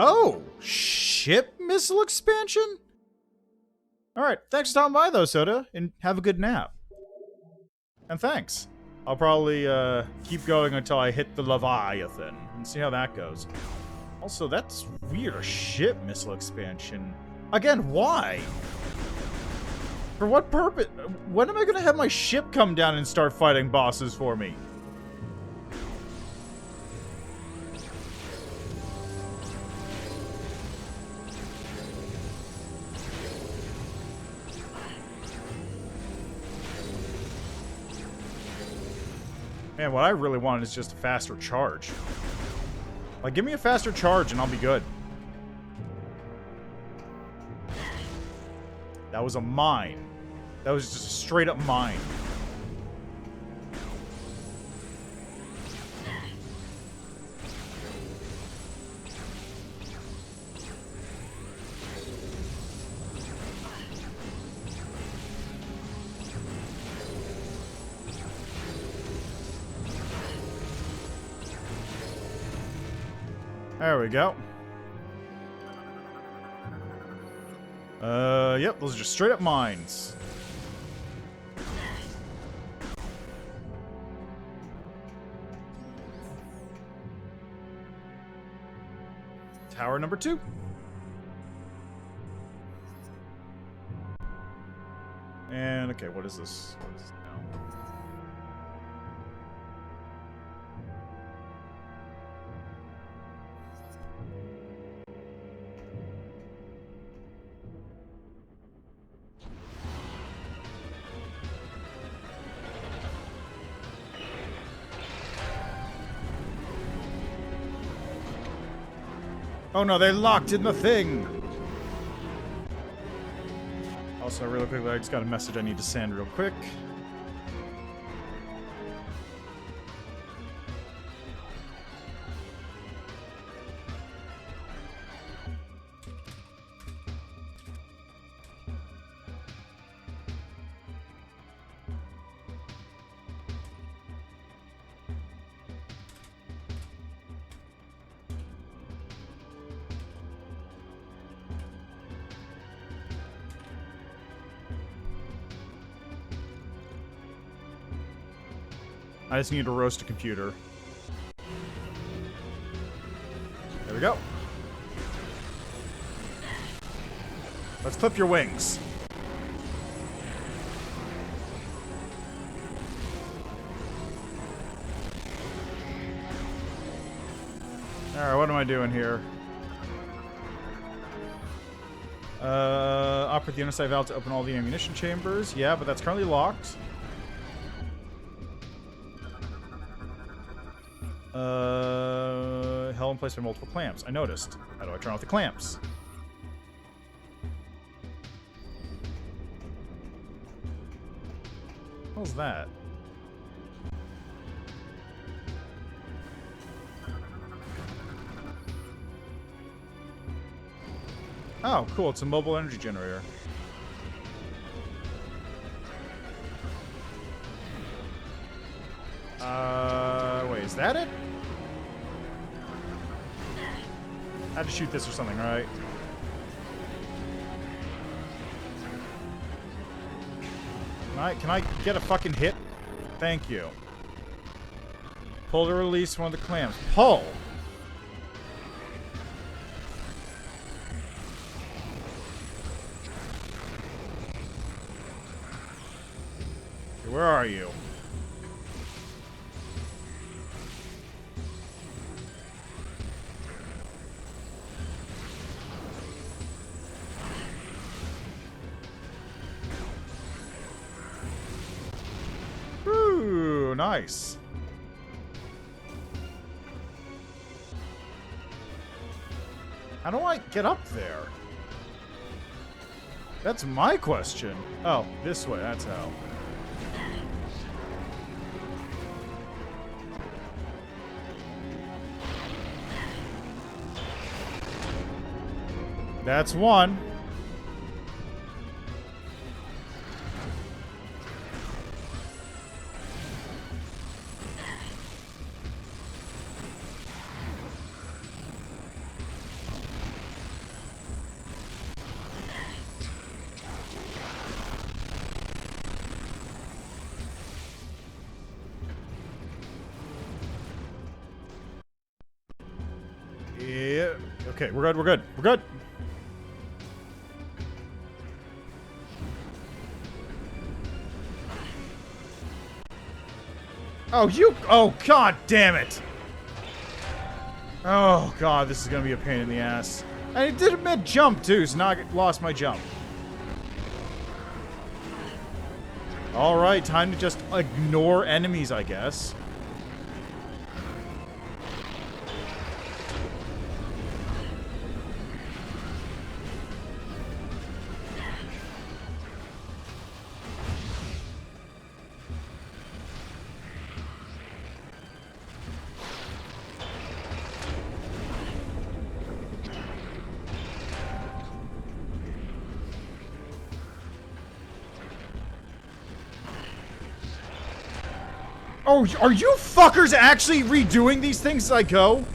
Oh! Ship missile expansion? Alright, thanks for stopping by though, Soda, and have a good nap. And thanks. I'll probably keep going until I hit the Leviathan and see how that goes. Also, that's weird, a ship missile expansion. Again, why? For what purpose? When am I gonna have my ship come down and start fighting bosses for me? Man, what I really want is just a faster charge. Like, give me a faster charge and I'll be good. That was a mine. That was just a straight up mine. There we go. Yep, those are just straight up mines. Tower number 2. And, okay, what is this? What is this now? Oh no, they locked in the thing! Also, really quickly, I just got a message I need to send real quick. I just need to roast a computer. There we go. Let's clip your wings. Alright, what am I doing here? Operate the unisight valve to open all the ammunition chambers. Yeah, but that's currently locked. Held in place by multiple clamps. I noticed. How do I turn off the clamps? What was that? Oh, cool. It's a mobile energy generator. Wait, is that it? had to shoot this or something, right? Can I get a fucking hit? Thank you. Pull to release one of the clams. Pull! Where are you? Ooh, nice. How do I get up there? That's my question. Oh, this way, that's how. That's one. Yeah. Okay, we're good, we're good, we're good. Oh, you... Oh, god damn it! Oh, god, this is gonna be a pain in the ass. And it did a mid-jump, too, so now I lost my jump. Alright, time to just ignore enemies, I guess. Oh, are you fuckers actually redoing these things as I go?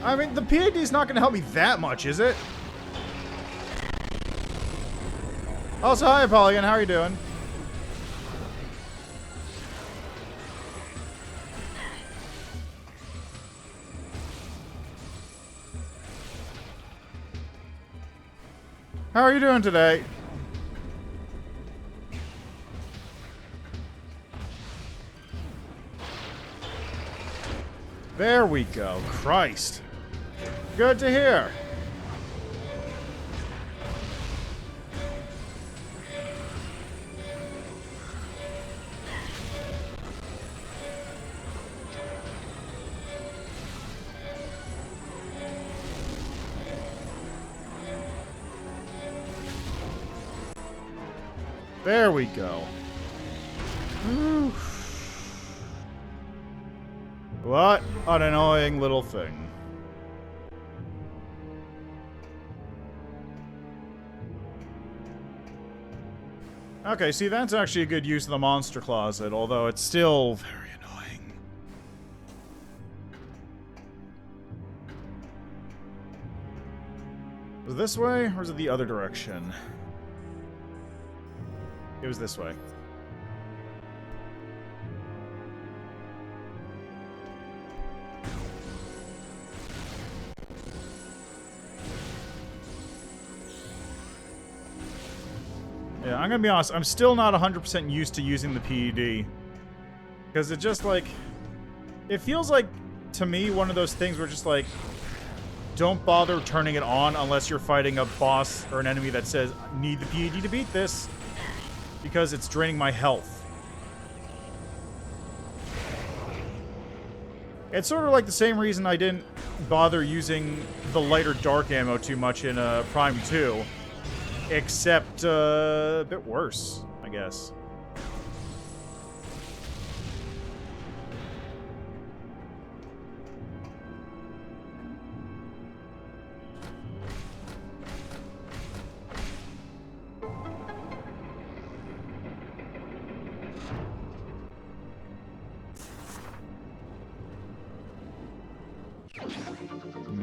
I mean, the PAD is not going to help me that much, is it? Also, hi, Polygon. How are you doing? How are you doing today? There we go. Christ. Good to hear. There we go. Whew. What an annoying little thing. Okay, see, that's actually a good use of the monster closet, although it's still very annoying. Was it this way, or is it the other direction? It was this way. Yeah, I'm gonna be honest, I'm still not 100% used to using the PED. Because it just, like... It feels like, to me, one of those things where just, like... Don't bother turning it on unless you're fighting a boss or an enemy that says, need the PED to beat this. Because it's draining my health. It's sort of like the same reason I didn't bother using the lighter dark ammo too much in Prime 2. Except a bit worse, I guess.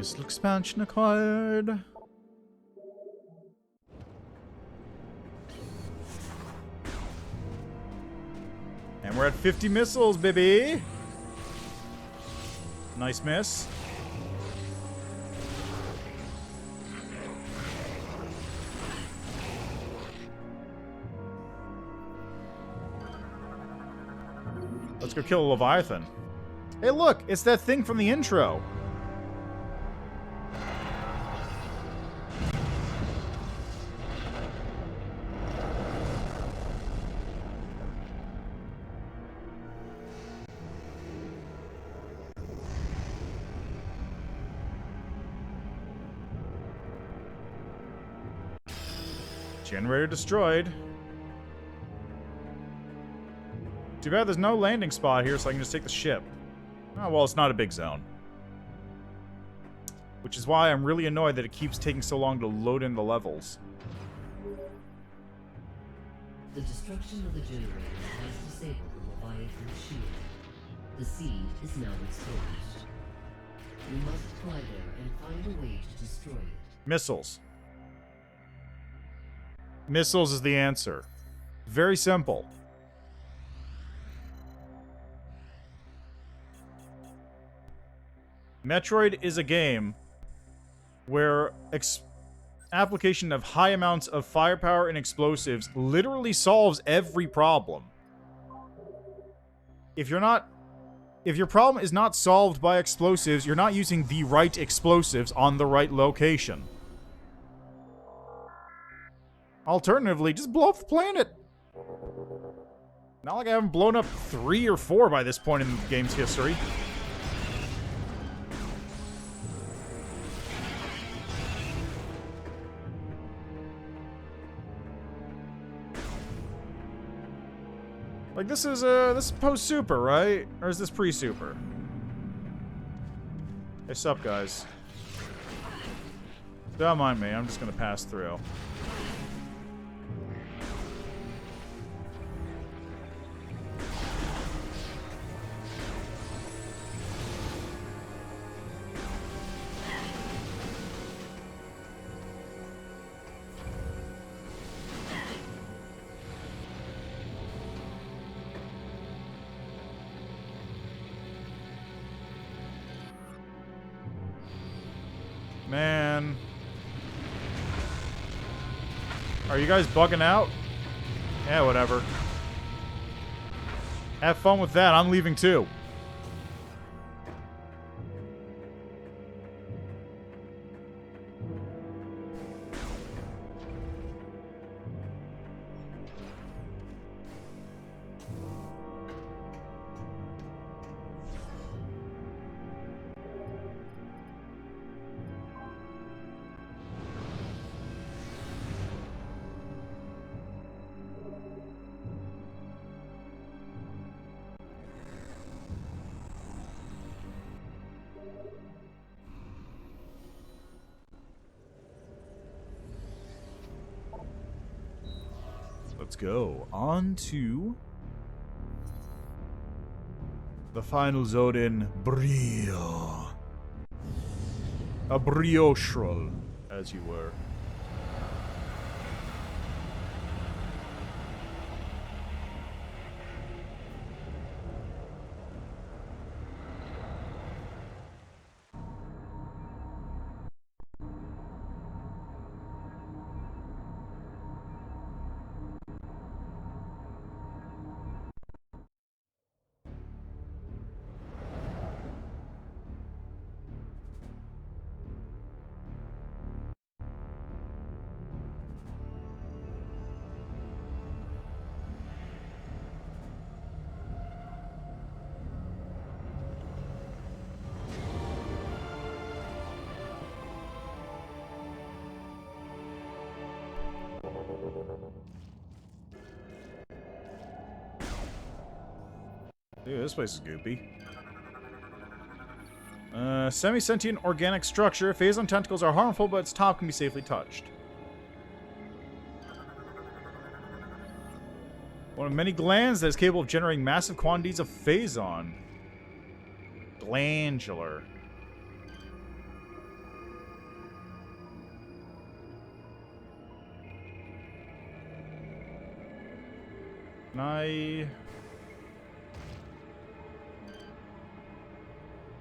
Missile expansion acquired. And we're at 50 missiles, baby. Nice miss. Let's go kill a Leviathan. Hey, look! It's that thing from the intro. Generator destroyed. Too bad there's no landing spot here, so I can just take the ship. Oh, well, it's not a big zone. Which is why I'm really annoyed that it keeps taking so long to load in the levels. The destruction of the generator has disabled the Leviathan shield. The seed is now exposed. We must fly there and find a way to destroy it. Missiles. Missiles is the answer. Very simple. Metroid is a game where application of high amounts of firepower and explosives literally solves every problem. If your problem is not solved by explosives, you're not using the right explosives on the right location. Alternatively, just blow up the planet. Not like I haven't blown up 3 or 4 by this point in the game's history. Like, this is post-super, right? Or is this pre-super? Hey, sup, guys. Don't mind me, I'm just gonna pass through. Man. Are you guys bugging out? Yeah, whatever. Have fun with that. I'm leaving too. Let's go on to the final zone in Brio. A brioche, as you were. Dude, this place is goopy. Semi-sentient organic structure. Phazon tentacles are harmful, but its top can be safely touched. One of many glands that is capable of generating massive quantities of Phazon. Glandular. Can I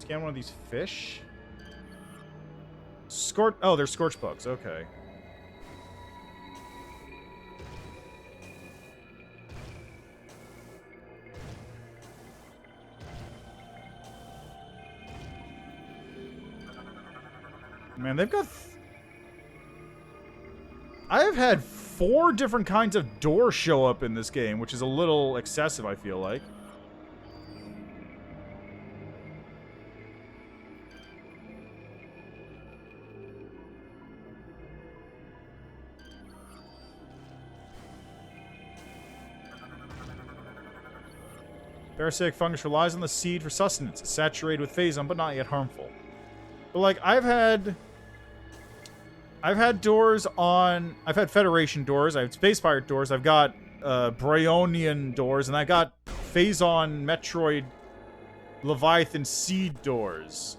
scan one of these fish? Oh, they're scorch bugs. Okay. Man, they've got... I have had 4 different kinds of doors show up in this game, which is a little excessive, I feel like. Parasitic fungus relies on the seed for sustenance. It's saturated with phazon, but not yet harmful. But, like, I've had doors on... I've had Federation doors, I have Space Pirate doors, I've got Bryonian doors, and I got Phazon, Metroid, Leviathan seed doors.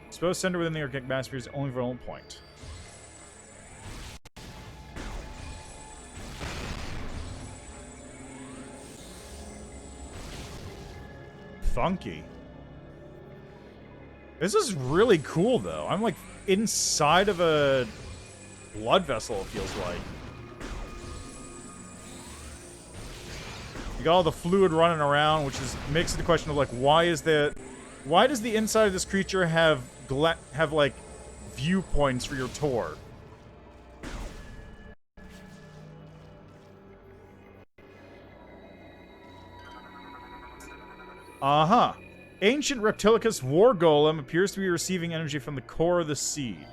Exposed center within the organic atmosphere is only vulnerable point. Funky. This is really cool, though. I'm, like, inside of a blood vessel, it feels like. You got all the fluid running around, which makes it a question of, like, why does the inside of this creature have, like, viewpoints for your Tor? Uh-huh. Ancient Reptilicus War Golem appears to be receiving energy from the core of the seed.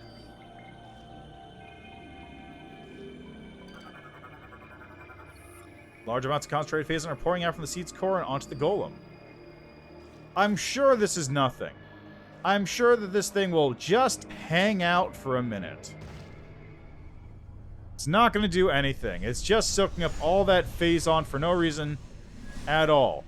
Large amounts of concentrated phazon are pouring out from the seed's core and onto the golem. I'm sure this is nothing. I'm sure that this thing will just hang out for a minute. It's not going to do anything. It's just soaking up all that phazon for no reason at all.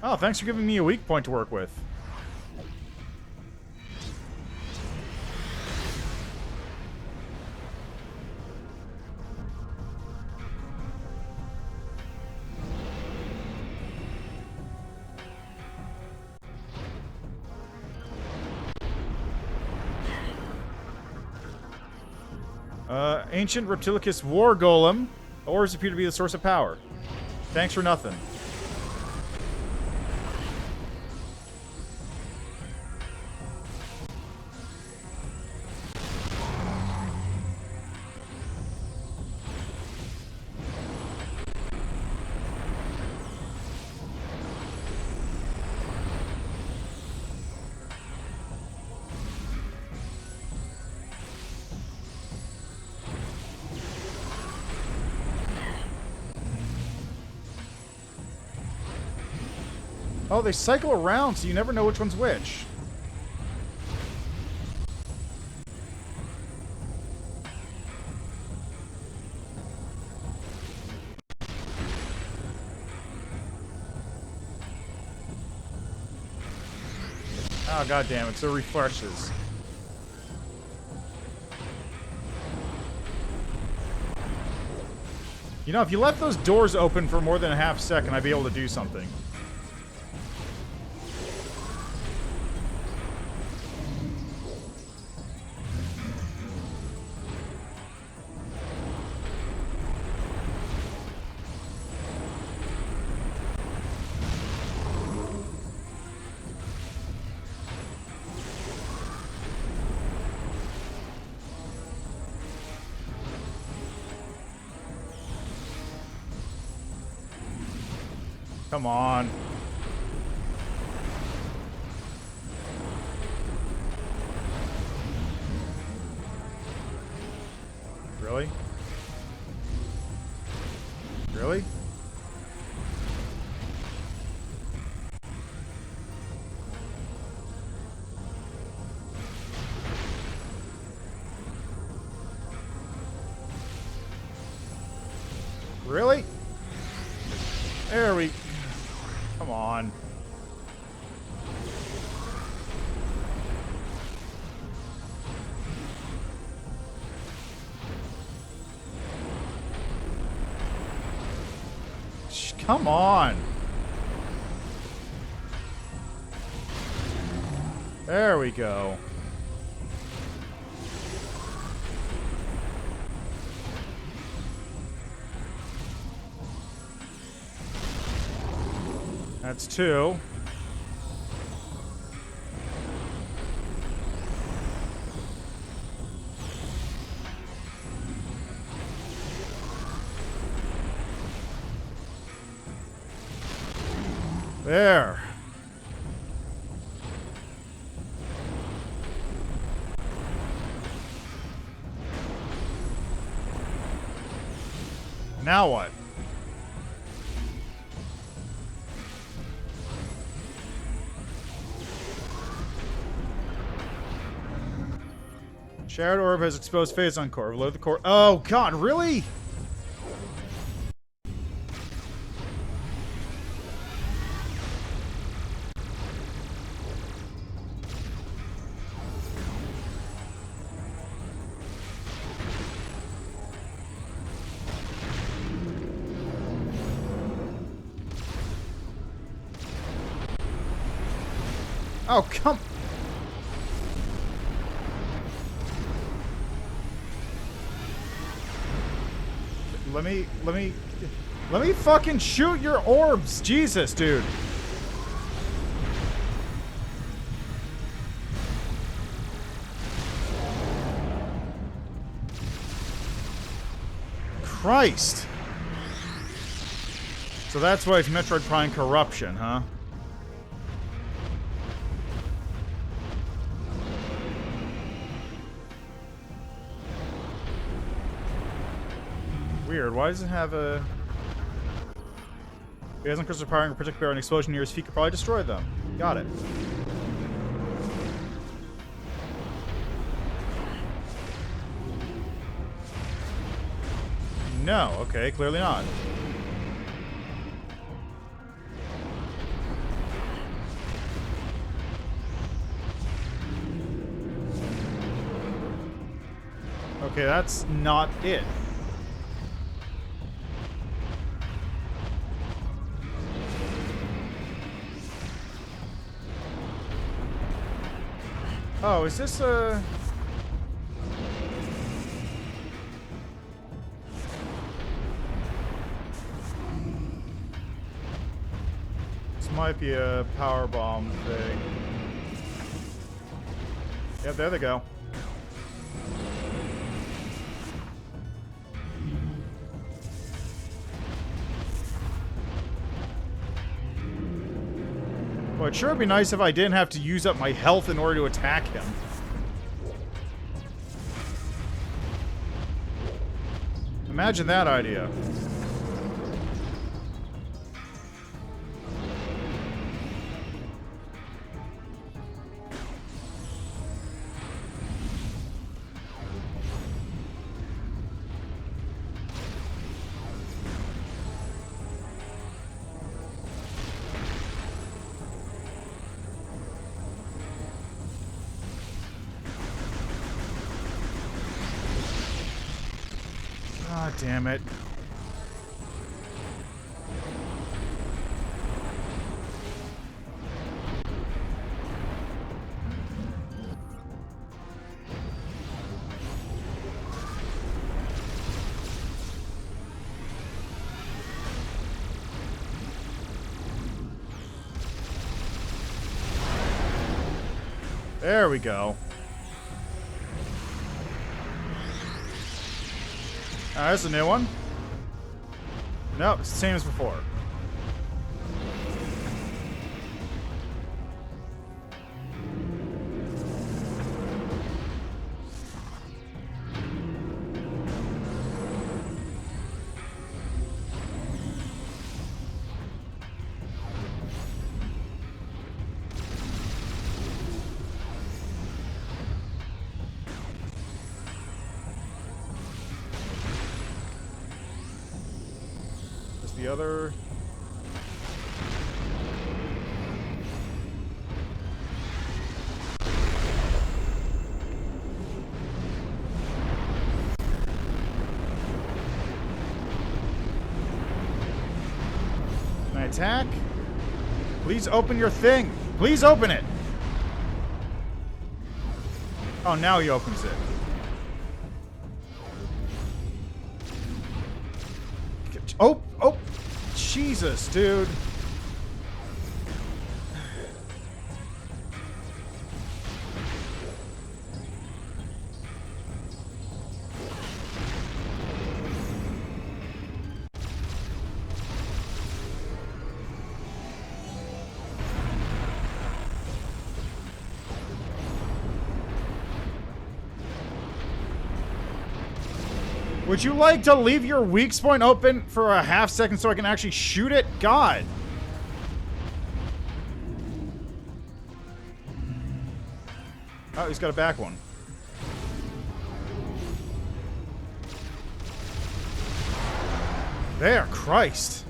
Oh, thanks for giving me a weak point to work with. Ancient Reptilicus War Golem. Ores appear to be the source of power. Thanks for nothing. Oh, they cycle around, so you never know which one's which. Oh, god damn it, so it refreshes. You know, if you left those doors open for more than a half second, I'd be able to do something. Come on. Really? Really? Really? There we... Come on. Come on. There we go. That's 2. There. Now what? Shared orb has exposed phase on core. Reload the core. Oh god, really? Oh, come... Let me fucking shoot your orbs! Jesus, dude. Christ. So that's why it's Metroid Prime Corruption, huh? Weird. Why does it have a... If he hasn't crystal powering a particular an explosion near his feet could probably destroy them. Got it. No. Okay, clearly not. Okay, that's not it. Oh, is this a... This might be a power bomb thing. Yep, there they go. Well, it'd sure be nice if I didn't have to use up my health in order to attack him. Imagine that idea. God damn it. There we go. There's a new one. Nope, it's the same as before. the other? Can I attack? Please open your thing. Please open it. Oh, now he opens it. Oh, oh, Jesus, dude. Would you like to leave your weak point open for a half second so I can actually shoot it? God. Oh, he's got a back one. There, Christ.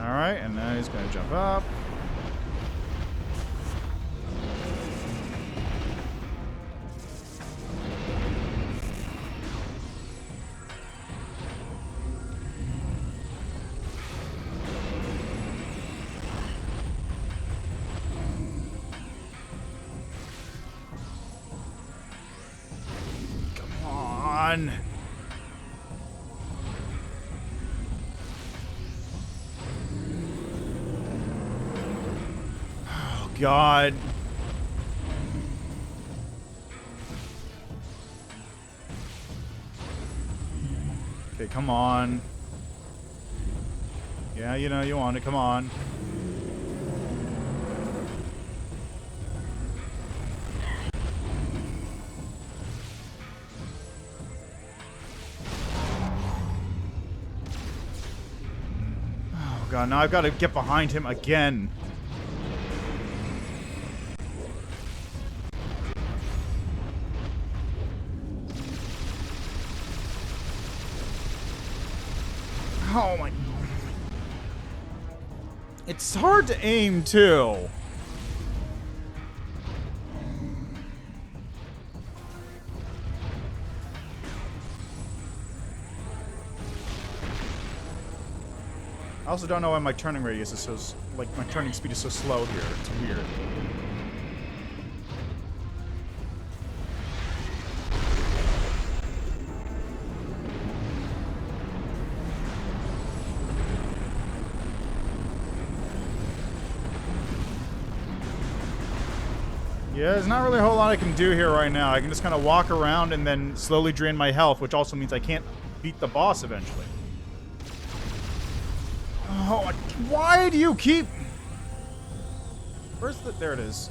Alright, and now he's gonna jump up. Come on. God. Okay, come on. Yeah, you know you want it. Come on. Oh, God. Now I've got to get behind him again. Oh my... It's hard to aim, too. I also don't know why my turning radius is so... Like, my turning speed is so slow here. It's weird. Yeah, there's not really a whole lot I can do here right now. I can just kind of walk around and then slowly drain my health, which also means I can't beat the boss eventually. Oh, why do you keep... Where's the... There it is.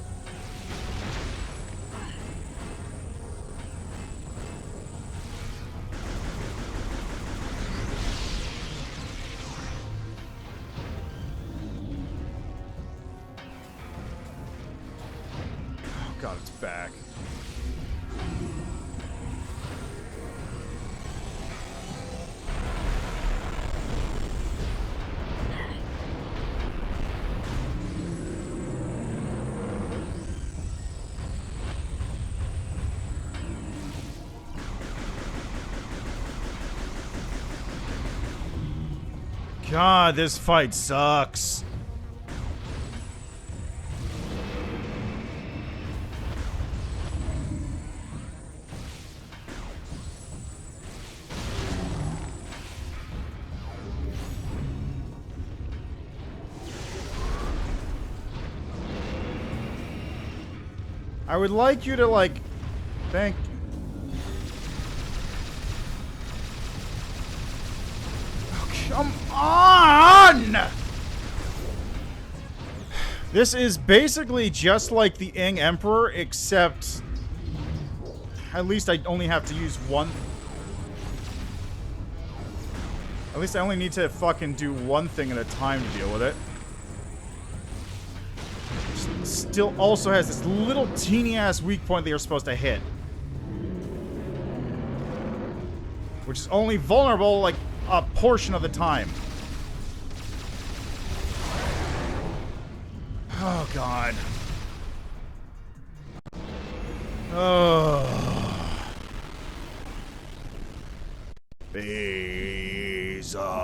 God, it's back. God, this fight sucks. I would like you to, like, thank you. Oh, come on! This is basically just like the Ing Emperor, except at least I only have to use one. At least I only need to fucking do one thing at a time to deal with it. Still also has this little teeny ass weak point that you're supposed to hit. Which is only vulnerable like a portion of the time. Oh god. Oh. Bizon.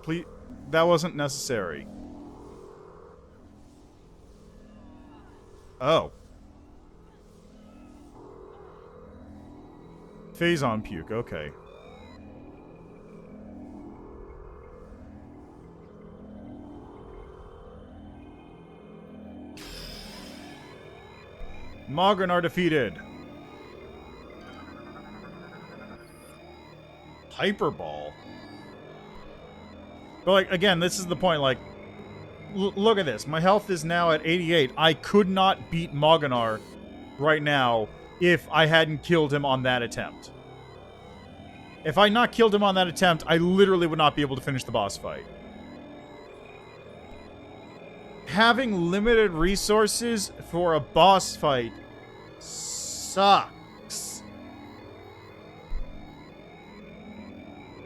Please, that wasn't necessary. Oh. Phazon puke, okay. Mogren are defeated. Hyperball. But, like, again, this is the point, like, look at this. My health is now at 88. I could not beat Moganar right now if I hadn't killed him on that attempt. If I not killed him on that attempt, I literally would not be able to finish the boss fight. Having limited resources for a boss fight sucks.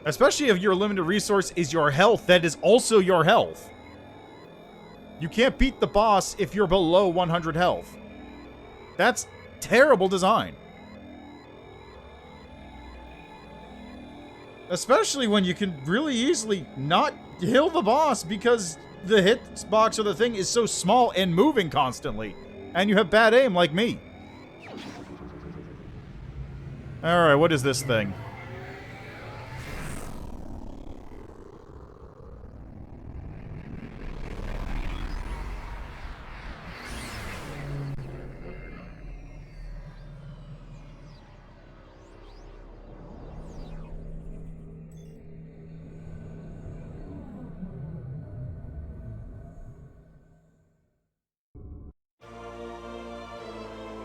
Especially if your limited resource is your health, that is also your health. You can't beat the boss if you're below 100 health. That's terrible design. Especially when you can really easily not heal the boss because the hitbox or the thing is so small and moving constantly. And you have bad aim like me. Alright, what is this thing?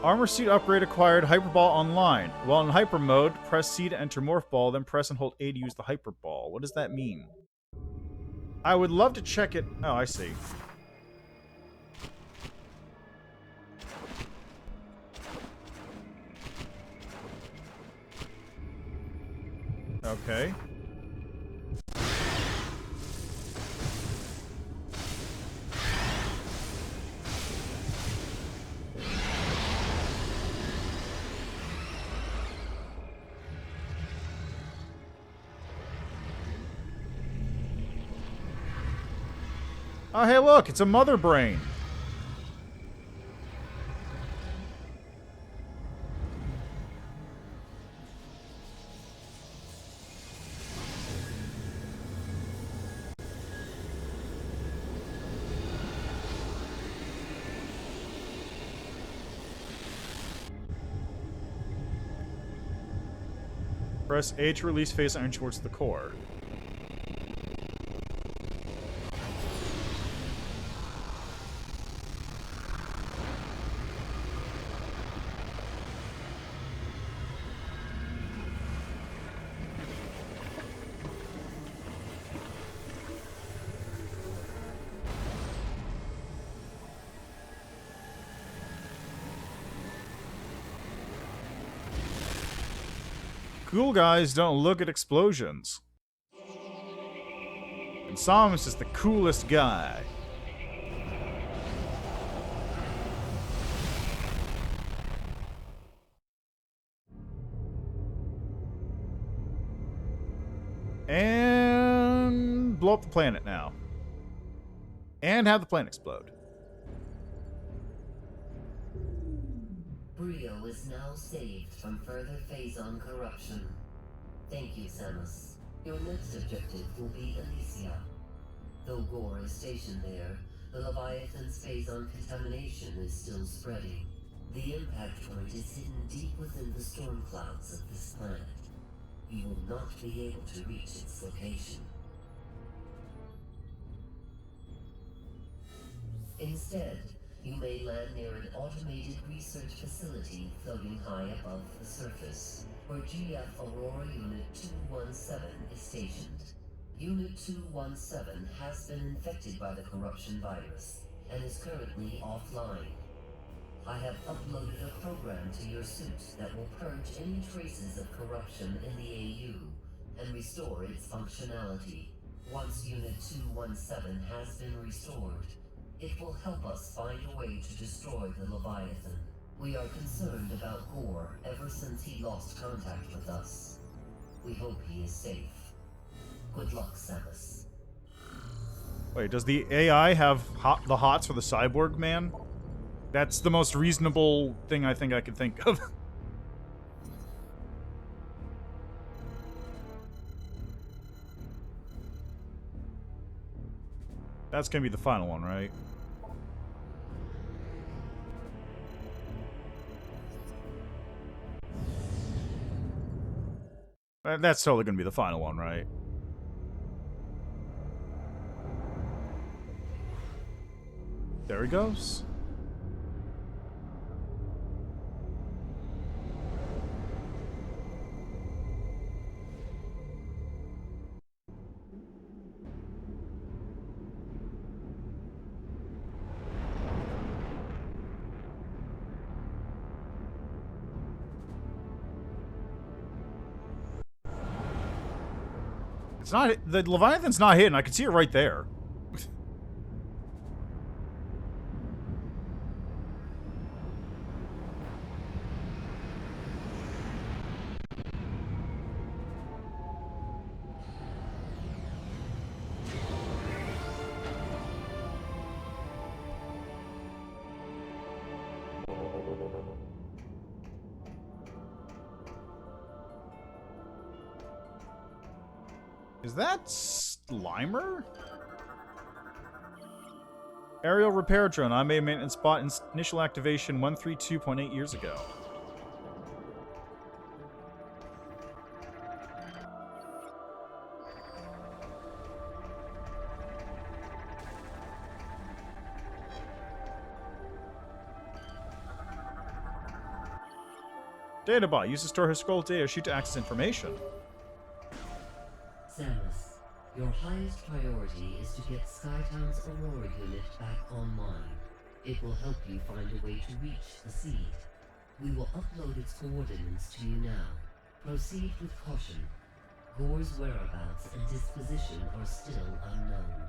Armor Suit upgrade acquired Hyperball online. While in Hyper mode, press C to enter Morph Ball, then press and hold A to use the Hyper Ball. What does that mean? I would love to check it. Oh, I see. Okay. Oh, hey, look, it's a mother brain. Press A to release face iron towards the core. Cool guys don't look at explosions. And Samus is the coolest guy. And blow up the planet now. And have the plane explode. Brio is now saved from further Phazon corruption. Thank you, Samus. Your next objective will be Elysia. Though Gore is stationed there, the Leviathan's Phazon contamination is still spreading. The impact point is hidden deep within the storm clouds of this planet. You will not be able to reach its location. Instead, you may land near an automated research facility floating high above the surface, where GF Aurora Unit 217 is stationed. Unit 217 has been infected by the corruption virus and is currently offline. I have uploaded a program to your suit that will purge any traces of corruption in the AU and restore its functionality. Once Unit 217 has been restored, it will help us find a way to destroy the Leviathan. We are concerned about Gore ever since he lost contact with us. We hope he is safe. Good luck, Samus. Wait, does the AI have the hots for the cyborg man? That's the most reasonable thing I think I could think of. That's gonna be the final one, right? That's totally gonna be the final one, right? There he goes. It's not, the Leviathan's not hidden. I can see it right there. Is that Slimer? Aerial repair drone. I made a maintenance spot in initial activation 132.8 years ago. Databot. Use to store historical data. Shoot to access information. Samus, your highest priority is to get Skytown's Aurora unit back online. It will help you find a way to reach the seed. We will upload its coordinates to you now. Proceed with caution. Gore's whereabouts and disposition are still unknown.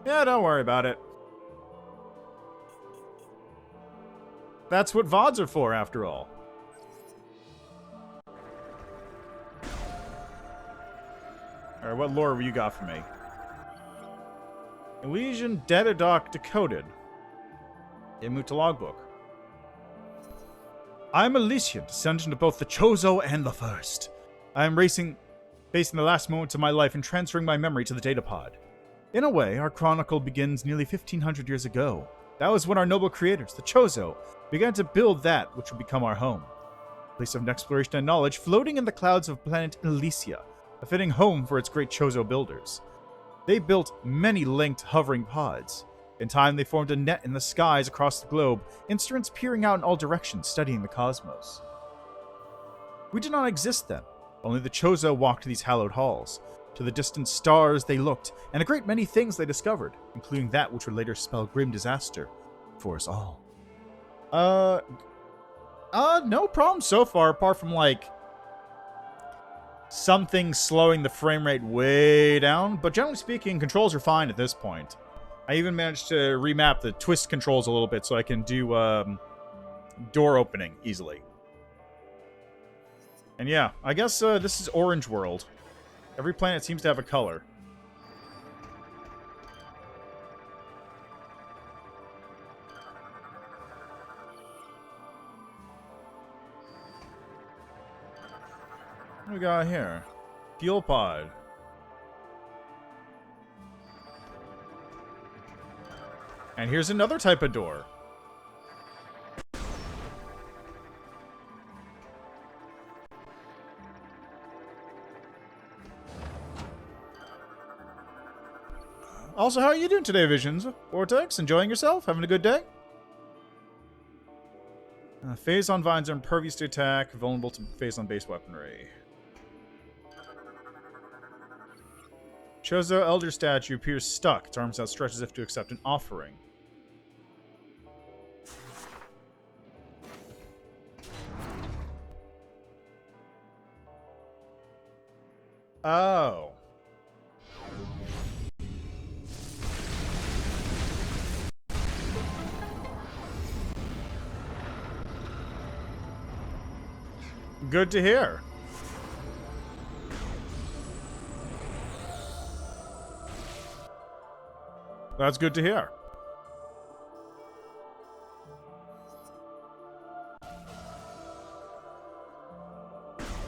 Yeah, don't worry about it. That's what VODs are for, after all. Alright, what lore have you got for me? Elysian Datadoc Decoded. Move to logbook. I am Elysian, descendant of both the Chozo and the First. I am basing the last moments of my life and transferring my memory to the datapod. In a way, our chronicle begins nearly 1500 years ago. That was when our noble creators, the Chozo, began to build that which would become our home. A place of exploration and knowledge floating in the clouds of planet Elysia, a fitting home for its great Chozo builders. They built many linked hovering pods. In time, they formed a net in the skies across the globe, instruments peering out in all directions, studying the cosmos. We did not exist then. Only the Chozo walked these hallowed halls. To the distant stars they looked, and a great many things they discovered, including that which would later spell grim disaster for us all. No problem so far, apart from, like, something slowing the frame rate way down, but generally speaking, controls are fine at this point. I even managed to remap the twist controls a little bit so I can do door opening easily. And yeah, I guess this is Orange World. Every planet seems to have a color. What do we got here? Fuel pod. And here's another type of door. Also, how are you doing today, Visions? Vortex, enjoying yourself? Having a good day? Phazon vines are impervious to attack, vulnerable to Phazon base weaponry. Chozo Elder Statue appears stuck. Its arms outstretched as if to accept an offering. Oh. Good to hear. That's good to hear.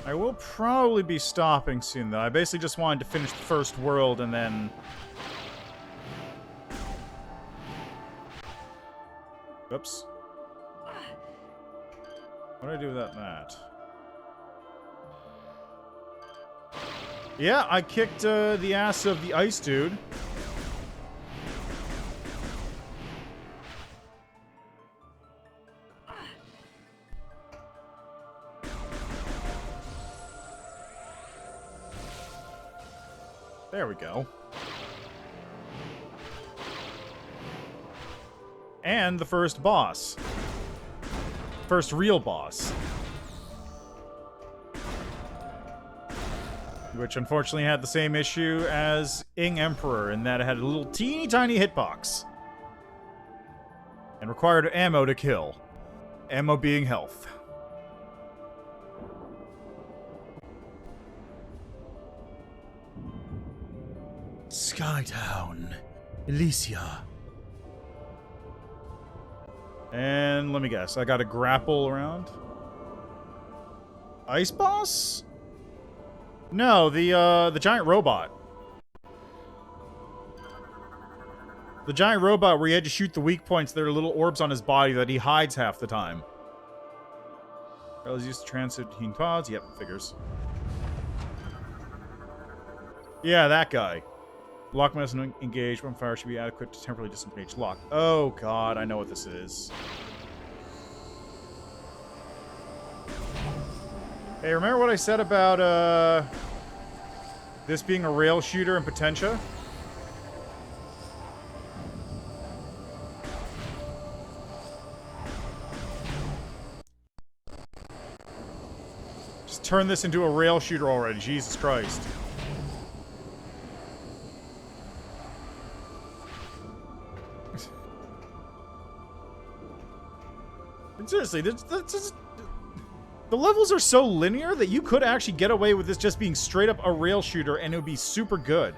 I will probably be stopping soon, though. I basically just wanted to finish the first world and then... Oops. What do I do without that? Yeah, I kicked the ass of the ice dude. There we go. And the first boss. First real boss. Which unfortunately had the same issue as Ing Emperor in that it had a little teeny tiny hitbox. And required ammo to kill. Ammo being health. Skytown. Elysia. And let me guess, I gotta grapple around? Ice boss? No, the giant robot. The giant robot where you had to shoot the weak points, there are little orbs on his body that he hides half the time. That was used to transit heating pods. Yep, figures. Yeah, that guy. Lock must engage. When fire should be adequate to temporarily disengage lock. Oh god, I know what this is. Hey, remember what I said about this being a rail shooter in Potentia? Just turn this into a rail shooter already, Jesus Christ. Seriously, the levels are so linear that you could actually get away with this just being straight up a rail shooter and it would be super good.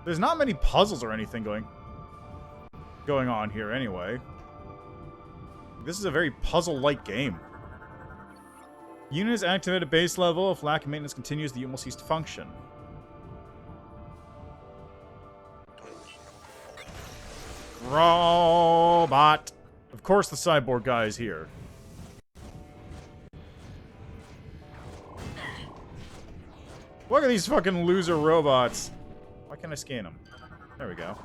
There's not many puzzles or anything going on here anyway. This is a very puzzle-like game. Unit is activated at base level. If lack of maintenance continues, the unit will cease to function. Robot. Of course the cyborg guy is here. Look at these fucking loser robots. Why can't I scan them? There we go.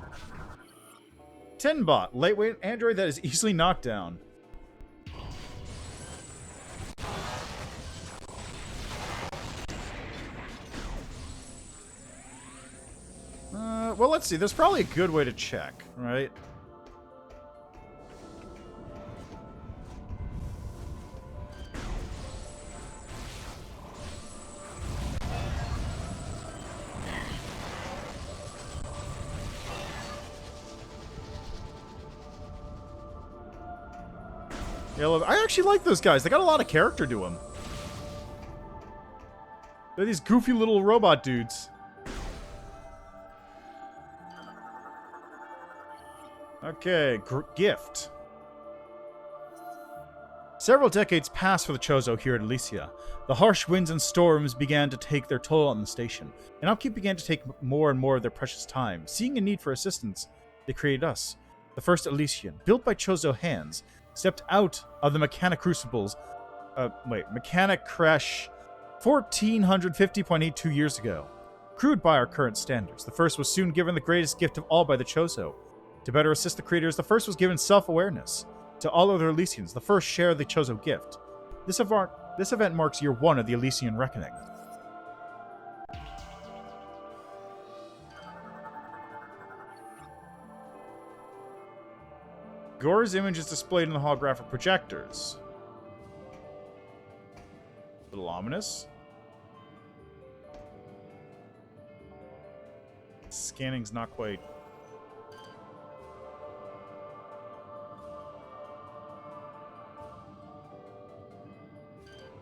Tinbot. Lightweight android that is easily knocked down. Well, let's see. There's probably a good way to check, right? Yeah, look, I actually like those guys. They got a lot of character to them. They're these goofy little robot dudes. Okay, gift. Several decades passed for the Chozo here at Elysia. The harsh winds and storms began to take their toll on the station, and upkeep began to take more and more of their precious time. Seeing a need for assistance, they created us. The first Elysian, built by Chozo hands, stepped out of the Mechanic Crucibles. Mechanic Crash 1450.82 years ago. Crude by our current standards, the first was soon given the greatest gift of all by the Chozo. To better assist the creators, the first was given self-awareness. To all other Elysians, the first share the Chozo gift. This event marks year 1 of the Elysian Reckoning. Gore's image is displayed in the holographic projectors. A little ominous. Scanning's not quite...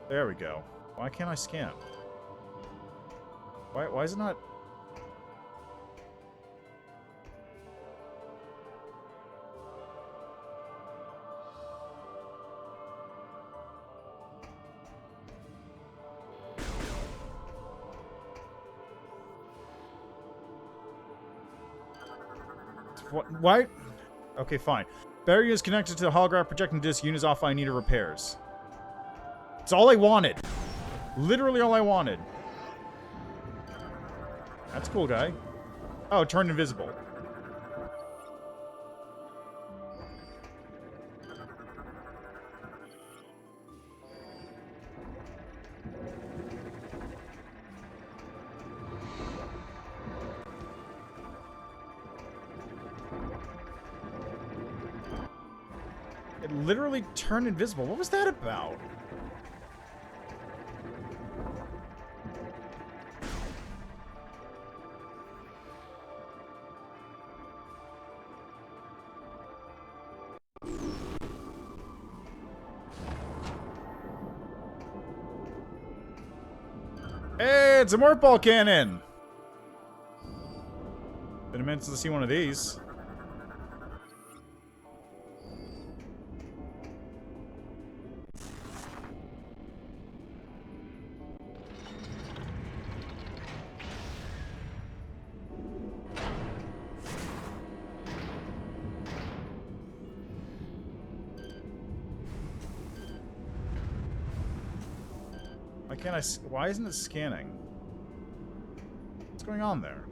There we go. Why can't I scan? Why is it not... Why? Okay, fine. Barrier is connected to the holograph projecting disc. Unit is off. I need repairs. It's all I wanted. Literally all I wanted. That's cool, guy. Oh, it turned invisible. It literally turned invisible. What was that about? Hey, it's a morph ball cannon! Been a minute since I've seen one of these. Why isn't it scanning? What's going on there?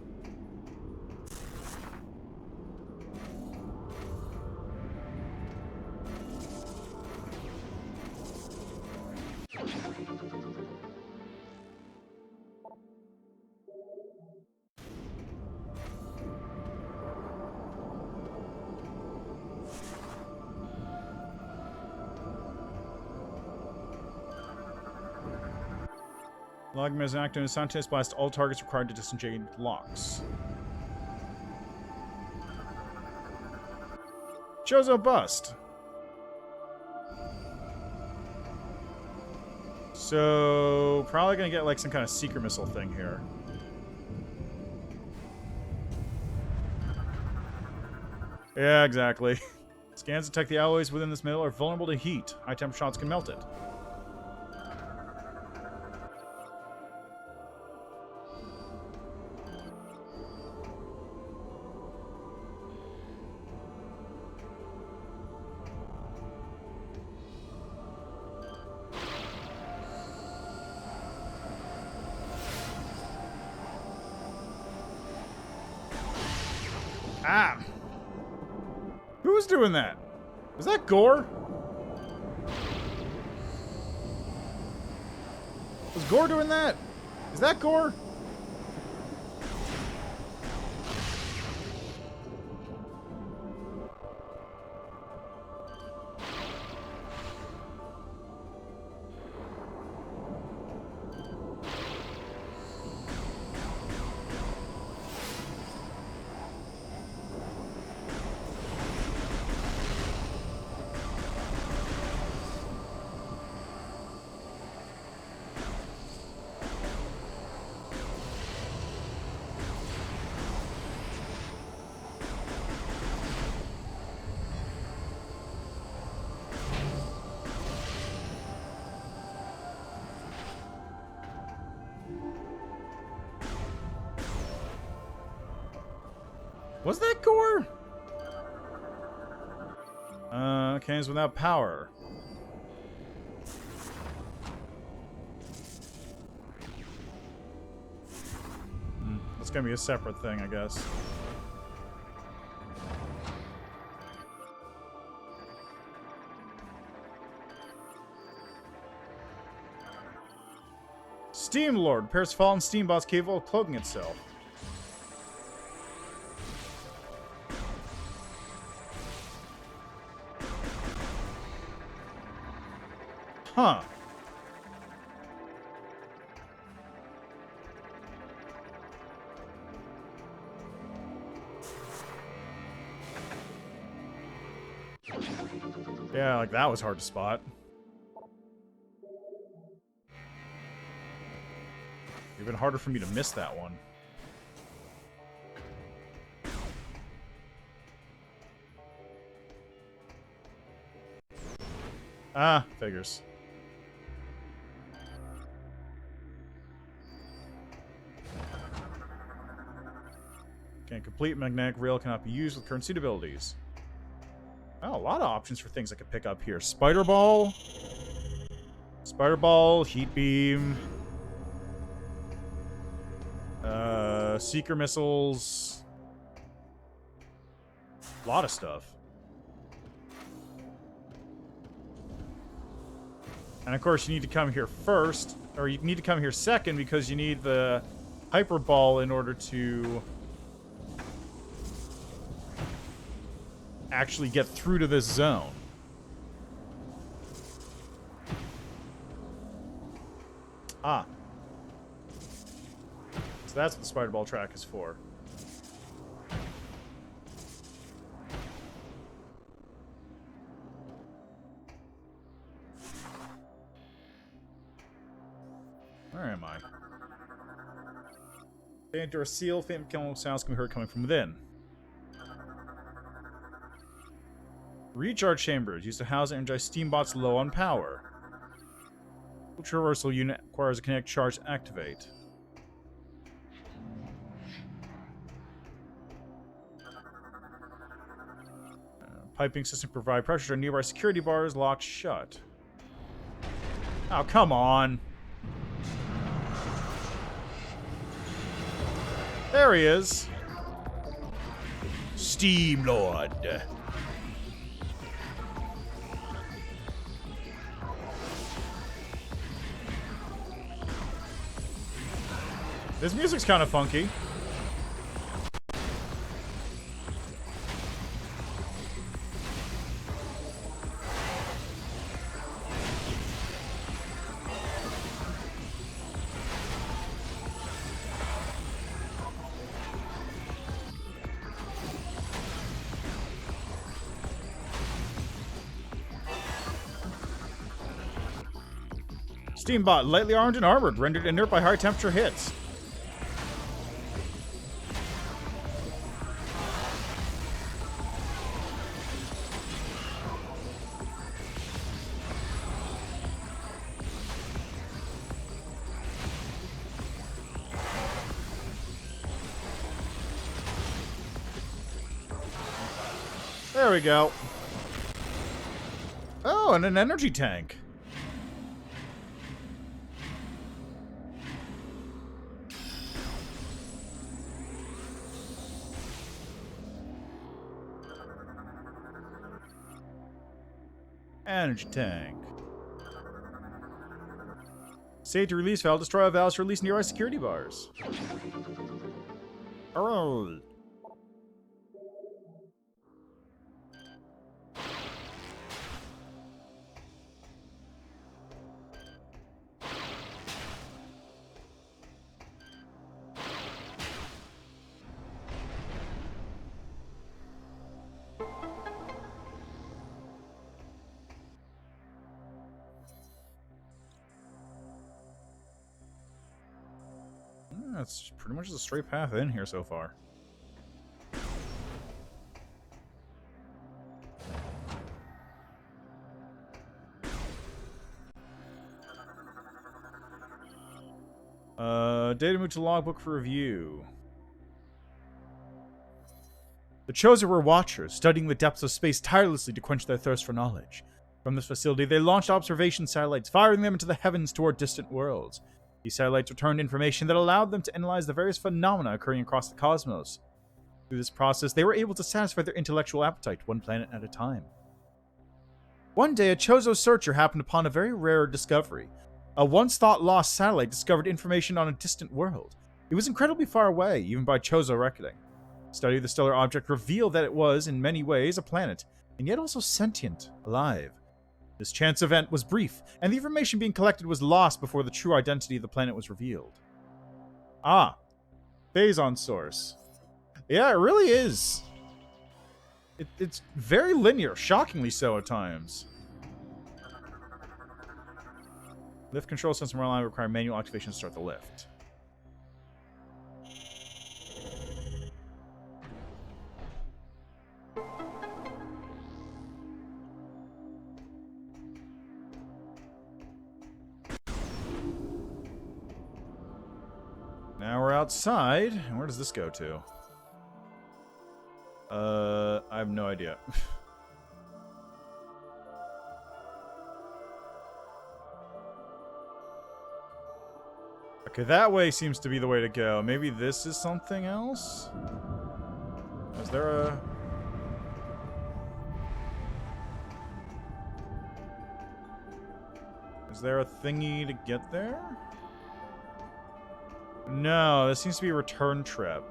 Logging as an active and scientist blast all targets required to disengage locks. Chozo bust. So probably gonna get like some kind of secret missile thing here. Yeah, exactly. Scans detect the alloys within this metal are vulnerable to heat. High temp shots can melt it. Ah! Who's doing that? Was that Gore? Was Gore doing that? Is that Gore? Was that core? Cannons without power. That's gonna be a separate thing, I guess. Steam Lord repairs fallen steam bots capable of cloaking itself. Huh. Yeah, like that was hard to spot. Even harder for me to miss that one. Ah, figures. Okay, complete magnetic rail cannot be used with current suit abilities. Oh, a lot of options for things I could pick up here. Spider Ball. Spider Ball, Heat Beam. Seeker Missiles. A lot of stuff. And of course, you need to come here first. Or you need to come here second because you need the Hyper Ball in order to actually get through to this zone. Ah. So that's what the Spider Ball track is for. Where am I? Faint or seal, faint chemical sounds can be heard coming from within. Recharge chambers used to house and energize steam bots low on power. Each reversal unit requires a kinetic charge to activate. Piping system provide pressure to nearby security bars locked shut. Oh, come on. There he is. Steam Lord. This music's kind of funky. Steambot, lightly armed and armored, rendered inert by high temperature hits. There we go. Oh, and an energy tank. Energy tank. Safety release valve. Destroy valves to release nearby security bars. Oh. That's pretty much the straight path in here so far. Data move to logbook for review. The Chosen were watchers, studying the depths of space tirelessly to quench their thirst for knowledge. From this facility, they launched observation satellites, firing them into the heavens toward distant worlds. These satellites returned information that allowed them to analyze the various phenomena occurring across the cosmos. Through this process, they were able to satisfy their intellectual appetite, one planet at a time. One day, a Chozo searcher happened upon a very rare discovery. A once-thought-lost satellite discovered information on a distant world. It was incredibly far away, even by Chozo reckoning. Study of the stellar object revealed that it was, in many ways, a planet, and yet also sentient, alive. This chance event was brief, and the information being collected was lost before the true identity of the planet was revealed. Ah, Phazon source. Yeah, it really is. It's very linear, shockingly so at times. Lift control system line require manual activation to start the lift. Now we're outside. Where does this go to? I have no idea. Okay, that way seems to be the way to go. Maybe this is something else? Is there a... Is there a thingy to get there? No, this seems to be a return trip.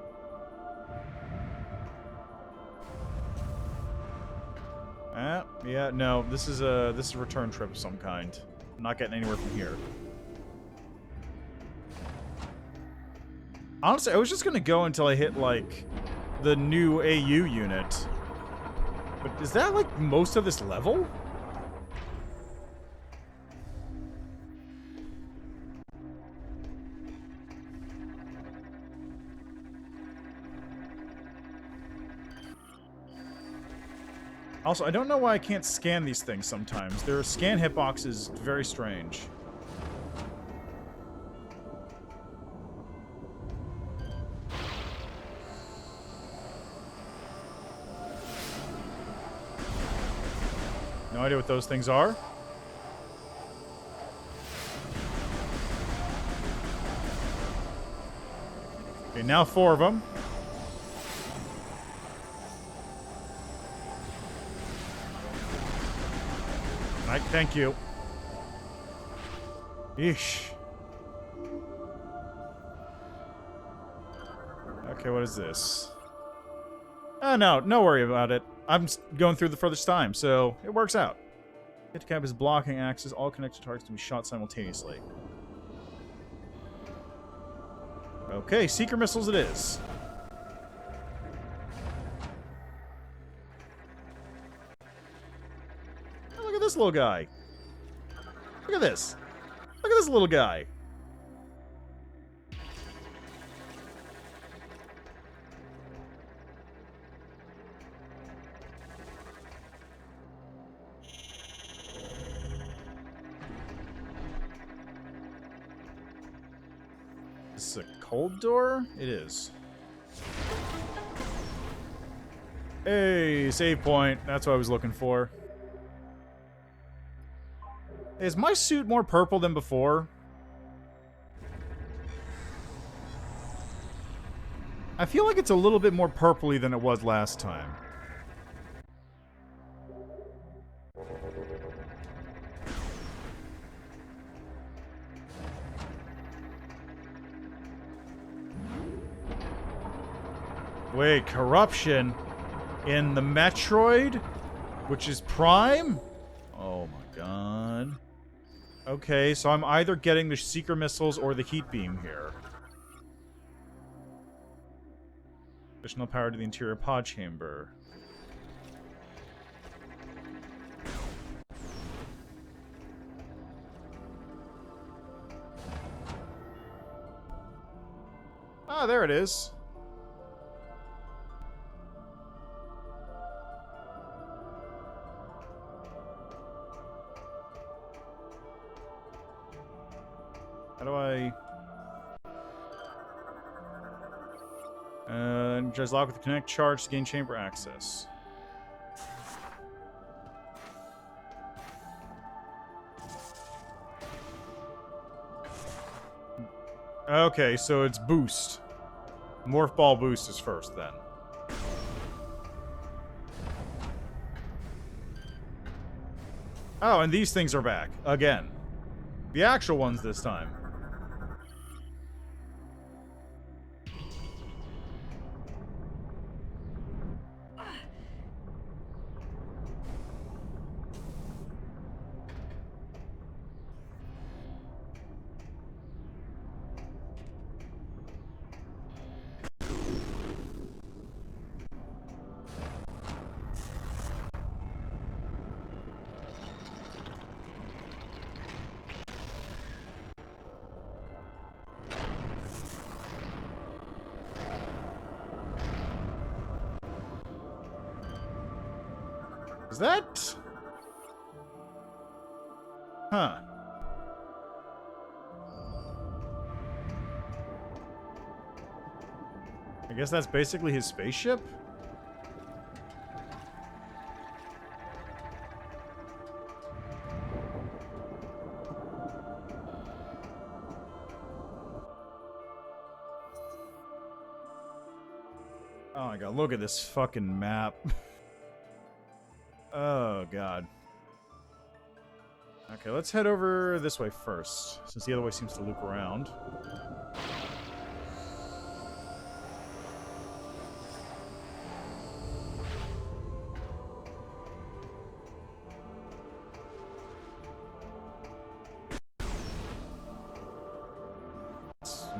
Yeah, no, this is a return trip of some kind. I'm not getting anywhere from here. Honestly, I was just gonna go until I hit, like, the new AU unit. But is that, like, most of this level? Also, I don't know why I can't scan these things sometimes. Their scan hitbox is very strange. No idea what those things are. Okay, now 4 of them. Thank you. Eesh. Okay, what is this? Oh, no worry about it. I'm going through the furthest time, so it works out. Hit cap is blocking axis. All connected targets can be shot simultaneously. Okay, seeker missiles it is. Oh, look at this little guy. Look at this. Look at this little guy. Is this a cold door? It is. Hey, save point. That's what I was looking for. Is my suit more purple than before? I feel like it's a little bit more purpley than it was last time. Wait, corruption in the Metroid, which is Prime? Oh my god. Okay, so I'm either getting the seeker missiles or the heat beam here. Additional power to the interior pod chamber. Ah, there it is. How do I... Energize lock with the connect charge to gain chamber access. Okay, so it's boost. Morph ball boost is first then. Oh, and these things are back. Again. The actual ones this time. Is that... Huh. I guess that's basically his spaceship? Oh my god, look at this fucking map. Oh god. Okay, let's head over this way first, since the other way seems to loop around.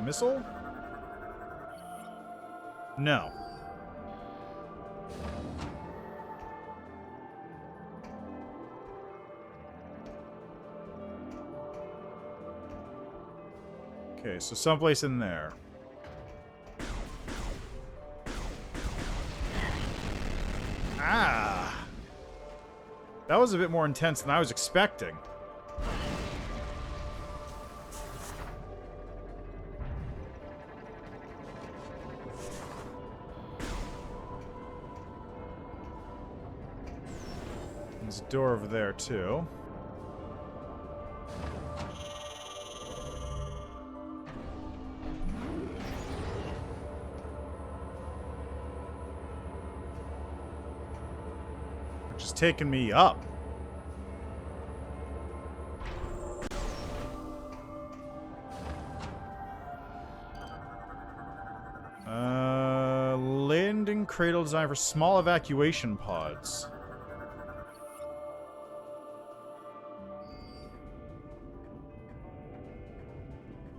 Missile? No. Okay, so someplace in there. Ah! That was a bit more intense than I was expecting. There's a door over there, too. Which is taking me up. Landing cradle designed for small evacuation pods.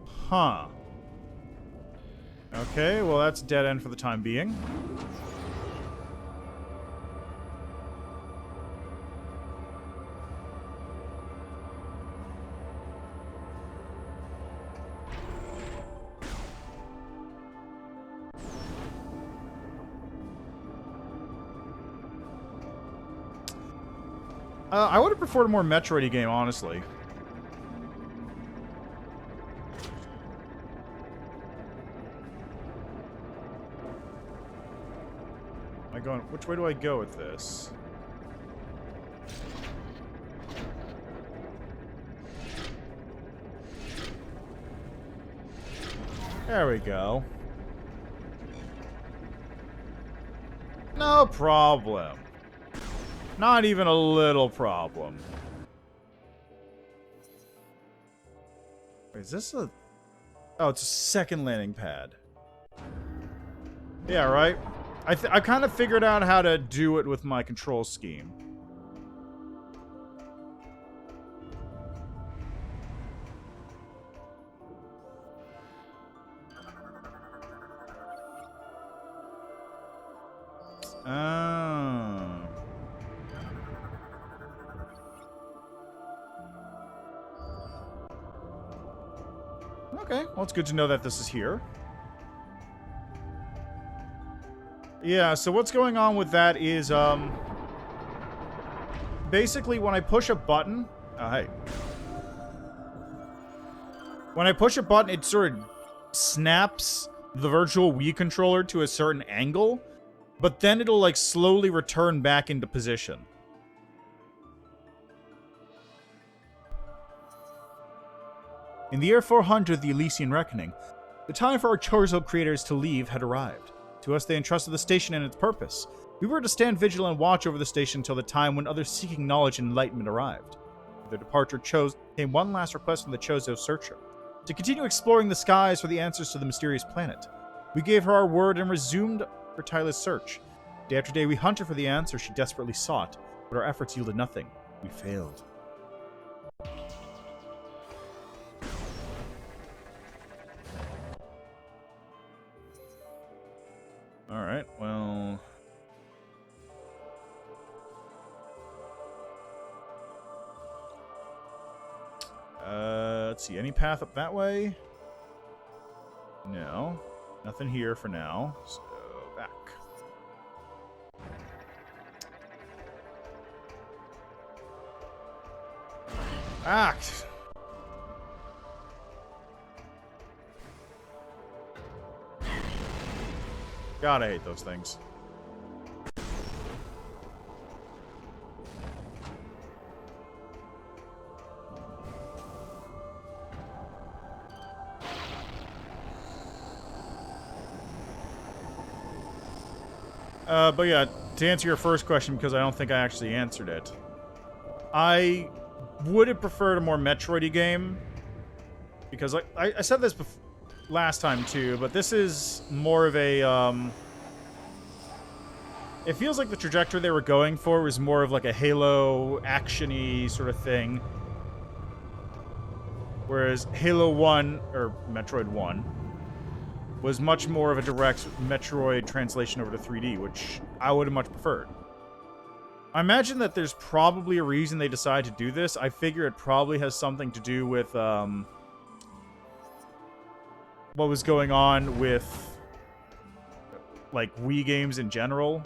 Huh. Okay, well that's dead end for the time being. I would have preferred a more Metroid-y game, honestly. Am I going... Which way do I go with this? There we go. No problem. Not even a little problem. Wait, is this a... Oh, it's a second landing pad. Yeah, right? I kind of figured out how to do it with my control scheme. Oh. Okay, well, it's good to know that this is here. Yeah, so what's going on with that is, basically when I push a button... Oh, hey. When I push a button, it sort of snaps the virtual Wii controller to a certain angle, but then it'll like slowly return back into position. In the year 400, the Elysian Reckoning, the time for our Chozo creators to leave had arrived. To us, they entrusted the station and its purpose. We were to stand vigilant and watch over the station until the time when others seeking knowledge and enlightenment arrived. With their departure came one last request from the Chozo searcher, to continue exploring the skies for the answers to the mysterious planet. We gave her our word and resumed her tireless search. Day after day, we hunted for the answer she desperately sought, but our efforts yielded nothing. We failed. Alright, well... let's see, any path up that way? No. Nothing here for now. So, back. Act! God, I hate those things. But yeah, to answer your first question, because I don't think I actually answered it, I would have preferred a more Metroid-y game, because like I said this last time too, but this is more of a, it feels like the trajectory they were going for was more of like a Halo action-y sort of thing, whereas Halo 1, or Metroid 1, was much more of a direct Metroid translation over to 3D, which I would have much preferred. I imagine that there's probably a reason they decided to do this. I figure it probably has something to do with what was going on with like Wii games in general.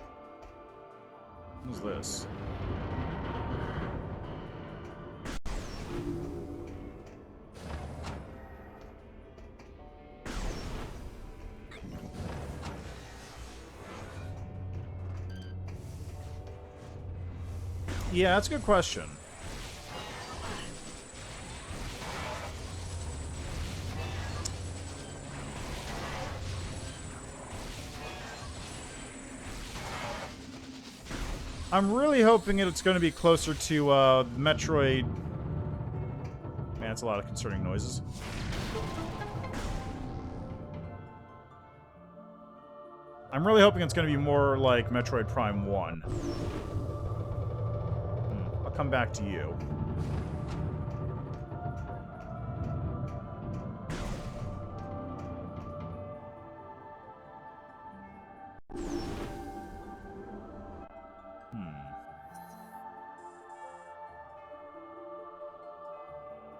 What's this? Yeah, that's a good question. I'm really hoping it's going to be closer to Metroid. Man, that's a lot of concerning noises. I'm really hoping it's going to be more like Metroid Prime 1. I'll come back to you.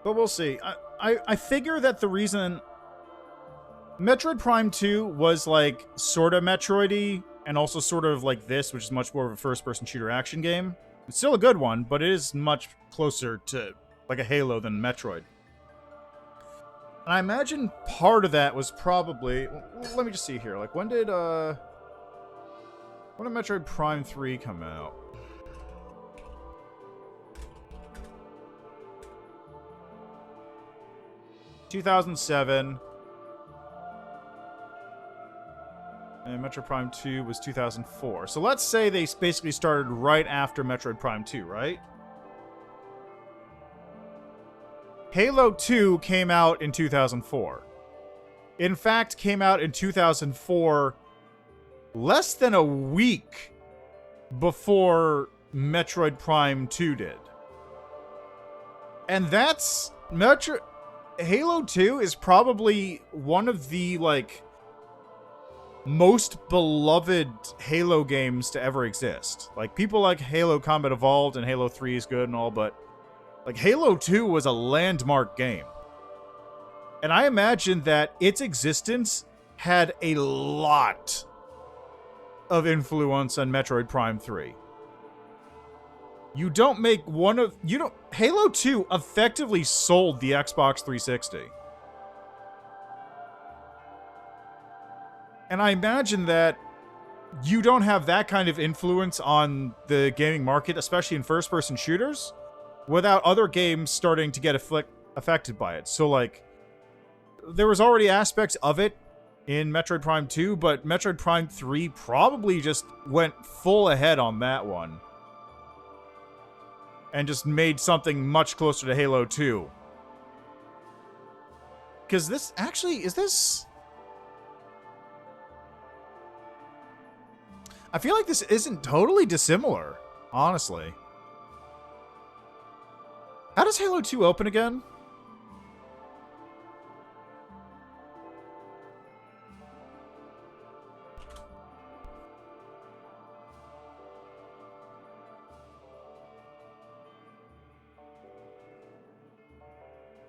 But we'll see. I figure that the reason Metroid Prime 2 was like sort of Metroid-y and also sort of like this, which is much more of a first-person shooter action game. It's still a good one, but it is much closer to like a Halo than Metroid. And I imagine part of that was probably, let me just see here. Like when did Metroid Prime 3 come out? ...2007. And Metroid Prime 2 was 2004. So let's say they basically started right after Metroid Prime 2, right? Halo 2 came out in 2004. In fact, came out in 2004 less than a week before Metroid Prime 2 did. And that's... Halo 2 is probably one of the, like, most beloved Halo games to ever exist. Like, people like Halo Combat Evolved and Halo 3 is good and all, but, like, Halo 2 was a landmark game. And I imagine that its existence had a lot of influence on Metroid Prime 3. You don't make one of... Halo 2 effectively sold the Xbox 360. And I imagine that you don't have that kind of influence on the gaming market, especially in first-person shooters, without other games starting to get affected by it. So, like, there was already aspects of it in Metroid Prime 2, but Metroid Prime 3 probably just went full ahead on that one. And just made something much closer to Halo 2. Because this, actually, is this... I feel like this isn't totally dissimilar, honestly. How does Halo 2 open again?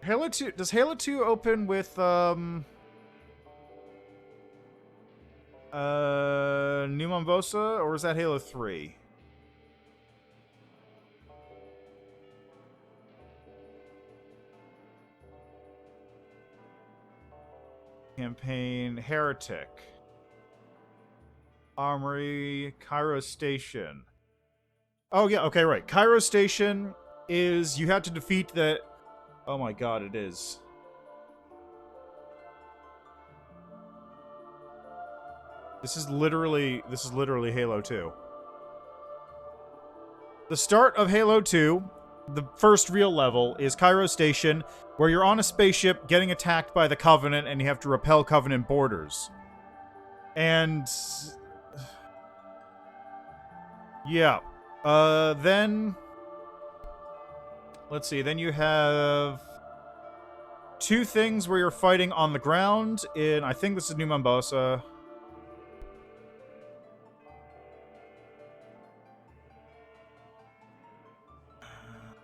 Halo 2, does Halo 2 open with, New Mombosa, or is that Halo 3? Campaign, Heretic. Armory, Cairo Station. Oh, yeah, okay, right. Cairo Station is, you have to defeat the... Oh my god, it is. This is literally Halo 2. The start of Halo 2, the first real level, is Cairo Station, where you're on a spaceship getting attacked by the Covenant and you have to repel Covenant borders. And... yeah. Then... Let's see, then you have... 2 things where you're fighting on the ground in... I think this is New Mombosa.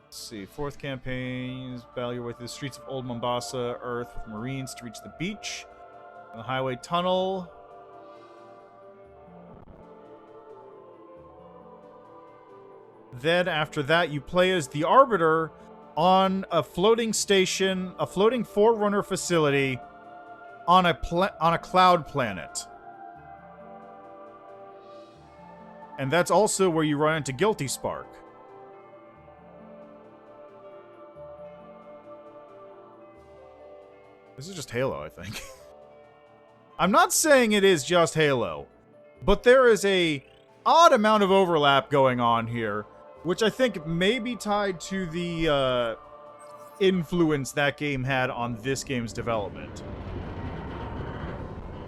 Let's see, 4th campaign, battle your way through the streets of Old Mombasa, Earth, with Marines to reach the beach. The highway tunnel. Then, after that, you play as the Arbiter on a floating station, a floating Forerunner facility on a cloud planet. And that's also where you run into Guilty Spark. This is just Halo, I think. I'm not saying it is just Halo, but there is a odd amount of overlap going on here, which I think may be tied to the influence that game had on this game's development.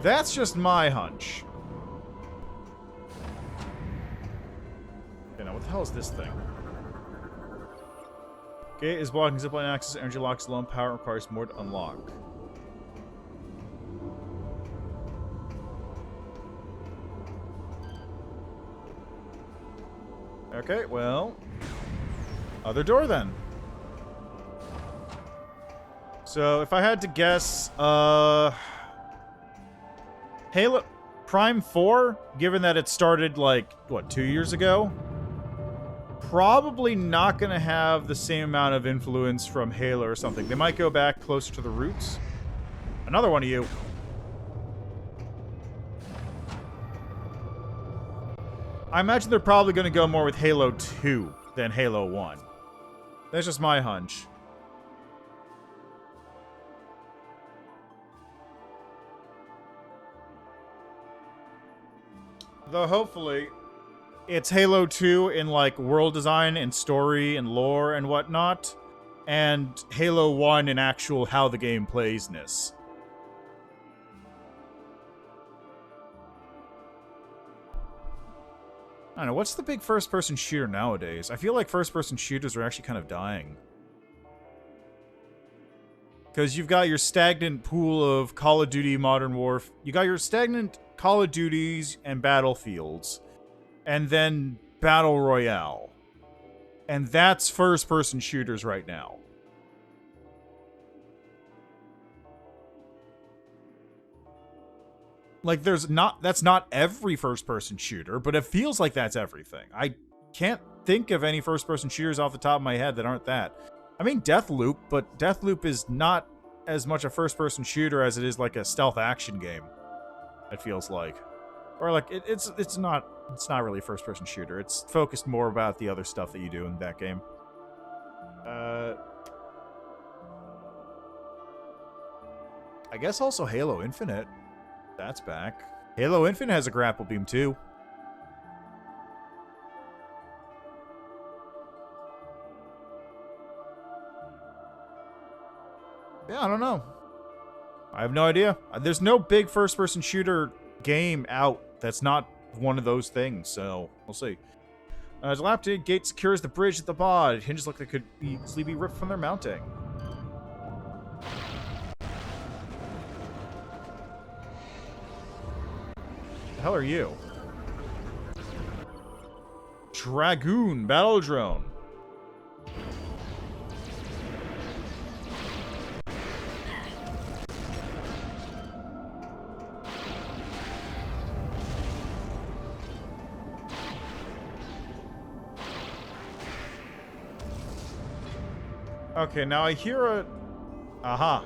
That's just my hunch. Okay, now what the hell is this thing? Gate is blocking zipline access. Energy locks low on power. Requires more to unlock. Okay, well... Other door, then. So, if I had to guess, Halo... Prime 4, given that it started, like, what, 2 years ago? Probably not gonna have the same amount of influence from Halo or something. They might go back closer to the roots. Another one of you. I imagine they're probably going to go more with Halo 2 than Halo 1. That's just my hunch. Though hopefully, it's Halo 2 in, like, world design and story and lore and whatnot, and Halo 1 in actual how the game plays-ness. I don't know, what's the big first-person shooter nowadays? I feel like first-person shooters are actually kind of dying. Because you've got your stagnant pool of Call of Duty Modern Warfare. You got your stagnant Call of Duties and Battlefields. And then Battle Royale. And that's first-person shooters right now. Like, that's not every first-person shooter, but it feels like that's everything. I can't think of any first-person shooters off the top of my head that aren't that. I mean, Deathloop, but Deathloop is not as much a first-person shooter as it is like a stealth action game. It feels like, or like it's not really a first-person shooter. It's focused more about the other stuff that you do in that game. I guess also Halo Infinite. That's back. Halo Infinite has a grapple beam too. Yeah, I don't know. I have no idea. There's no big first-person shooter game out that's not one of those things, so we'll see. Dilapidated gate secures the bridge at the bottom. Hinges look like they could easily be ripped from their mounting. The hell are you? Dragoon battle drone. Okay, now I hear a... Aha.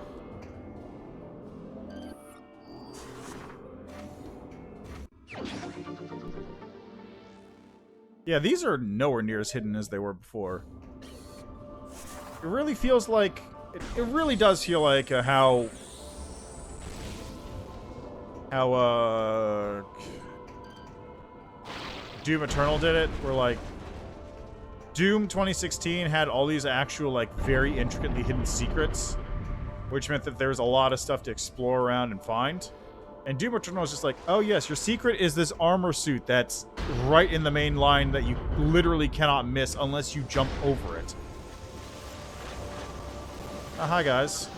Yeah, these are nowhere near as hidden as they were before. It really feels like... It really does feel like how Doom Eternal did it, where like Doom 2016 had all these actual like very intricately hidden secrets, which meant that there was a lot of stuff to explore around and find. And Doom Eternal was just like, oh yes, your secret is this armor suit that's right in the main line that you literally cannot miss unless you jump over it. Hi guys.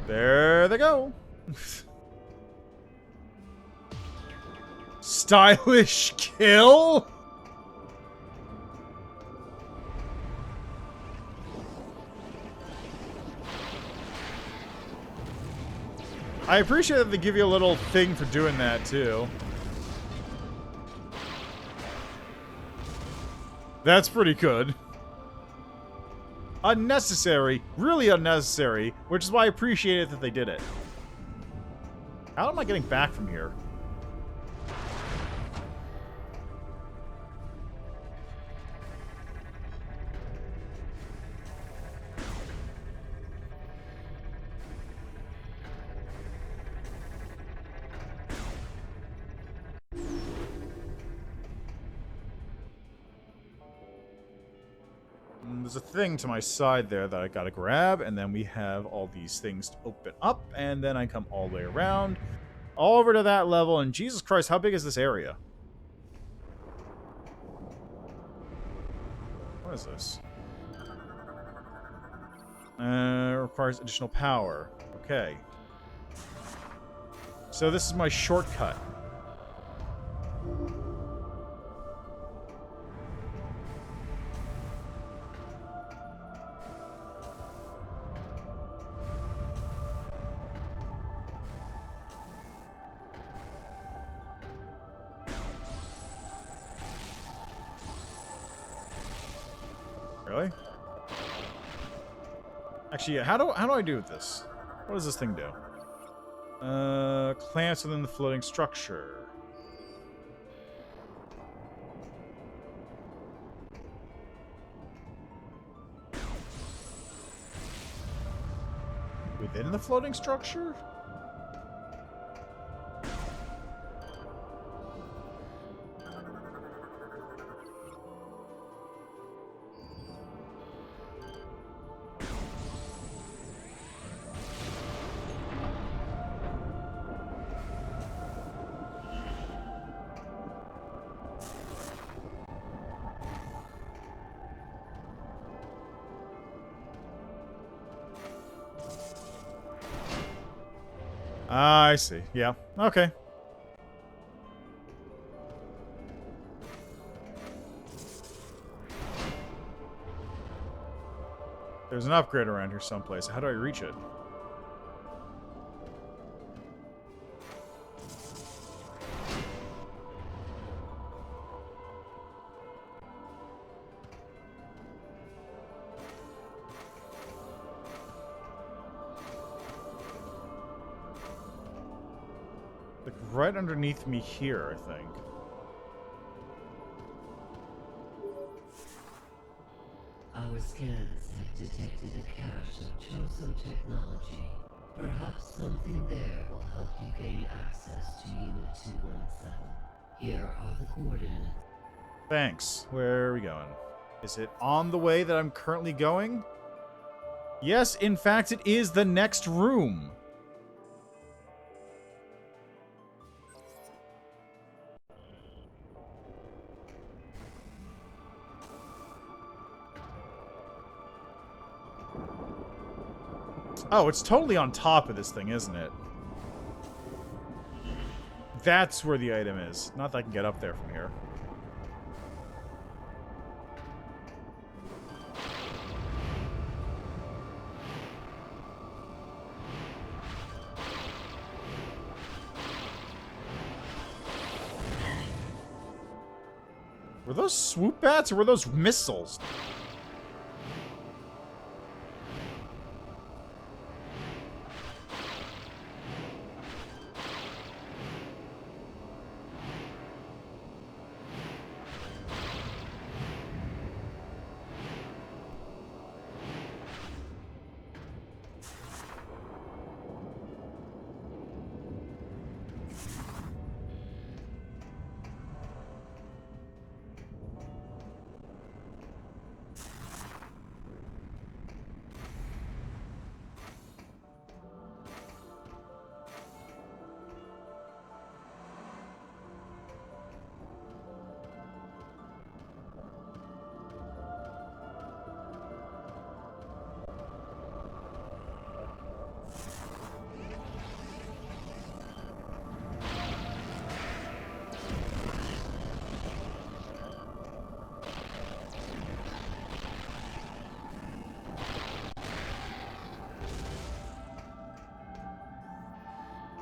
There they go. Stylish kill? I appreciate that they give you a little thing for doing that, too. That's pretty good. Unnecessary. Really unnecessary. Which is why I appreciate it that they did it. How am I getting back from here? There's a thing to my side there that I gotta grab, and then we have all these things to open up, and then I come all the way around, all over to that level, and Jesus Christ, how big is this area? What is this? Requires additional power. Okay. So this is my shortcut. Really? Actually, yeah, how do I do this? What does this thing do? Clamps within the floating structure. Within the floating structure? I see. Yeah. Okay. There's an upgrade around here someplace. How do I reach it? Like right underneath me here, I think. Our scans have detected a cache of Chozo technology. Perhaps something there will help you gain access to Unit 217. Here are the coordinates. Thanks. Where are we going? Is it on the way that I'm currently going? Yes, in fact, it is the next room. Oh, it's totally on top of this thing, isn't it? That's where the item is. Not that I can get up there from here. Were those swoop bats or were those missiles?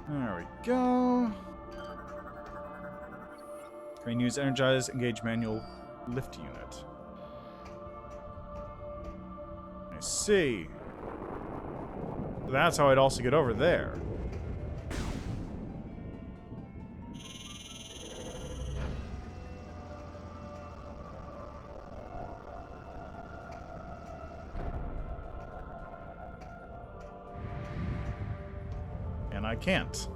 There we go. Crane use energize, engage manual lift unit. I see. So that's how I'd also get over there. And I can't.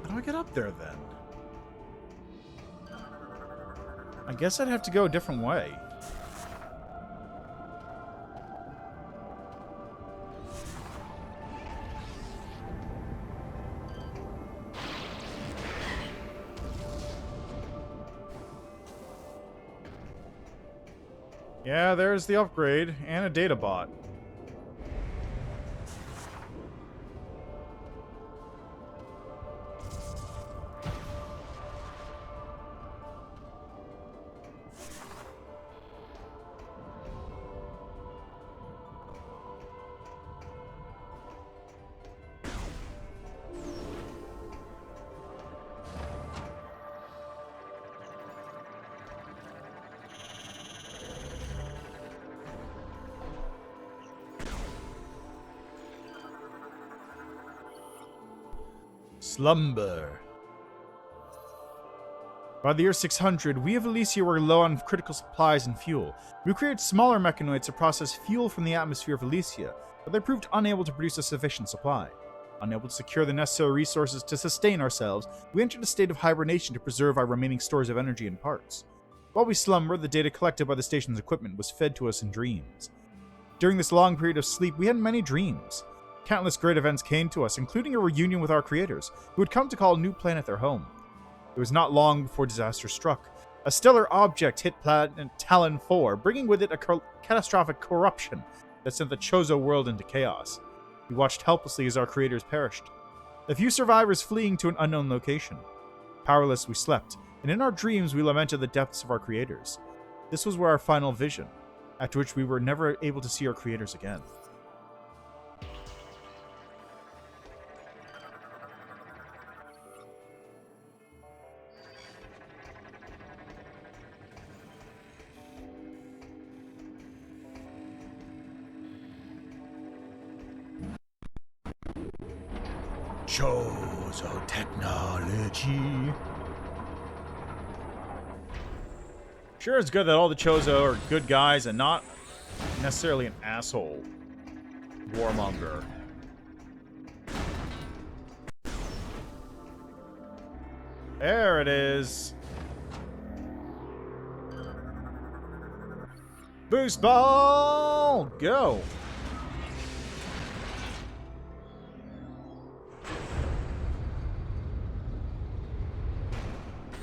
How do I get up there then? I guess I'd have to go a different way. Yeah, there's the upgrade and a data bot. Slumber. By the year 600, we of Elysia were low on critical supplies and fuel. We created smaller mechanoids to process fuel from the atmosphere of Elysia, but they proved unable to produce a sufficient supply. Unable to secure the necessary resources to sustain ourselves, we entered a state of hibernation to preserve our remaining stores of energy and parts. While we slumbered, the data collected by the station's equipment was fed to us in dreams. During this long period of sleep, we had many dreams. Countless great events came to us, including a reunion with our creators, who had come to call a new planet their home. It was not long before disaster struck. A stellar object hit planet Talon 4, bringing with it a catastrophic corruption that sent the Chozo world into chaos. We watched helplessly as our creators perished, the few survivors fleeing to an unknown location. Powerless, we slept, and in our dreams we lamented the depths of our creators. This was where our final vision, after which we were never able to see our creators again. Chozo technology. Sure, it's good that all the Chozo are good guys and not necessarily an asshole warmonger. There it is. Boost ball! Go!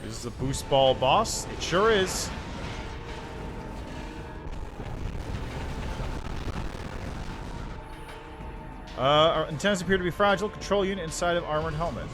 Is this a boost ball boss? It sure is. Our antennas appear to be fragile. Control unit inside of armored helmet.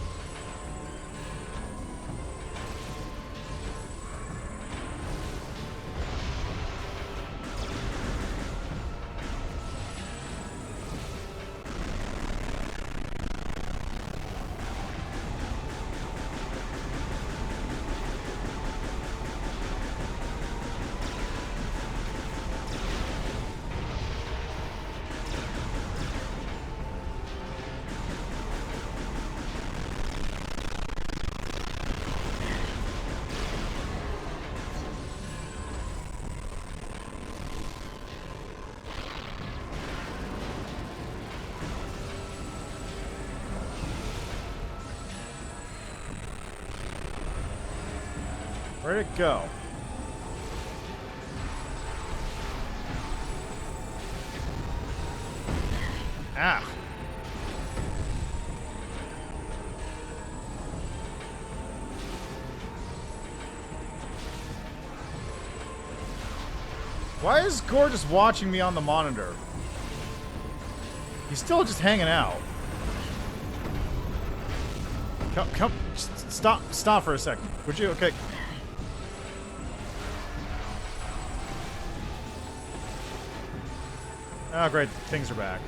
Where'd it go? Ah. Why is Gore just watching me on the monitor? He's still just hanging out. Come, stop for a second. Would you? Okay. Oh, great. Things are back.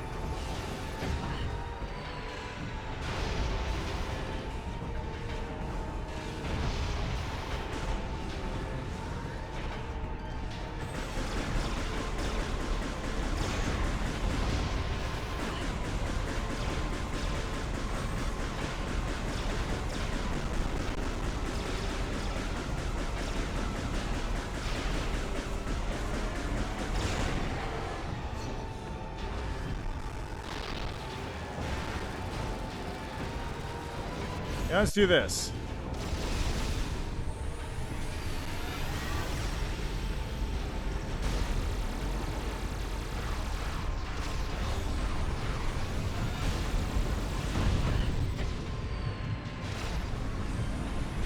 Yeah, let's do this.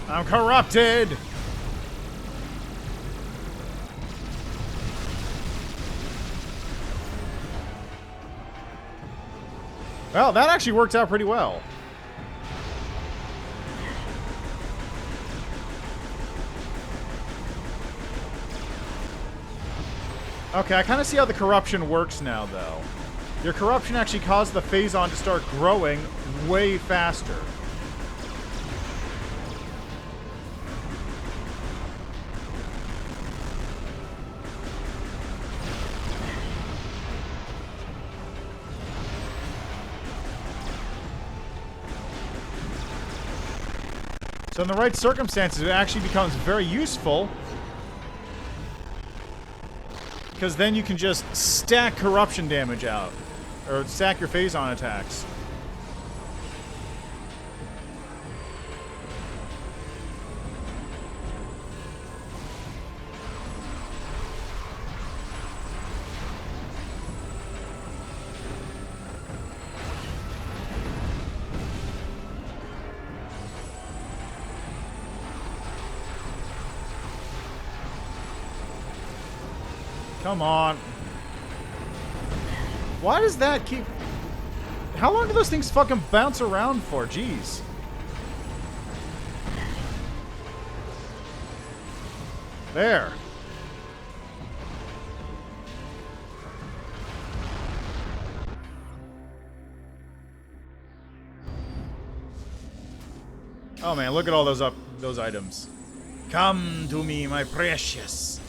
I'm corrupted! Well, that actually worked out pretty well. Okay, I kind of see how the corruption works now, though. Your corruption actually caused the Phazon to start growing way faster. So in the right circumstances, it actually becomes very useful. Because then you can just stack corruption damage out. Or stack your Phazon attacks. Come on. Why does that keep... How long do those things fucking bounce around for? Jeez. There. Oh man, look at all those items. Come to me, my precious.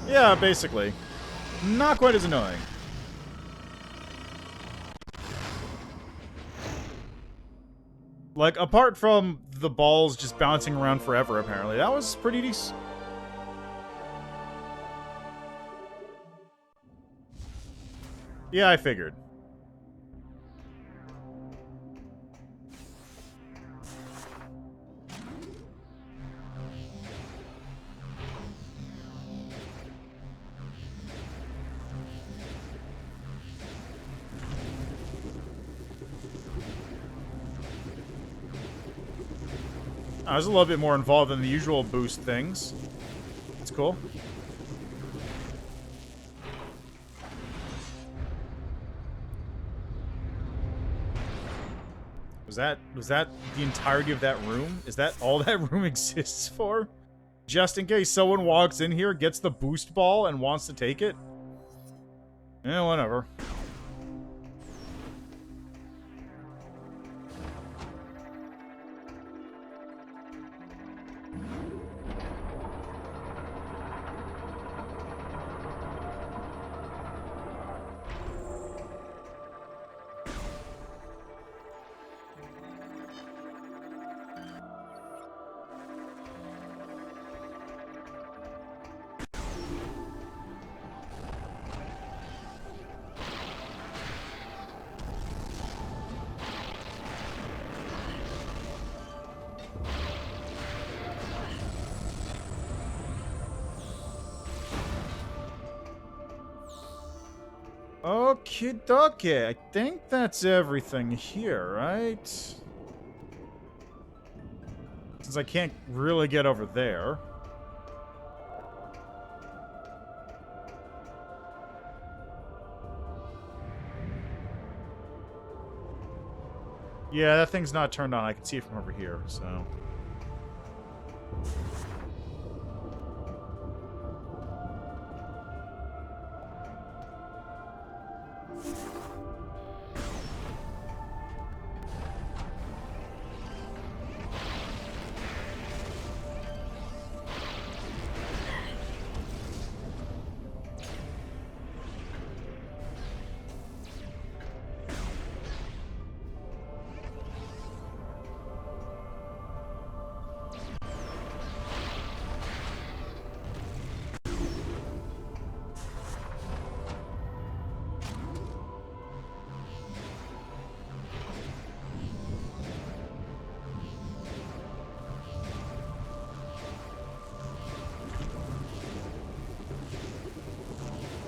Yeah, basically. not quite as annoying. Like, apart from the balls just bouncing around forever, apparently. That was pretty decent. Yeah, I figured. I was a little bit more involved than the usual boost things. It's cool. Was that the entirety of that room? Is that all that room exists for? Just in case someone walks in here, gets the boost ball, and wants to take it? Yeah, whatever. Okie dokie. I think that's everything here, right? Since I can't really get over there. Yeah, that thing's not turned on. I can see it from over here, so...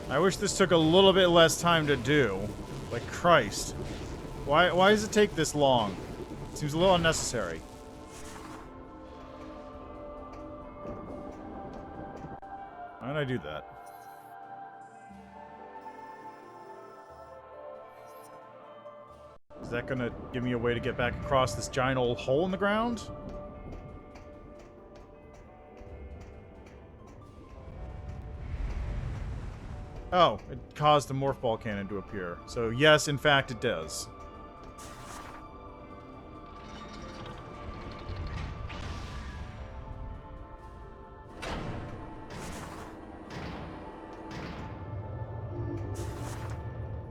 I wish this took a little bit less time to do. Like, Christ. Why does it take this long? Seems a little unnecessary. Why did I do that? Is that gonna give me a way to get back across this giant old hole in the ground? Oh, it caused the morph ball cannon to appear. So yes, in fact, it does.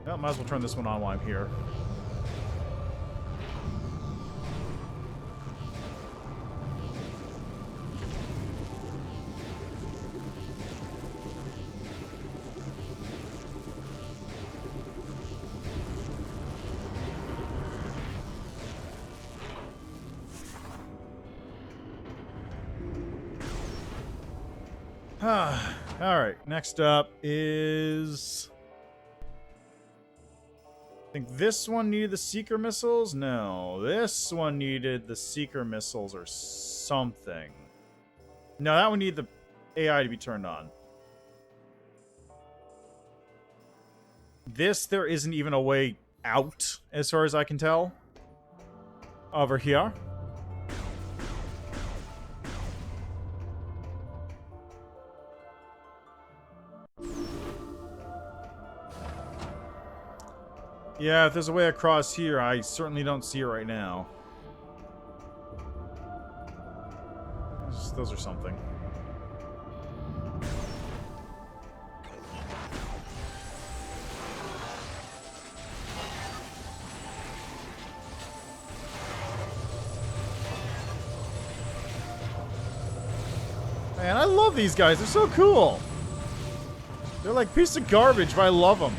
Well, might as well turn this one on while I'm here. Alright, next up is... I think this one needed the Seeker missiles? No, this one needed the Seeker missiles or something. No, that one needed the AI to be turned on. This, there isn't even a way out, as far as I can tell. Over here. Yeah, if there's a way across here, I certainly don't see it right now. Those are something. Man, I love these guys. They're so cool. They're like piece of garbage, but I love them.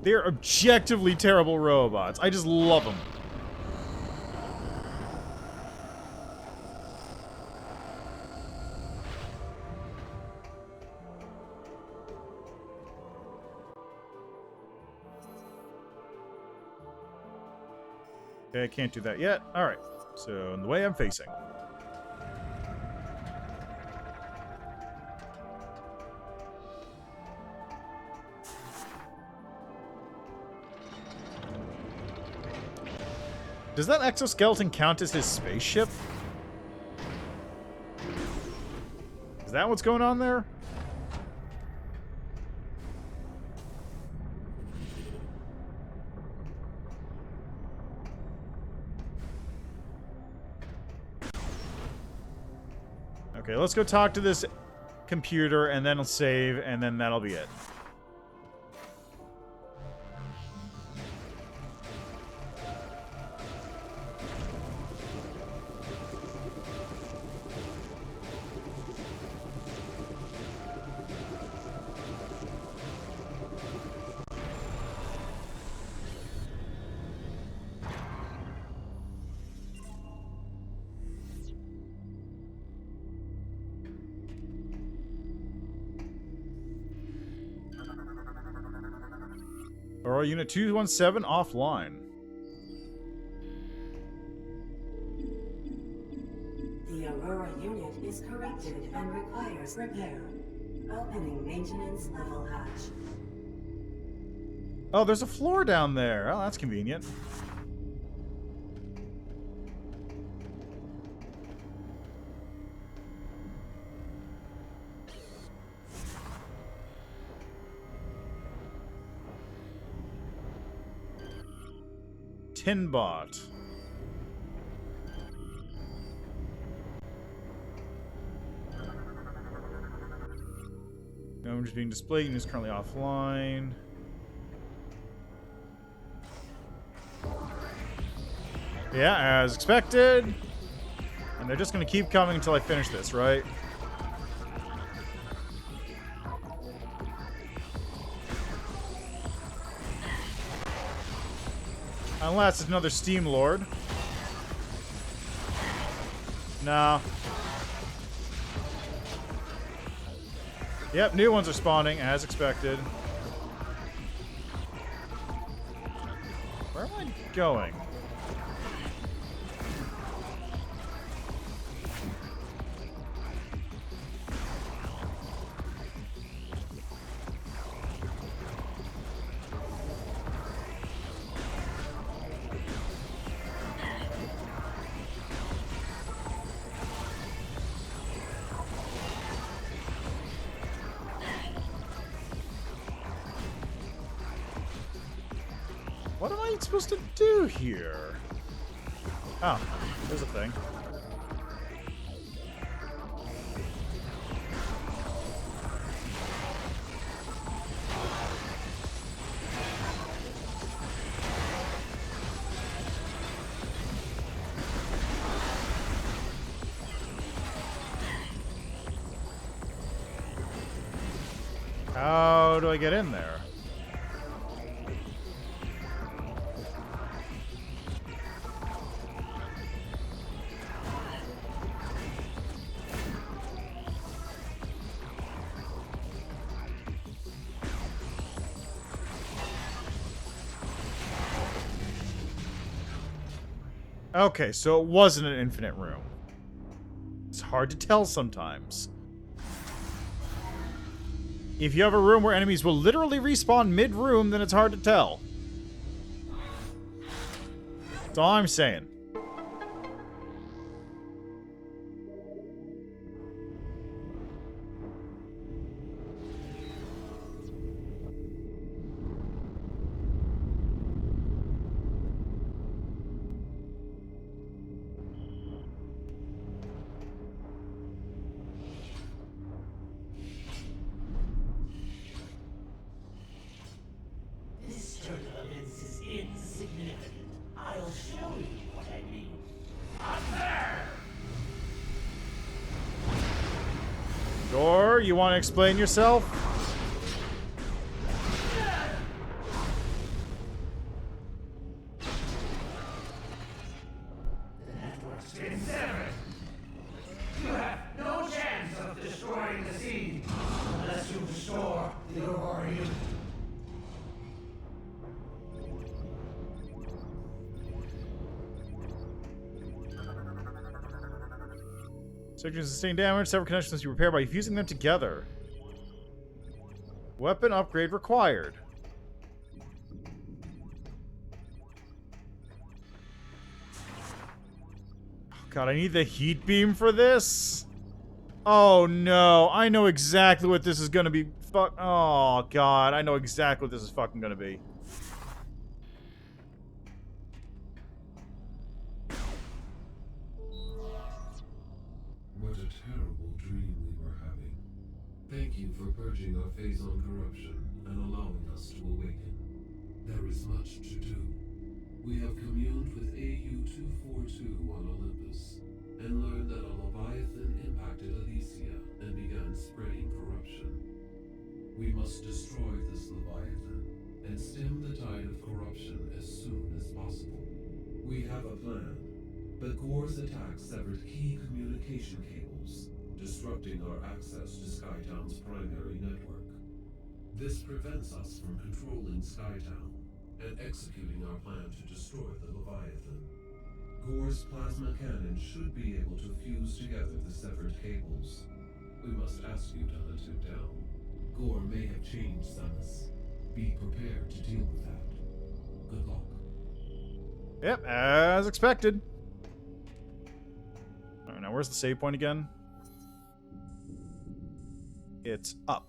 They're objectively terrible robots. I just love them. Okay, I can't do that yet. Alright. So, in the way I'm facing. Does that exoskeleton count as his spaceship? Is that what's going on there? Okay, let's go talk to this computer, and then I'll save, and then that'll be it. Or Unit 217 offline. The Aurora unit is corrupted and requires repair. Opening maintenance level hatch. Oh, there's a floor down there. Oh, that's convenient. Tinbot. Numbers being displayed. Unit is currently offline. Yeah, as expected. And they're just going to keep coming until I finish this, right? Unless it's another Steam Lord. No. Yep, new ones are spawning, as expected. Where am I going? What am I supposed to do here? Oh, there's a thing. How do I get in there? Okay, so it wasn't an infinite room. It's hard to tell sometimes. If you have a room where enemies will literally respawn mid-room, then it's hard to tell. That's all I'm saying. This turbulence is insignificant. I'll show you. Gore, you want to explain yourself? You have no chance of destroying the seed unless you restore the Aurora unit. Sections sustain damage. Several connections must be repaired by fusing them together. Weapon upgrade required. Oh god, I need the heat beam for this? Oh no, I know exactly what this is gonna be. Fuck. Oh god, I know exactly what this is fucking gonna be. What a terrible dream we were having. Thank you for purging our phase-on corruption and allowing us to awaken. There is much to do. We have communed with AU-242 on Olympus, and learned that a Leviathan impacted Elysia and began spreading corruption. We must destroy this Leviathan, and stem the tide of corruption as soon as possible. We have a plan, but Gore's attack severed key communication cables, disrupting our access to Skytown's primary network. This prevents us from controlling Skytown and executing our plan to destroy the Leviathan. Gore's plasma cannon should be able to fuse together the severed cables. We must ask you to hunt him down. Gore may have changed, Samus. Be prepared to deal with that. Good luck. Yep, as expected. Alright, now where's the save point again? It's up.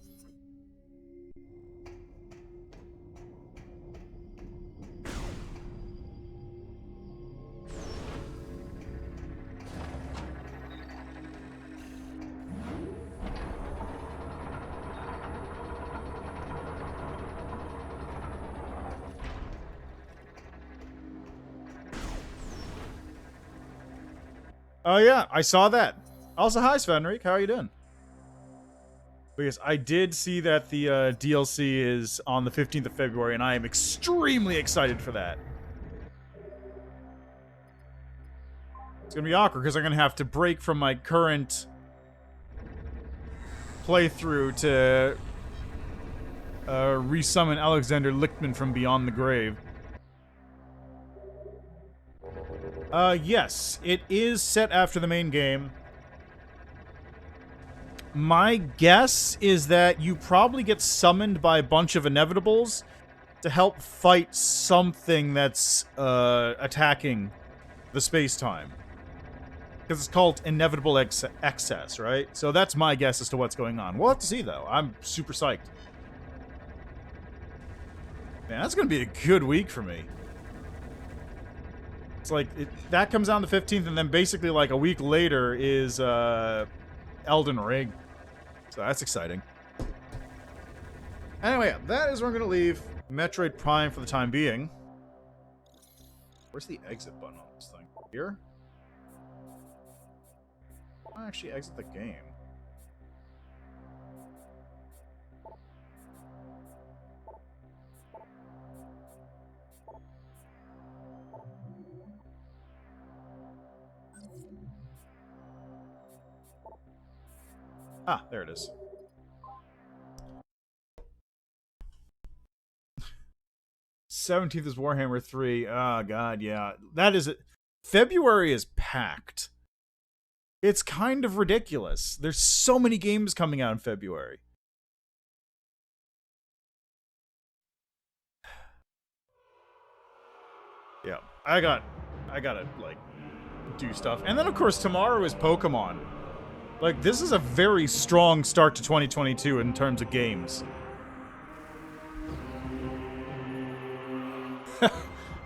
Oh yeah, I saw that. Also, hi Svenrik, how are you doing? Because I did see that the DLC is on the 15th of February, and I am extremely excited for that. It's gonna be awkward, because I'm gonna have to break from my current playthrough to resummon Alexander Lichtman from beyond the grave. Yes, it is set after the main game. My guess is that you probably get summoned by a bunch of inevitables to help fight something that's attacking the space-time. Because it's called inevitable excess, right? So that's my guess as to what's going on. We'll have to see, though. I'm super psyched. Man, that's going to be a good week for me. It's like, that comes out on the 15th, and then basically like a week later is Elden Ring. So that's exciting. Anyway, that is where I'm going to leave Metroid Prime for the time being. Where's the exit button on this thing? Here? I'll actually exit the game. Ah, there it is. '17th is Warhammer 3. Oh, God, yeah. That is it. February is packed. It's kind of ridiculous. There's so many games coming out in February. Yeah, I gotta, like, do stuff. And then, of course, tomorrow is Pokemon. Like, this is a very strong start to 2022 in terms of games.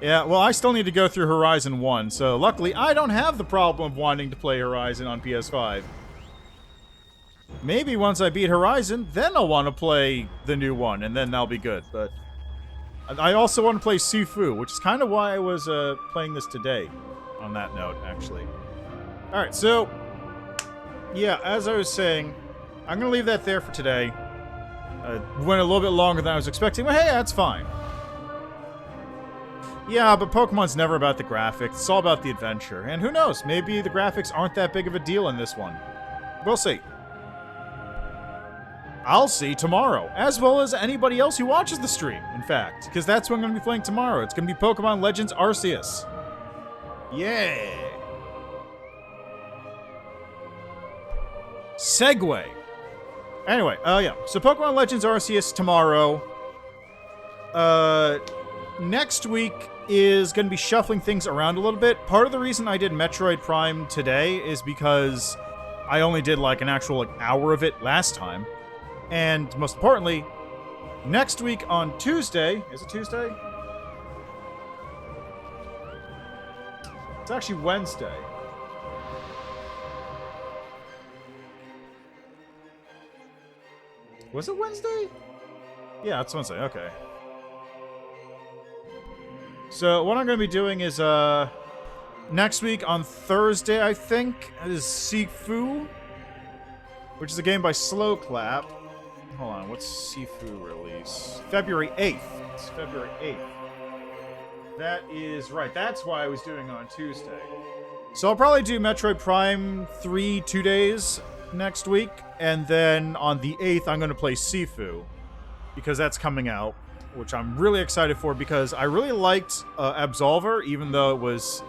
Yeah, well, I still need to go through Horizon 1, so luckily I don't have the problem of wanting to play Horizon on PS5. Maybe once I beat Horizon, then I'll want to play the new one, and then that'll be good, but... I also want to play Sifu, which is kind of why I was playing this today, on that note, actually. Alright, so... yeah, as I was saying, I'm going to leave that there for today. Went a little bit longer than I was expecting, but hey, that's fine. Yeah, but Pokemon's never about the graphics. It's all about the adventure. And who knows, maybe the graphics aren't that big of a deal in this one. We'll see. I'll see tomorrow, as well as anybody else who watches the stream, in fact. Because that's what I'm going to be playing tomorrow. It's going to be Pokemon Legends Arceus. Yeah! Segue. Anyway, yeah. So Pokemon Legends Arceus tomorrow. Next week is going to be shuffling things around a little bit. Part of the reason I did Metroid Prime today is because I only did like an actual hour of it last time. And most importantly, next week on Tuesday... Is it Tuesday? It's actually Wednesday. Was it Wednesday? Yeah, it's Wednesday. Okay. So what I'm going to be doing is, next week on Thursday, I think, is Sifu, which is a game by Slow Clap. Hold on, what's Sifu release? February 8th. It's February 8th. That is right. That's why I was doing it on Tuesday. So I'll probably do Metroid Prime 3 2 days next week, and then on the 8th, I'm going to play Sifu, because that's coming out, which I'm really excited for, because I really liked Absolver, even though it was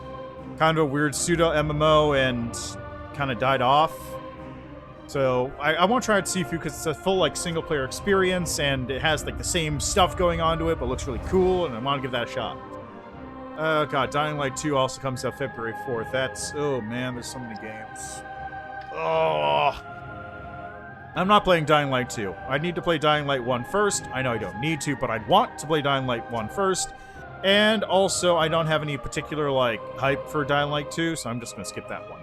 kind of a weird pseudo-MMO and kind of died off. So I want to try out Sifu because it's a full like single-player experience, and it has like the same stuff going on to it, but looks really cool, and I want to give that a shot. God, Dying Light 2 also comes out February 4th. That's... Oh, man, there's so many games. Oh... I'm not playing Dying Light 2. I need to play Dying Light 1 first. I know I don't need to, but I'd want to play Dying Light 1 first. And also, I don't have any particular, like, hype for Dying Light 2, so I'm just going to skip that one.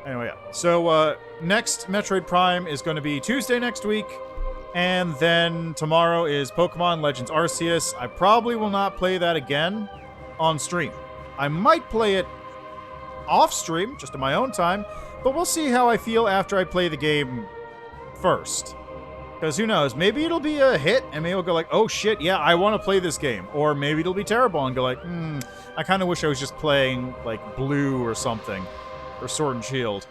Anyway, yeah. So, next Metroid Prime is going to be Tuesday next week. And then tomorrow is Pokemon Legends Arceus. I probably will not play that again on stream. I might play it off stream, just in my own time, but we'll see how I feel after I play the game first. Because who knows, maybe it'll be a hit, and maybe I'll go like, oh shit, yeah, I want to play this game. Or maybe it'll be terrible, and go like, I kind of wish I was just playing, like, Blue or something. Or Sword and Shield.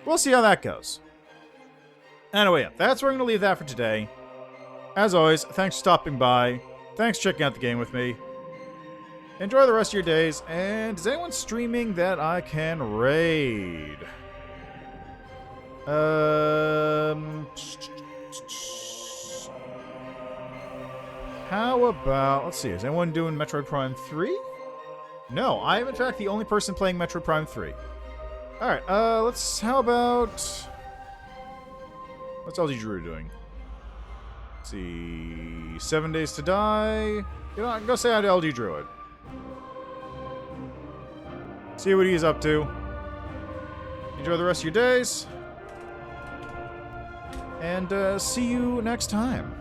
We'll see how that goes. Anyway, yeah, that's where I'm going to leave that for today. As always, thanks for stopping by. Thanks for checking out the game with me. Enjoy the rest of your days, and is anyone streaming that I can raid? How about... Let's see, is anyone doing Metroid Prime 3? No, I am in fact the only person playing Metroid Prime 3. Alright, let's... How about... What's LG Drew doing? Let's see... 7 Days to Die... You know, go say hi to LG Druid. See what he's up to. Enjoy the rest of your days. And see you next time.